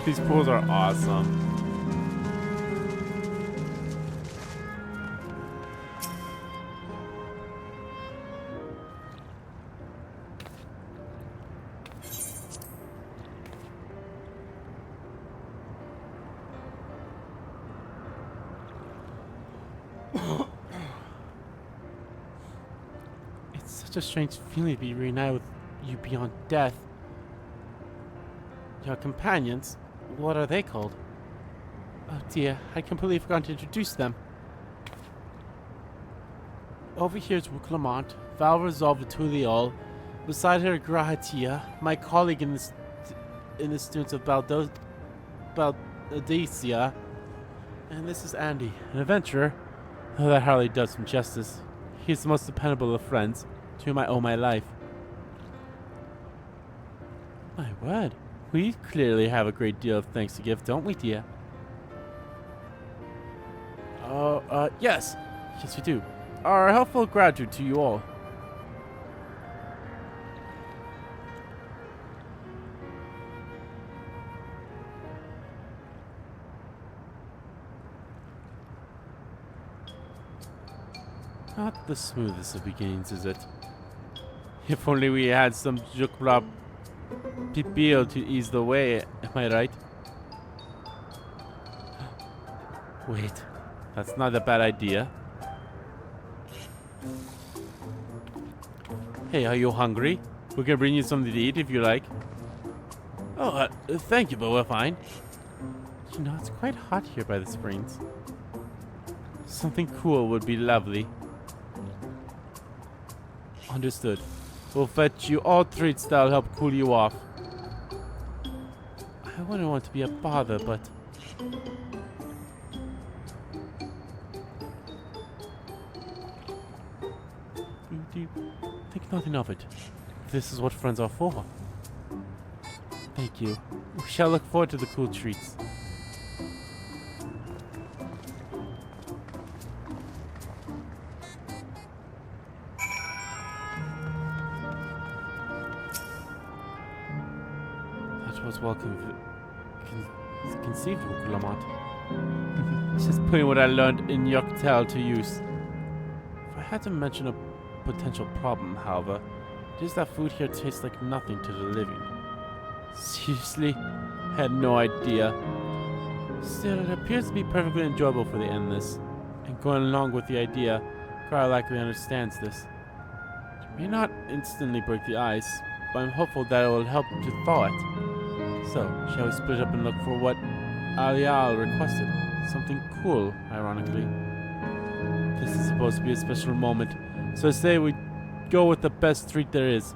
These pools are awesome. It's such a strange feeling to be reunited with you beyond death. Your companions? What are they called? Oh dear, I completely forgot to introduce them. Over here is Lamont, Val Resolve Tuliol. Beside her, Grahatia, my colleague in the students of Baldesia. And this is Andy, an adventurer. Oh, that hardly does him justice. He's the most dependable of friends, to whom I owe my life. My word. We clearly have a great deal of thanks to give, don't we, dear? Yes. Yes, we do. Our helpful gratitude to you all. Not the smoothest of beginnings, is it? If only we had some Jukra Pipil to ease the way, am I right? Wait, that's not a bad idea. Hey, are you hungry? We can bring you something to eat if you like. Oh, thank you, but we're fine. You know, it's quite hot here by the springs. Something cool would be lovely. Understood. We'll fetch you all treats that'll help cool you off. I wouldn't want to be a bother, but... Think nothing of it. This is what friends are for. Thank you. We shall look forward to the cool treats. Was well conceived, Lamont. Just putting what I learned in Yoktel to use. If I had to mention a potential problem, however, it is that food here tastes like nothing to the living. Seriously? I had no idea. Still, it appears to be perfectly enjoyable for the endless, and going along with the idea, Kara likely understands this. It may not instantly break the ice, but I'm hopeful that it will help to thaw it. So, shall we split up and look for what Alial requested? Something cool, ironically. This is supposed to be a special moment, so I say we go with the best treat there is.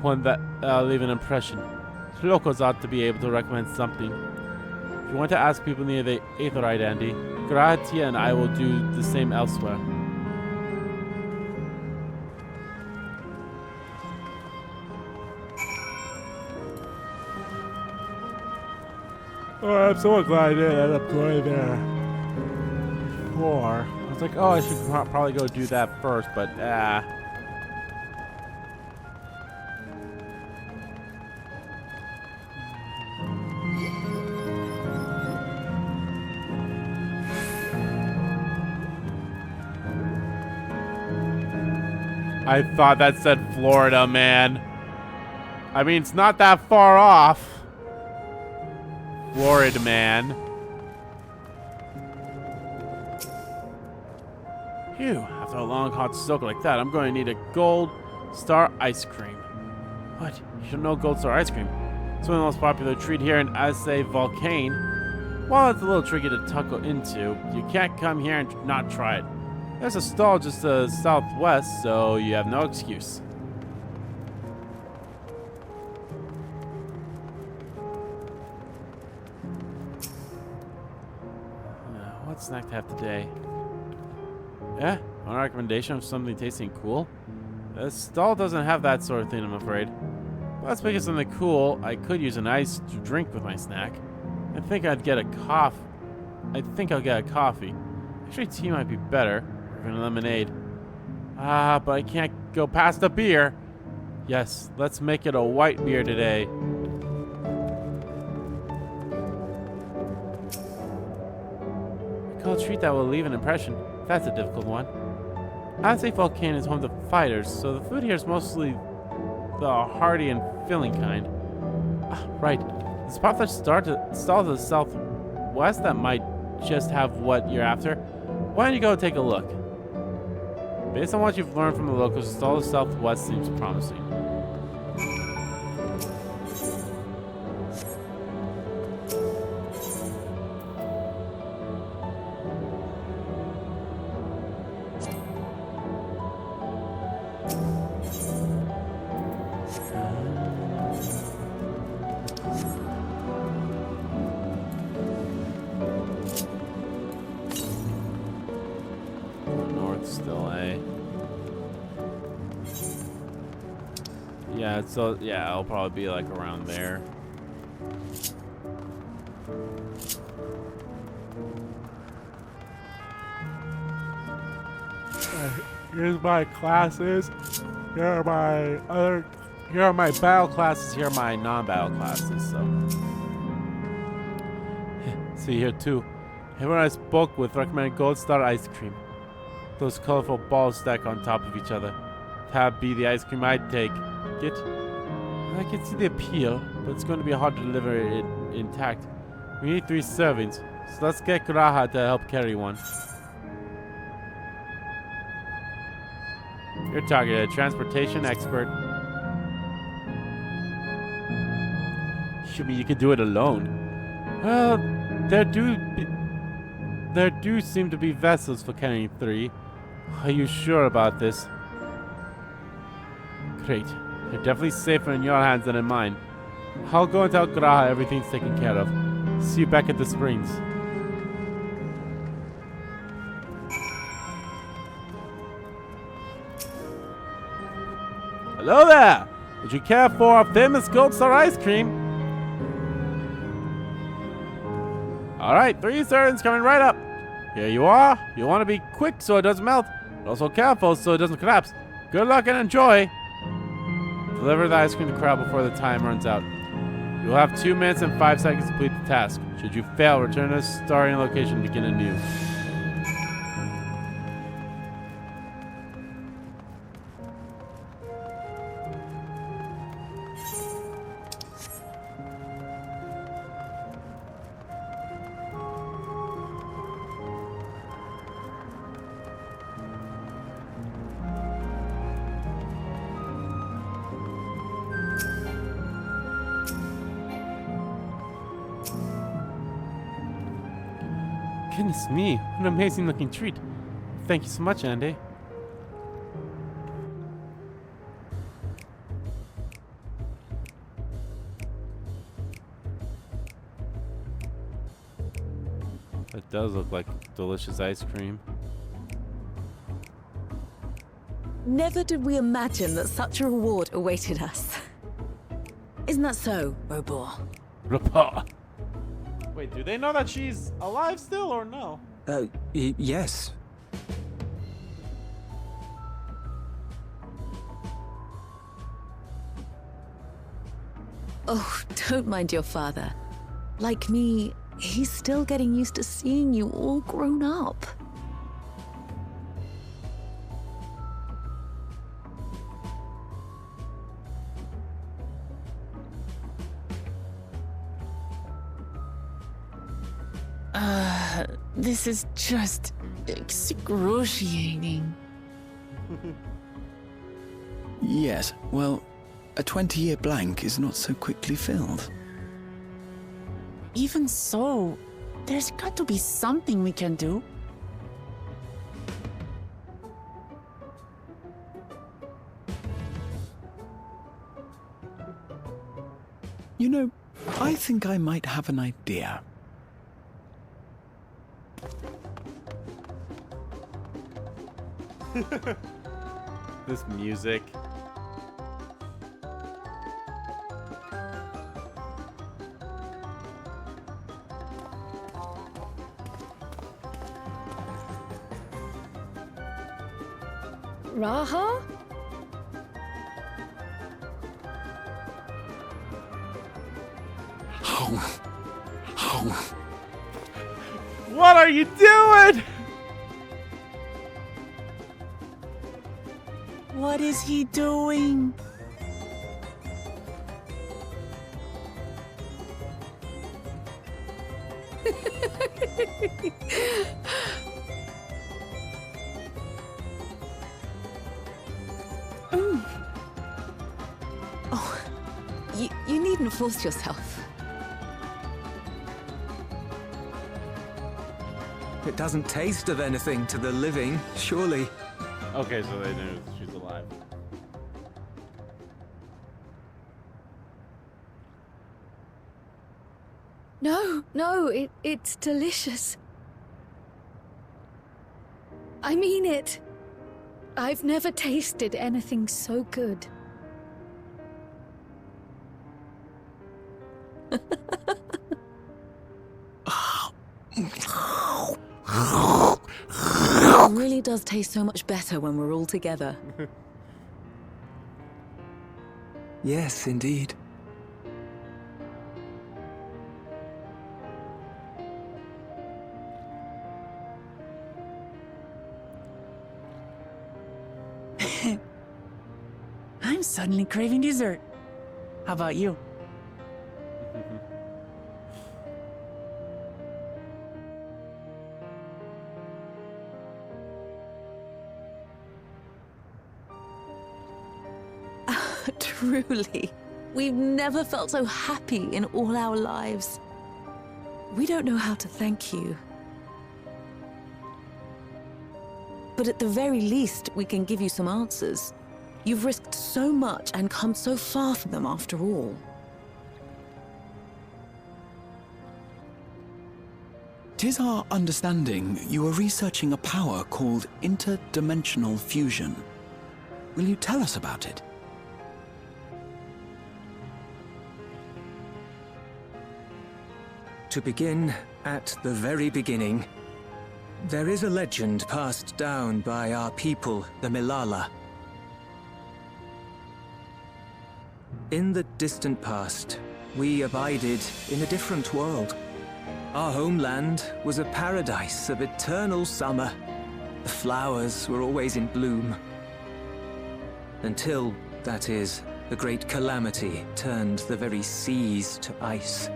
One that'll leave an impression. The locals ought to be able to recommend something. If you want to ask people near the Aetherite, Andy, Gratia and I will do the same elsewhere. Oh, I'm so glad I did end up going there before. I was like, oh, I should probably go do that first, but I thought that said Florida, man. I mean, it's not that far off. Florida, man. Phew, after a long hot soak like that, I'm going to need a Gold Star ice cream. What? You should know Gold Star ice cream. It's one of the most popular treat here in XIV. While it's a little tricky to tuck into, you can't come here and not try it. There's a stall just to the southwest, so you have no excuse. What snack to have today? Yeah, one recommendation of something tasting cool? The stall doesn't have that sort of thing, I'm afraid. But let's make it something cool. I could use an iced drink with my snack. I think I'll get a coffee. Actually, tea might be better. Or even lemonade. But I can't go past a beer. Yes, let's make it a white beer today. A cool treat that will leave an impression. That's a difficult one. XIV Volcano is home to fighters, so the food here is mostly the hearty and filling kind. Right. There's a popular stall to the southwest that might just have what you're after. Why don't you go take a look? Based on what you've learned from the locals, the stall to the southwest seems promising. Yeah, so yeah, it'll probably be like around there. Here's my classes. Here are my battle classes. Here are my non-battle classes. So, see here too. Everyone I spoke with recommended Gold Star ice cream. Those colorful balls stack on top of each other. That'd be the ice cream I'd take. Get? I can see the appeal, but it's going to be hard to deliver it intact. We need 3 servings, so let's get Graha to help carry one. You're talking to a transportation expert. You mean you could do it alone? Well, there do seem to be vessels for carrying 3. Are you sure about this? Great. They're definitely safer in your hands than in mine. I'll go and tell Graha everything's taken care of. See you back at the springs. Hello there! Would you care for a famous Gold Star ice cream? Alright, 3 servings coming right up. Here you are. You want to be quick so it doesn't melt, but also careful so it doesn't collapse. Good luck and enjoy! Deliver the ice cream to the crowd before the time runs out. You will have 2 minutes and 5 seconds to complete the task. Should you fail, return to the starting location and begin anew. Goodness me, what an amazing looking treat. Thank you so much, Andy. That does look like delicious ice cream. Never did we imagine that such a reward awaited us. Isn't that so, Robor? Robor. Wait, do they know that she's alive still or no? Yes. Oh, don't mind your father. Like me, he's still getting used to seeing you all grown up. This is just excruciating. Yes, well, a 20-year blank is not so quickly filled. Even so, there's got to be something we can do. You know, I think I might have an idea. This music. Raha? What are you doing? What is he doing? Oh, you needn't force yourself. It doesn't taste of anything to the living, surely. Okay, so they knew she's alive. No, it's delicious. I mean it. I've never tasted anything so good. It really does taste so much better when we're all together. Yes, indeed. I'm suddenly craving dessert. How about you? Truly, we've never felt so happy in all our lives. We don't know how to thank you. But at the very least, we can give you some answers. You've risked so much and come so far from them after all. Tis our understanding you are researching a power called interdimensional fusion. Will you tell us about it? To begin at the very beginning, there is a legend passed down by our people, the Milala. In the distant past, we abided in a different world. Our homeland was a paradise of eternal summer. The flowers were always in bloom. Until, that is, the great calamity turned the very seas to ice.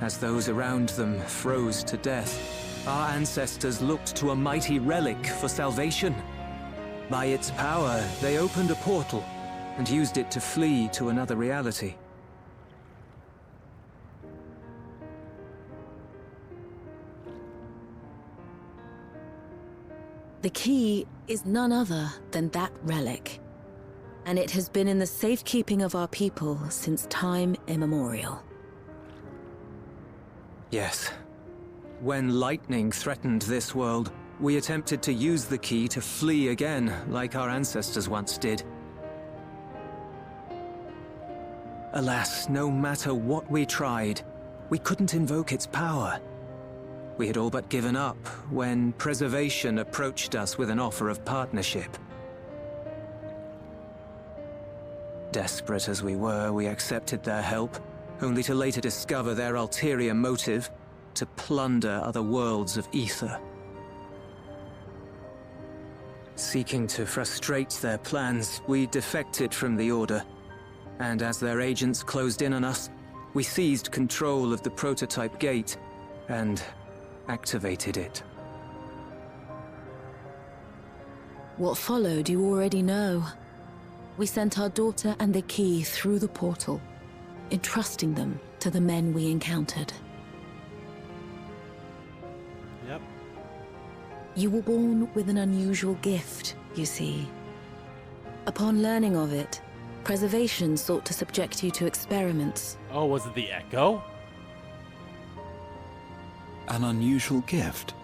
As those around them froze to death, our ancestors looked to a mighty relic for salvation. By its power, they opened a portal and used it to flee to another reality. The key is none other than that relic, and it has been in the safekeeping of our people since time immemorial. Yes. When lightning threatened this world, we attempted to use the key to flee again, like our ancestors once did. Alas, no matter what we tried, we couldn't invoke its power. We had all but given up when Preservation approached us with an offer of partnership. Desperate as we were, we accepted their help, only to later discover their ulterior motive, to plunder other worlds of ether. Seeking to frustrate their plans, we defected from the Order, and as their agents closed in on us, we seized control of the prototype gate, and activated it. What followed you already know. We sent our daughter and the key through the portal, entrusting them to the men we encountered. Yep. You were born with an unusual gift, you see. Upon learning of it, Preservation sought to subject you to experiments. Oh, was it the Echo? An unusual gift.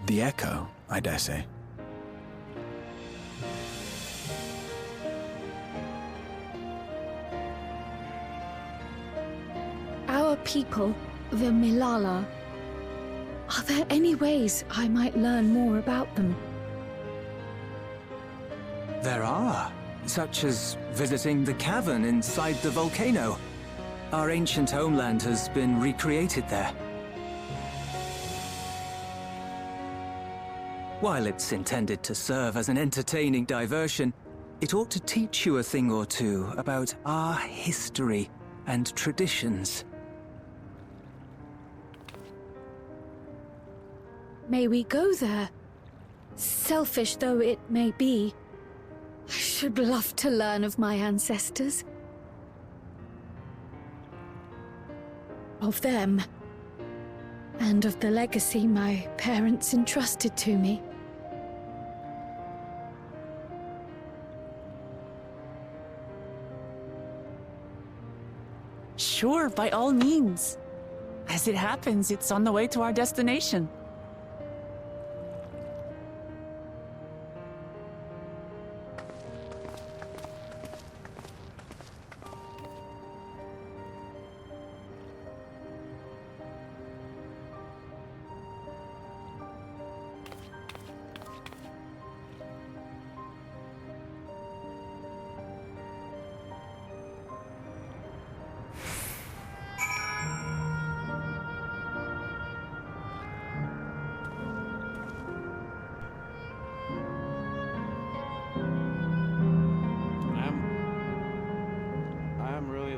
The Echo, I dare say. Our people, the Milala. Are there any ways I might learn more about them? There are, such as visiting the cavern inside the volcano. Our ancient homeland has been recreated there. While it's intended to serve as an entertaining diversion, it ought to teach you a thing or two about our history and traditions. May we go there? Selfish though it may be, I should love to learn of my ancestors. Of them. And of the legacy my parents entrusted to me. Sure, by all means. As it happens, it's on the way to our destination.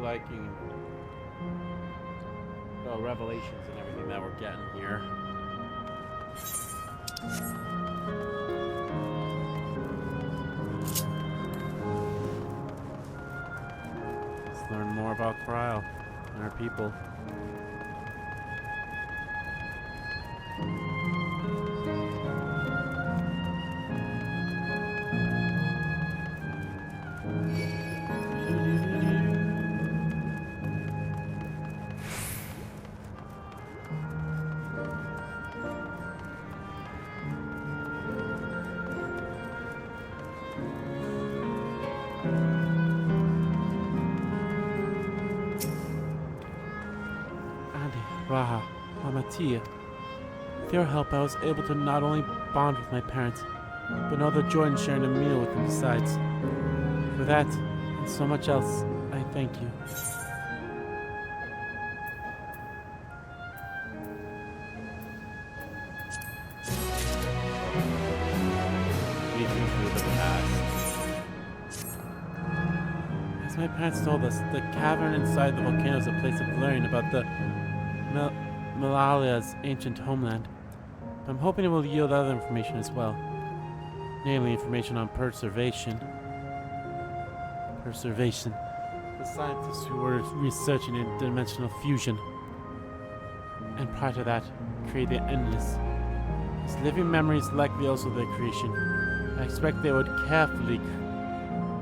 Liking the revelations and everything that we're getting here. Let's learn more about Cryle and our people. Raha, Amatia. With your help, I was able to not only bond with my parents, but know the joy in sharing a meal with them besides. For that, and so much else, I thank you. As my parents told us, the cavern inside the volcano is a place of learning about the Milala's ancient homeland. But I'm hoping it will yield other information as well. Namely, information on preservation. The scientists who were researching interdimensional fusion. And prior to that, create the endless. As living memories likely also their creation, I expect they would carefully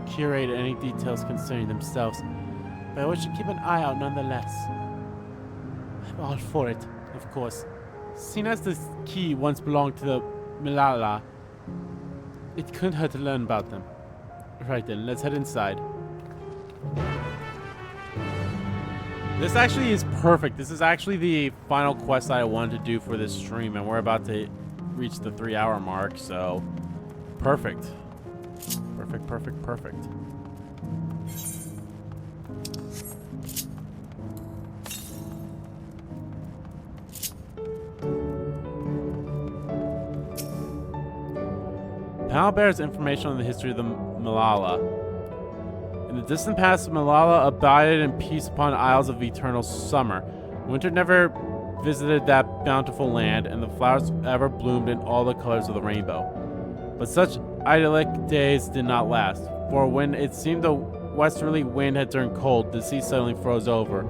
curate any details concerning themselves, but I wish to keep an eye out nonetheless. I'm all for it, of course. Seeing as this key once belonged to the Milala, it couldn't hurt to learn about them. Right then, let's head inside. This actually is perfect. This is actually the final quest I wanted to do for this stream, and we're about to reach the 3-hour mark, so perfect. Perfect. Panel bears information on the history of the Milala. In the distant past, Milala abided in peace upon isles of eternal summer. Winter never visited that bountiful land, and the flowers ever bloomed in all the colors of the rainbow. But such idyllic days did not last, for when it seemed the westerly wind had turned cold, the sea suddenly froze over.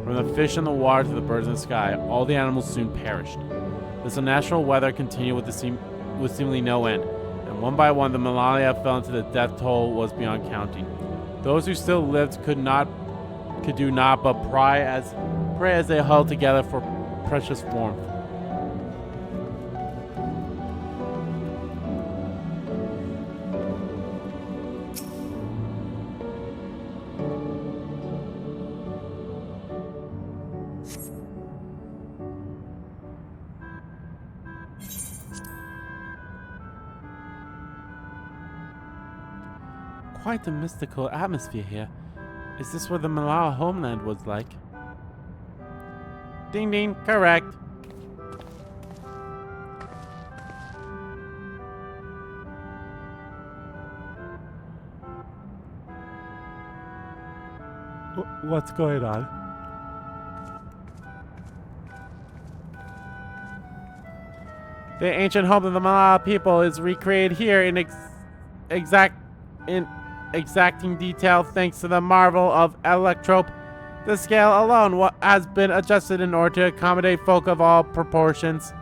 From the fish in the water to the birds in the sky, all the animals soon perished. This unnatural weather continued with seemingly no end, and one by one the Malaria fell into the death toll was beyond counting. Those who still lived could do not but pray as they huddled together for precious warmth. Quite a mystical atmosphere here. Is this what the Malala homeland was like? Ding ding, correct. What's going on? The ancient home of the Malala people is recreated here in exacting detail thanks to the marvel of Electrope. The scale alone has been adjusted in order to accommodate folk of all proportions.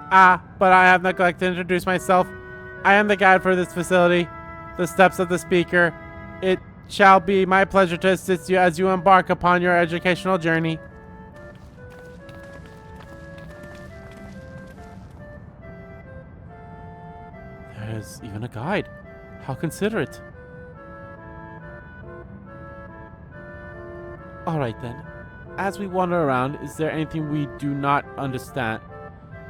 But I have neglected to introduce myself. I am the guide for this facility, the steps of the speaker. It shall be my pleasure to assist you as you embark upon your educational journey. There's even a guide. How considerate. Alright then. As we wander around, is there anything we do not understand?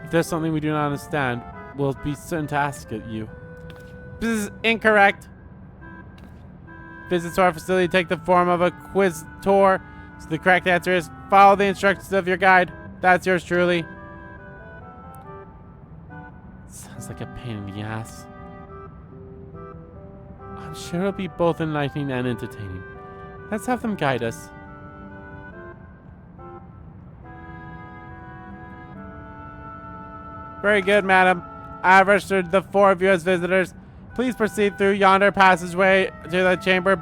If there's something we do not understand, we'll be certain to ask it you. This is incorrect. Visits to our facility take the form of a quiz tour. So the correct answer is follow the instructions of your guide. That's yours truly. Sounds like a pain in the ass. I'm sure it'll be both enlightening and entertaining. Let's have them guide us. Very good, madam. I have registered the 4 of you as visitors. Please proceed through yonder passageway to the chamber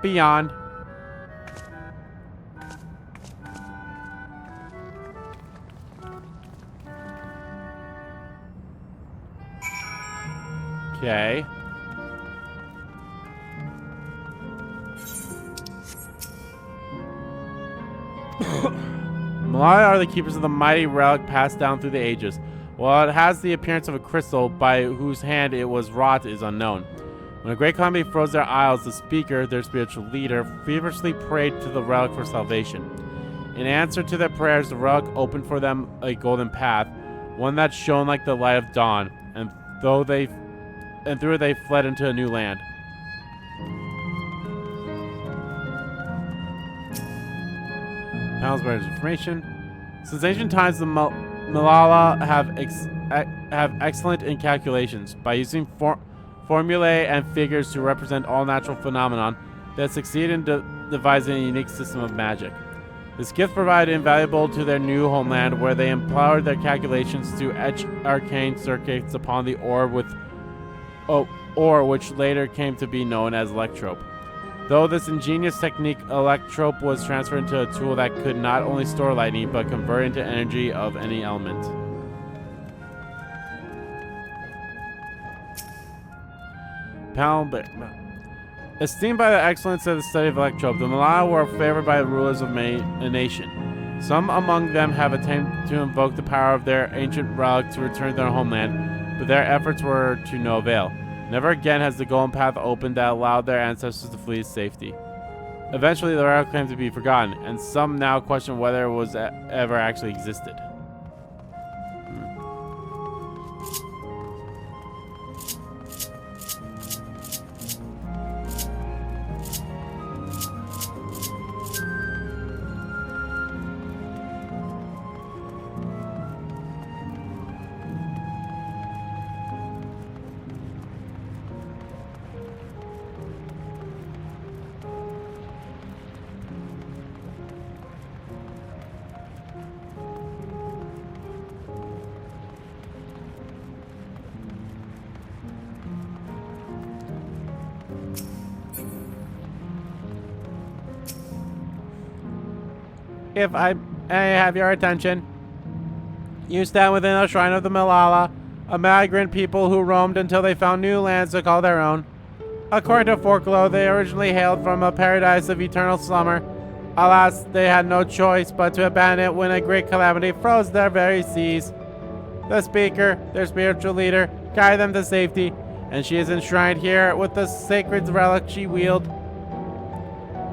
beyond. Okay. Malaya are the keepers of the mighty relic passed down through the ages. While it has the appearance of a crystal, by whose hand it was wrought is unknown. When a great calamity froze their isles, the speaker, their spiritual leader, feverishly prayed to the relic for salvation. In answer to their prayers, the relic opened for them a golden path, one that shone like the light of dawn, and through it they fled into a new land. Panels bears information. Since ancient times, the Malala have excellent in calculations. By using formulae and figures to represent all natural phenomenon, they have succeeded in devising a unique system of magic. This gift provided invaluable to their new homeland, where they employed their calculations to etch arcane circuits upon the orb which later came to be known as Electrope. Though this ingenious technique, Electrope was transferred into a tool that could not only store lightning, but convert into energy of any element. Esteemed by the excellence of the study of Electrope, the Malaya were favored by the rulers of a nation. Some among them have attempted to invoke the power of their ancient relic to return to their homeland, but their efforts were to no avail. Never again has the golden path opened that allowed their ancestors to flee to safety. Eventually, the relic claimed to be forgotten, and some now question whether it was ever actually existed. if I may have your attention. You stand within the shrine of the Malala, a migrant people who roamed until they found new lands to call their own. According to folklore, they originally hailed from a paradise of eternal summer. Alas, they had no choice but to abandon it when a great calamity froze their very seas. The speaker, their spiritual leader, guided them to safety, and she is enshrined here with the sacred relic she wielded.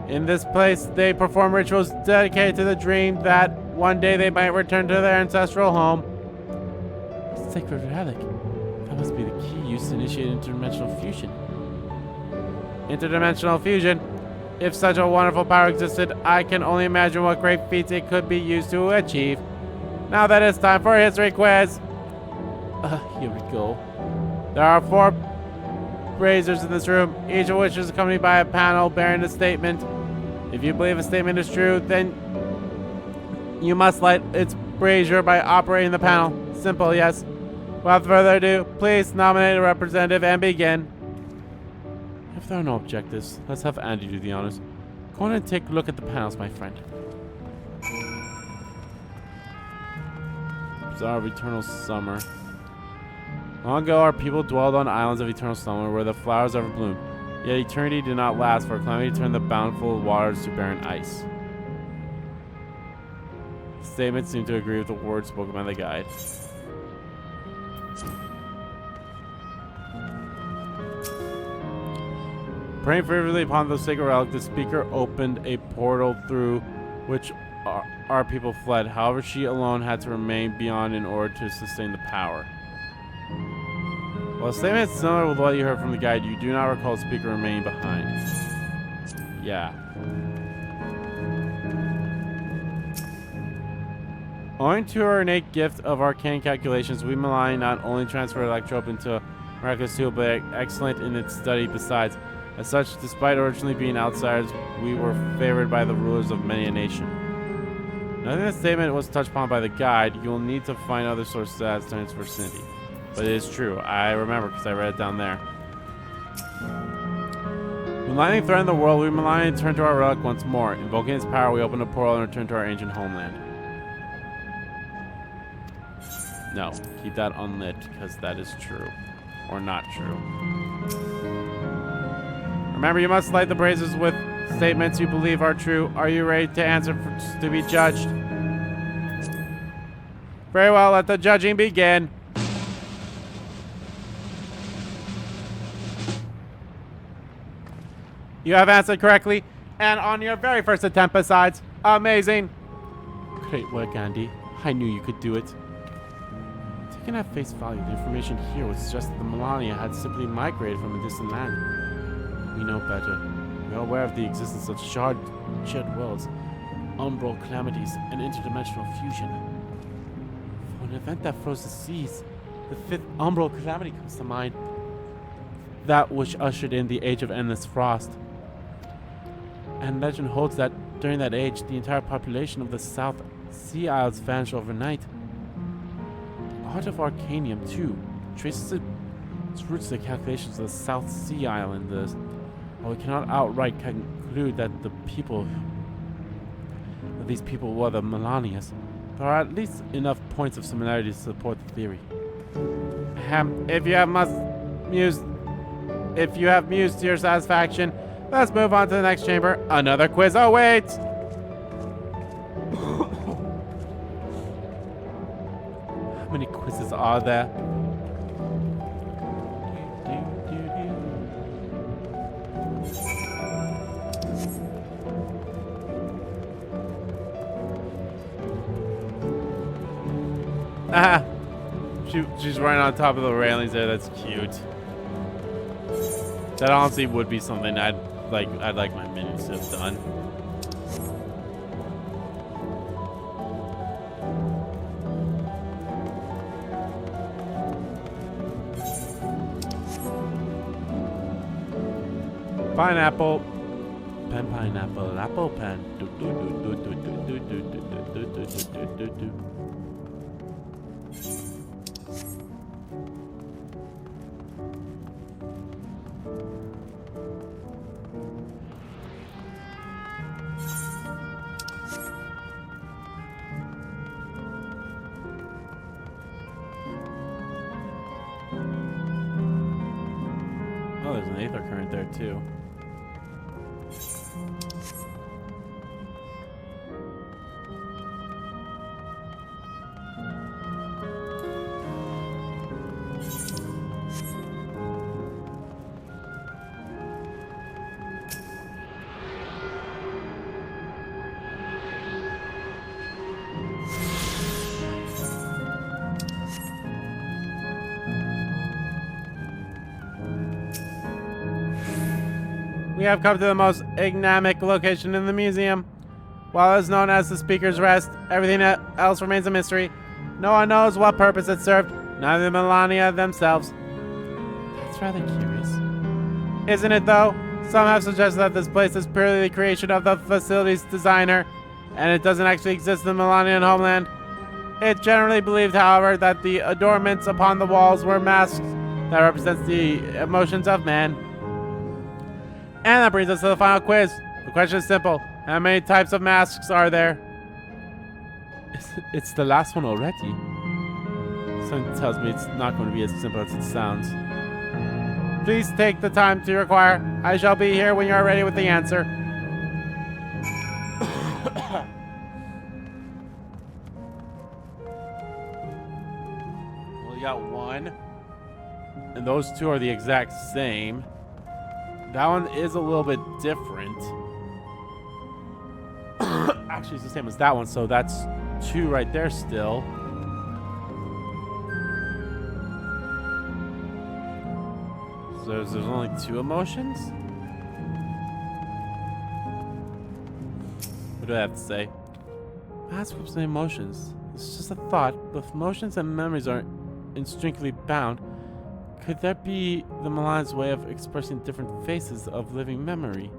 In this place, they perform rituals dedicated to the dream that one day they might return to their ancestral home. Sacred relic. That must be the key used to initiate interdimensional fusion. Interdimensional fusion? If such a wonderful power existed, I can only imagine what great feats it could be used to achieve. Now that it's time for a history quiz. Here we go. There are 4 braziers in this room, each of which is accompanied by a panel bearing a statement. If you believe a statement is true, then you must light its brazier by operating the panel. Simple, yes. Without further ado, please nominate a representative and begin. If there are no objectives, let's have Andy do the honors. Go on and take a look at the panels, my friend. Bizarre of eternal summer. Long ago, our people dwelled on islands of eternal summer where the flowers ever bloom. Yet eternity did not last, for calamity turned the bountiful waters to barren ice. The statement seemed to agree with the words spoken by the guide. Praying fervently upon the sacred relic, the speaker opened a portal through which our people fled. However, she alone had to remain beyond in order to sustain the power. While the statement is similar with what you heard from the guide, you do not recall the speaker remaining behind. Yeah. Owing to her innate gift of arcane calculations, we Malani not only transferred Electrope into a miraculous tool, but excellent in its study besides. As such, despite originally being outsiders, we were favored by the rulers of many a nation. Nothing in the statement was touched upon by the guide. You will need to find other sources as to its vicinity. But it is true. I remember because I read it down there. When lightning threatened the world, we Malani turned to our relic once more. Invoking its power, we opened a portal and returned to our ancient homeland. No, keep that unlit because that is true. Or not true. Remember, you must light the braziers with statements you believe are true. Are you ready to answer to be judged? Very well, let the judging begin. You have answered correctly, and on your very first attempt besides. Amazing. Great work, Andy. I knew you could do it. Taken at face value, the information here would suggest that the Melania had simply migrated from a distant land. We know better. We are aware of the existence of shared worlds, umbral calamities, and interdimensional fusion. For an event that froze the seas, the 5th umbral calamity comes to mind. That which ushered in the Age of Endless Frost. And legend holds that during that age, the entire population of the South Sea Isles vanished overnight. The art of Arcanium, too, traces its roots to the calculations of the South Sea Islanders. While we cannot outright conclude that these people were the Melanias, there are at least enough points of similarity to support the theory. If you have mused to your satisfaction, let's move on to the next chamber. Another quiz awaits. How many quizzes are there? Ah, she's running on top of the railings there. That's cute. That honestly would be something I'd like my minions to have done. Pineapple. Pineapple, apple pen. right there too. We have come to the most enigmatic location in the museum. While it is known as the Speaker's Rest, everything else remains a mystery. No one knows what purpose it served, neither the Melania themselves. That's rather curious. Isn't it, though? Some have suggested that this place is purely the creation of the facility's designer, and it doesn't actually exist in the Melanian homeland. It's generally believed, however, that the adornments upon the walls were masks that represents the emotions of man. And that brings us to the final quiz. The question is simple. How many types of masks are there? It's the last one already. Something tells me it's not going to be as simple as it sounds. Please take the time to require. I shall be here when you are ready with the answer. Well, you got one. And those two are the exact same. That one is a little bit different. Actually, it's the same as that one, so that's two right there still. So there's only two emotions? What do I have to say? Masks represent emotions. It's just a thought, but if emotions and memories are intrinsically bound, could that be the Milan's way of expressing different phases of living memory?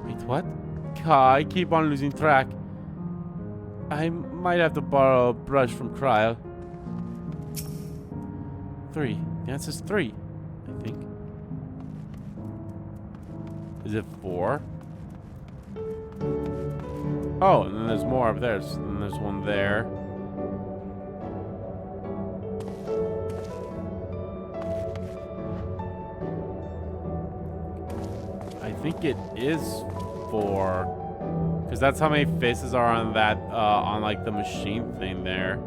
Wait, what? God, I keep on losing track. I might have to borrow a brush from Cryle. 3. The answer's 3, I think. Is it 4? Oh, and then there's more up there. And there's one there. I think it is 4, because that's how many faces are on that, on like the machine thing there.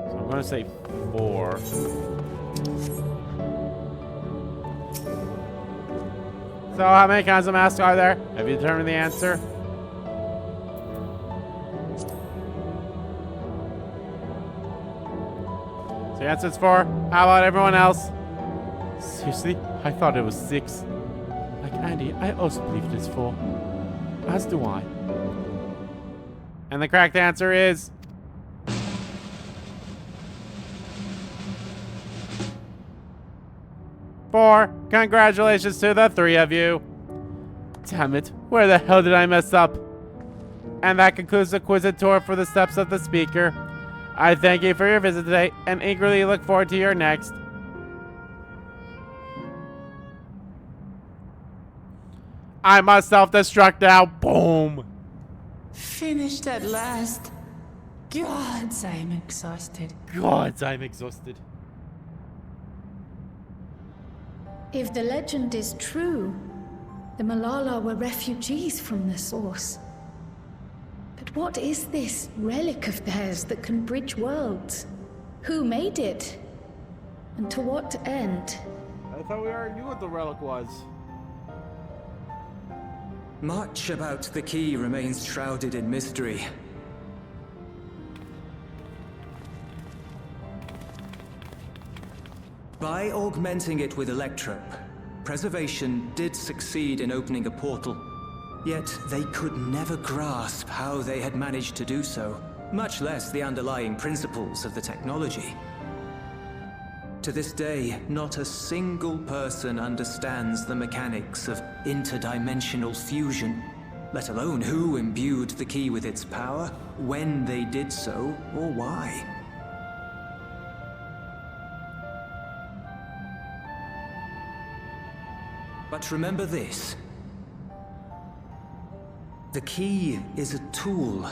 So I'm gonna say 4. So how many kinds of masks are there? Have you determined the answer? So the answer's 4. How about everyone else? Seriously? I thought it was 6. Like Andy, I also believe it is 4. As do I. And the correct answer is... 4. Congratulations to the 3 of you. Damn it. Where the hell did I mess up? And that concludes the quiz and tour for the steps of the speaker. I thank you for your visit today and eagerly look forward to your next. I must self-destruct now. Boom. Finished at last. Gods, I'm exhausted. Gods, I'm exhausted. If the legend is true, the Malala were refugees from the source. But what is this relic of theirs that can bridge worlds? Who made it? And to what end? I thought we already knew what the relic was. Much about the key remains shrouded in mystery. By augmenting it with Electrope, Preservation did succeed in opening a portal. Yet they could never grasp how they had managed to do so, much less the underlying principles of the technology. To this day, not a single person understands the mechanics of interdimensional fusion, let alone who imbued the key with its power, when they did so, or why. But remember this. The key is a tool,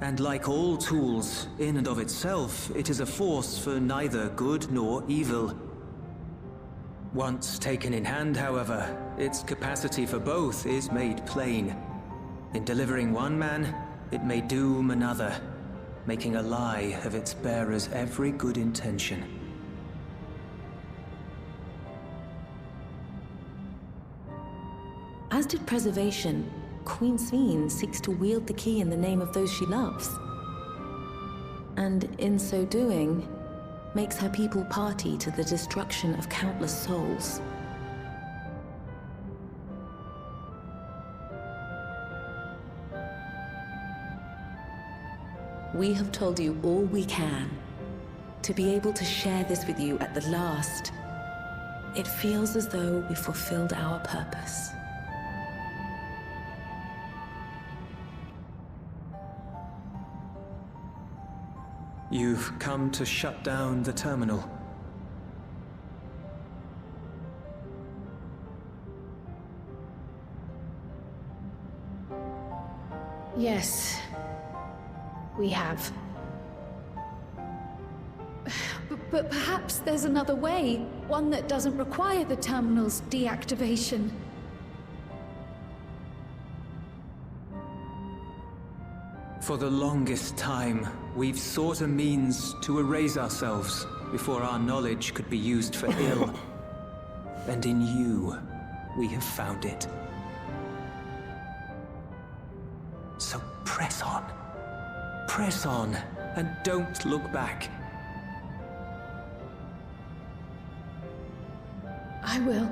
And like all tools, in and of itself, it is a force for neither good nor evil. Once taken in hand, however, its capacity for both is made plain. In delivering one man, it may doom another, making a lie of its bearer's every good intention. As did Preservation, Queen Sveen seeks to wield the key in the name of those she loves. And in so doing, makes her people party to the destruction of countless souls. We have told you all we can. To be able to share this with you at the last, it feels as though we fulfilled our purpose. You've come to shut down the terminal. Yes, we have. But perhaps there's another way, one that doesn't require the terminal's deactivation. For the longest time, we've sought a means to erase ourselves before our knowledge could be used for ill. And in you, we have found it. So press on. Press on, and don't look back. I will.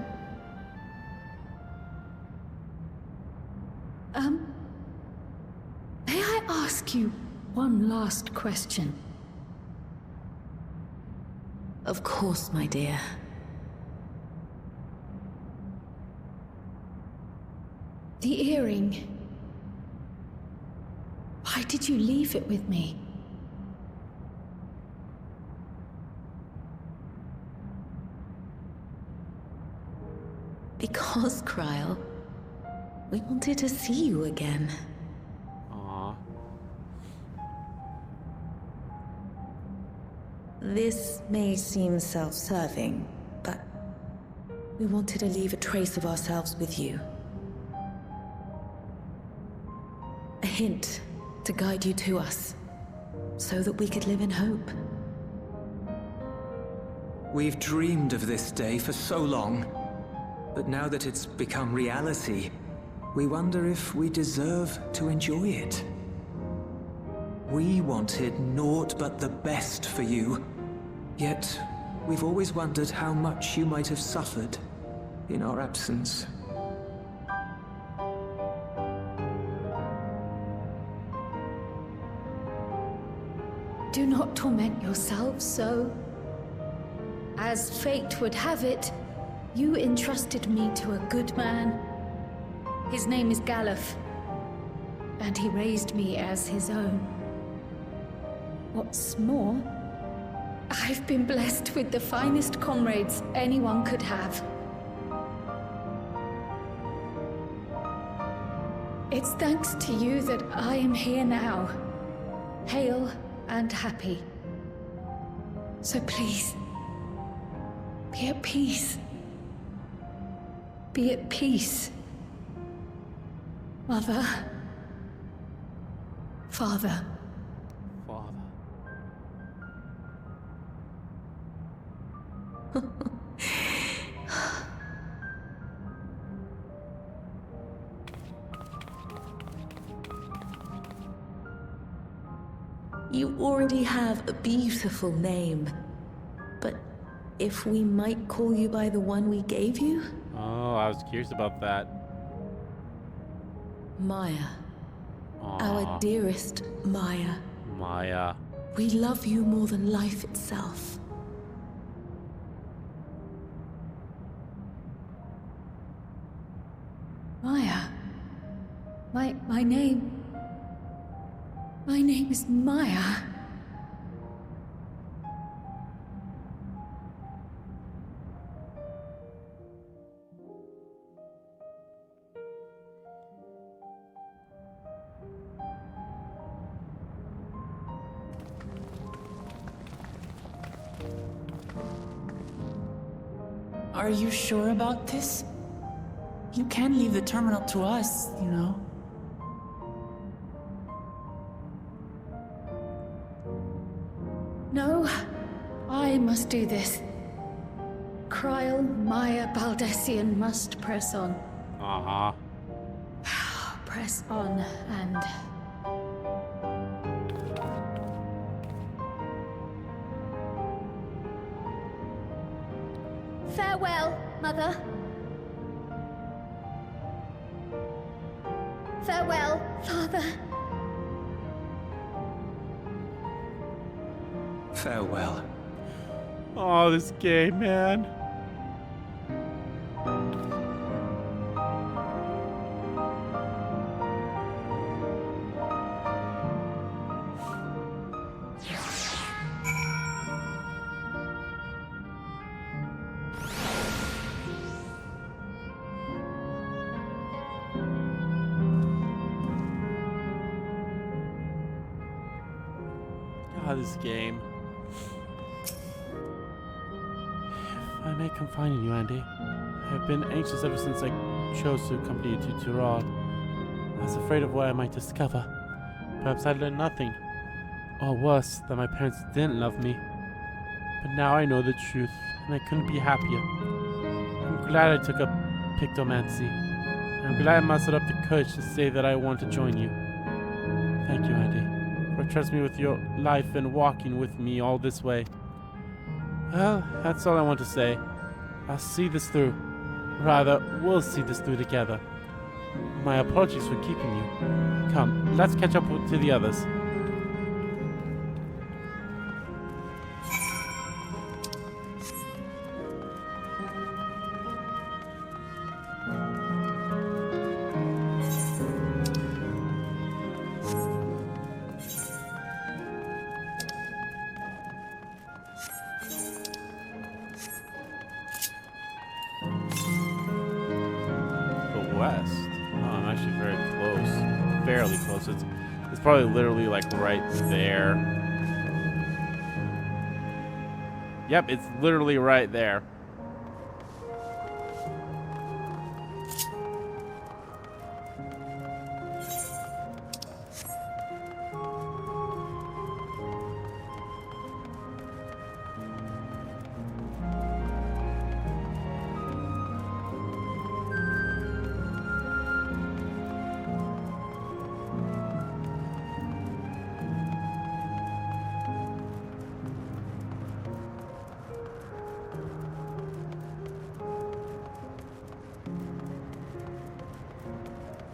May I ask you one last question? Of course, my dear. The earring. Why did you leave it with me? Because, Kryl, we wanted to see you again. Aww. This may seem self-serving, but we wanted to leave a trace of ourselves with you. A hint to guide you to us, so that we could live in hope. We've dreamed of this day for so long, but now that it's become reality, we wonder if we deserve to enjoy it. We wanted naught but the best for you, yet we've always wondered how much you might have suffered in our absence. Do not torment yourselves so. As fate would have it, you entrusted me to a good man. His name is Galuf, and he raised me as his own. What's more, I've been blessed with the finest comrades anyone could have. It's thanks to you that I am here now, hale and happy. So please, be at peace. Be at peace. Mother. Father. You already have a beautiful name, but if we might call you by the one we gave you? Oh, I was curious about that. Maya. Aww. Our dearest Maya. Maya. We love you more than life itself. Maya. My name... My name is Maya. Are you sure about this? You can leave the terminal to us, you know. No, I must do this. Kryl, Maya, Baldessian must press on. Press on and... Farewell, Mother. Farewell, Father. Farewell. Oh, this game, man. God, this game. If I may confide in you, Andy, I have been anxious ever since I chose to accompany you to Tirol. I was afraid of what I might discover. Perhaps I'd learn nothing. Or worse, that my parents didn't love me. But now I know the truth, and I couldn't be happier. I'm glad I took up pictomancy. And I'm glad I mustered up the courage to say that I want to join you. Thank you, Andy, for trusting me with your life and walking with me all this way. Well, that's all I want to say. I'll see this through. Rather, we'll see this through together. My apologies for keeping you. Come, let's catch up to the others. West. Oh, I'm actually very close. Fairly close. It's probably literally like right there. Yep, it's literally right there.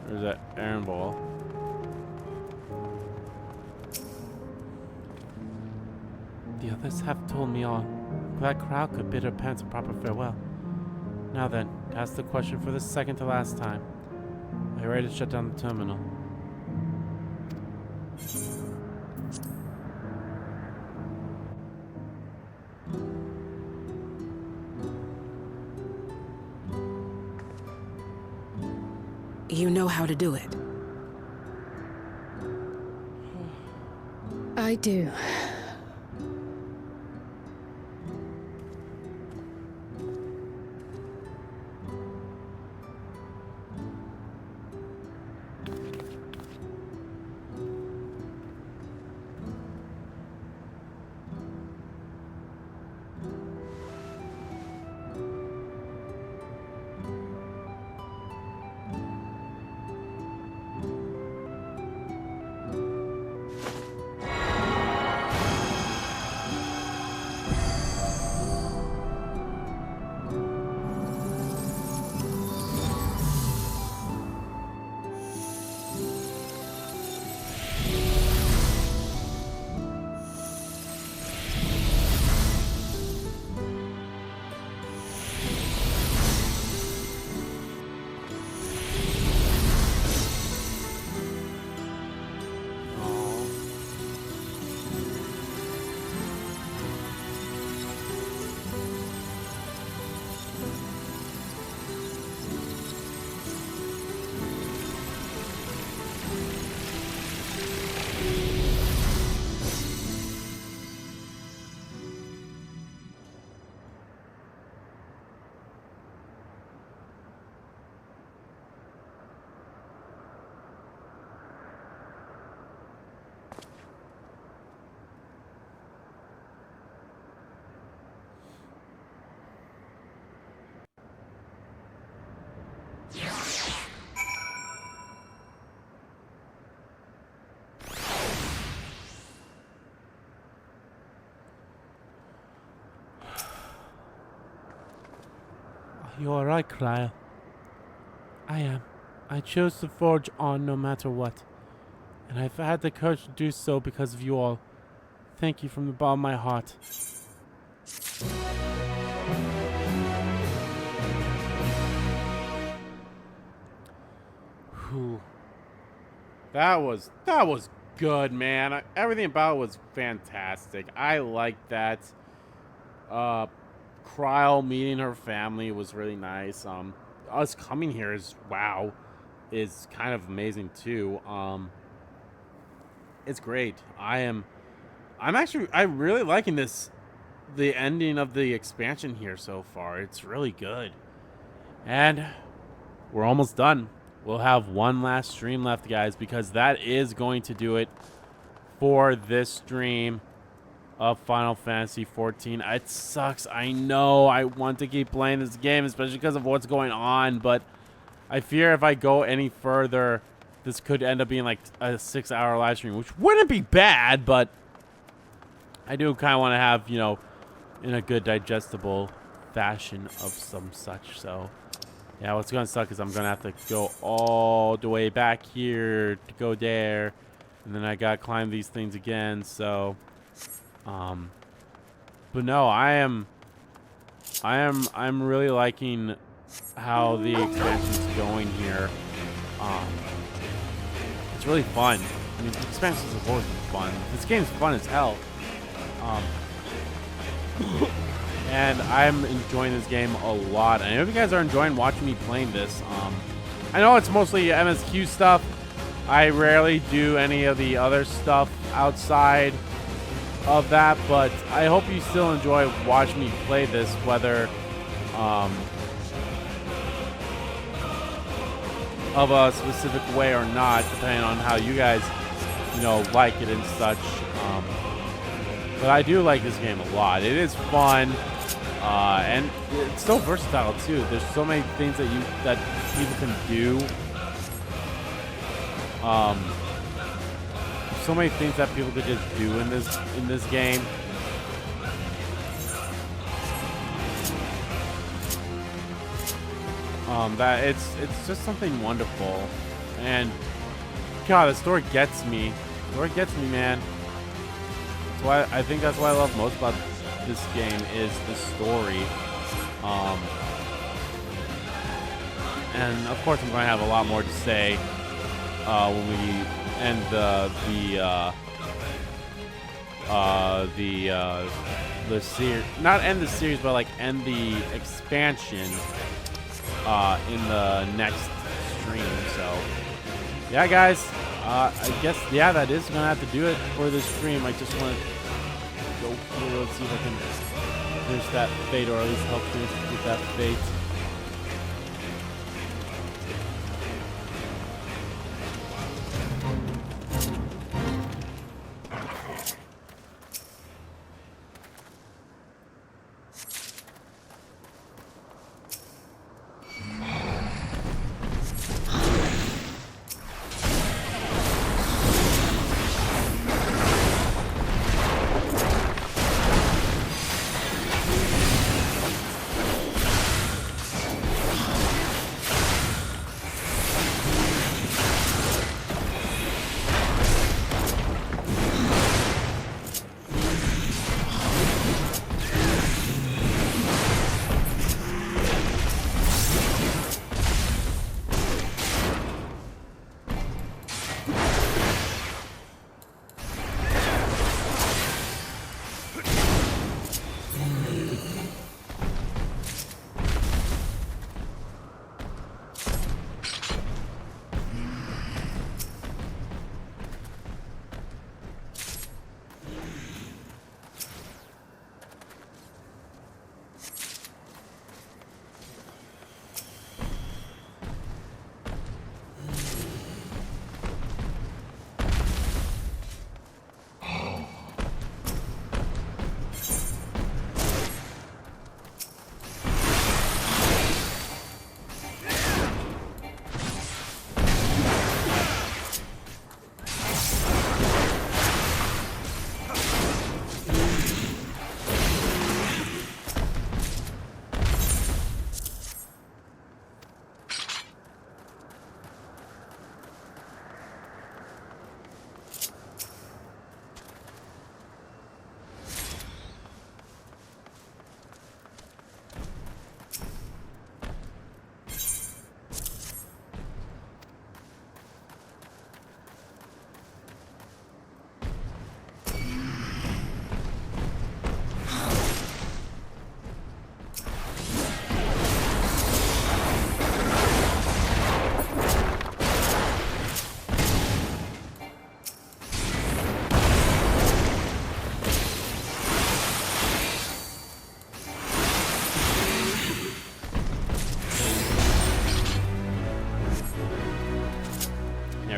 There's that iron ball. The others have told me all. That crowd could bid her parents a proper farewell. Now then, to ask the question for the second to last time. Are you ready to shut down the terminal? You know how to do it. I do. You're alright, Cryle. I am. I chose to forge on no matter what. And I've had the courage to do so because of you all. Thank you from the bottom of my heart. Whew. That was good, man. Everything about it was fantastic. I liked that. Cryle meeting her family was really nice. Us coming here is kind of amazing too. It's great. I'm really liking the ending of the expansion here so far. It's really good. And we're almost done. We'll have one last stream left, guys, because that is going to do it for this stream of Final Fantasy XIV. It sucks. I know I want to keep playing this game, especially because of what's going on, but I fear if I go any further, this could end up being like a 6-hour live stream, which wouldn't be bad, but I do kind of want to have, in a good digestible fashion of some such. So yeah, what's going to suck is I'm going to have to go all the way back here to go there, and then I got to climb these things again. So but no, I'm really liking how the expansion's going here. It's really fun. I mean, the expansions have always been fun. This game's fun as hell. And I'm enjoying this game a lot. I hope you guys are enjoying watching me playing this. I know it's mostly MSQ stuff. I rarely do any of the other stuff outside of that, but I hope you still enjoy watching me play this, whether of a specific way or not, depending on how you guys, like it and such. But I do like this game a lot. It is fun, and it's so versatile too. There's so many things that people can do. So many things that people could just do in this game. That it's just something wonderful. And God, the story gets me. The story gets me, man. That's why I think that's what I love most about this game is the story. And of course, I'm going to have a lot more to say when we end the series. Not end the series, but like end the expansion in the next stream. So yeah, guys, I guess that is gonna have to do it for this stream. I just want to go through. Let's see if I can finish that fate, or at least help finish with that fate.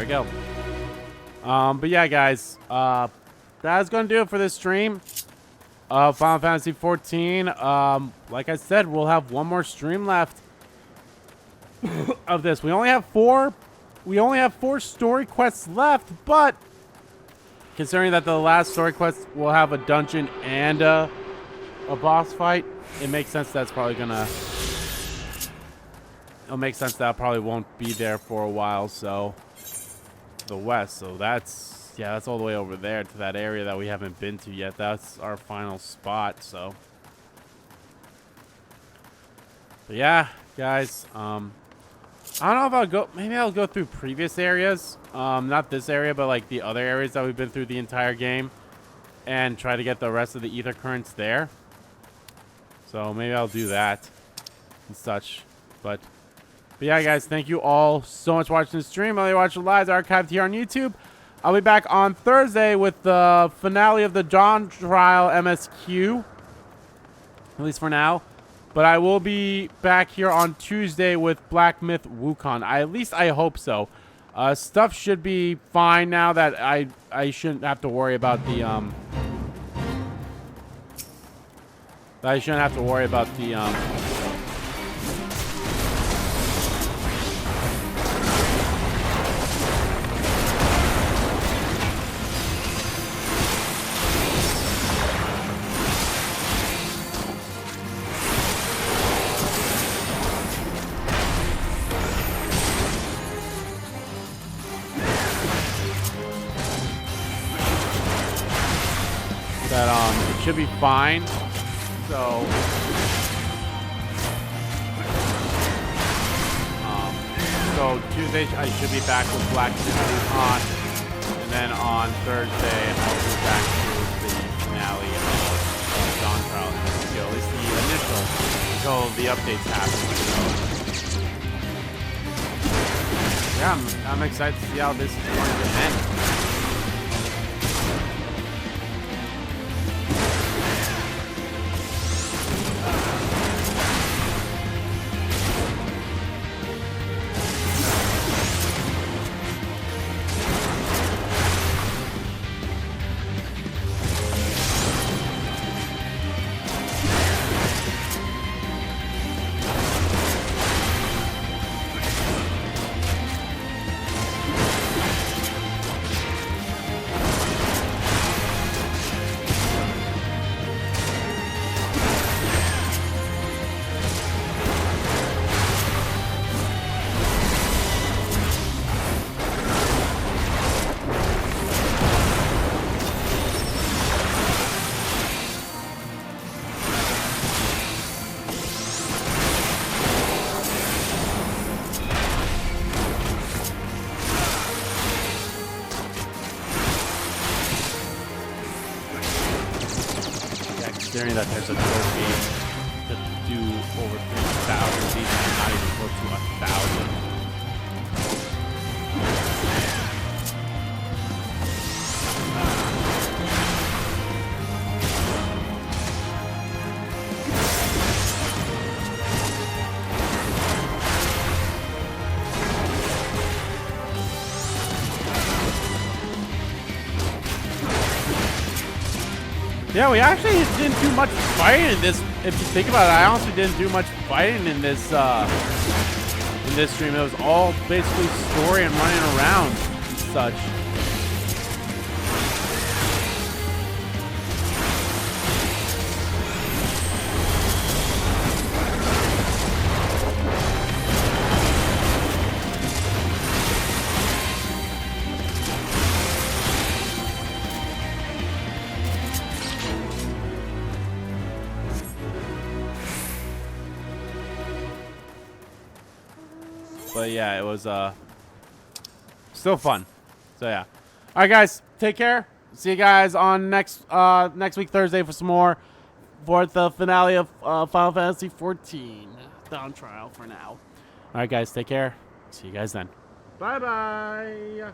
we go. But yeah, guys, that's gonna do it for this stream of Final Fantasy 14. Like I said, we'll have one more stream left of this. We only have four story quests left, but considering that the last story quest will have a dungeon and a boss fight, it makes sense that's probably gonna. It'll make sense that probably won't be there for a while. So the west. So that's all the way over there to that area that we haven't been to yet. That's our final spot. So, but yeah, guys. I don't know if I'll go. Maybe I'll go through previous areas. Not this area, but like the other areas that we've been through the entire game, and try to get the rest of the ether currents there. So maybe I'll do that and such. But yeah, guys, thank you all so much for watching the stream. Whether you watch it live, it's archived here on YouTube. I'll be back on Thursday with the finale of the Dawn Trial MSQ, at least for now. But I will be back here on Tuesday with Black Myth Wukong. At least I hope so. Stuff should be fine now that I shouldn't have to worry about the it should be fine. So Tuesday I should be back with Black Myth Wukong, and then on Thursday I'll be back to the finale of Dawn Trial MSQ, at least the initial, until the updates happen. So, yeah, I'm excited to see how this is going to end. Considering that there's a trophy to do over 3,000, these are not even close to 1,000. Yeah, we actually didn't do much fighting in this. If you think about it, I honestly didn't do much fighting in this stream. It was all basically story and running around and such. But yeah, it was still fun. So yeah. All right, guys, take care. See you guys on next week Thursday for some more for the finale of Final Fantasy 14 Dawn Trial for now. All right, guys, take care. See you guys then. Bye bye.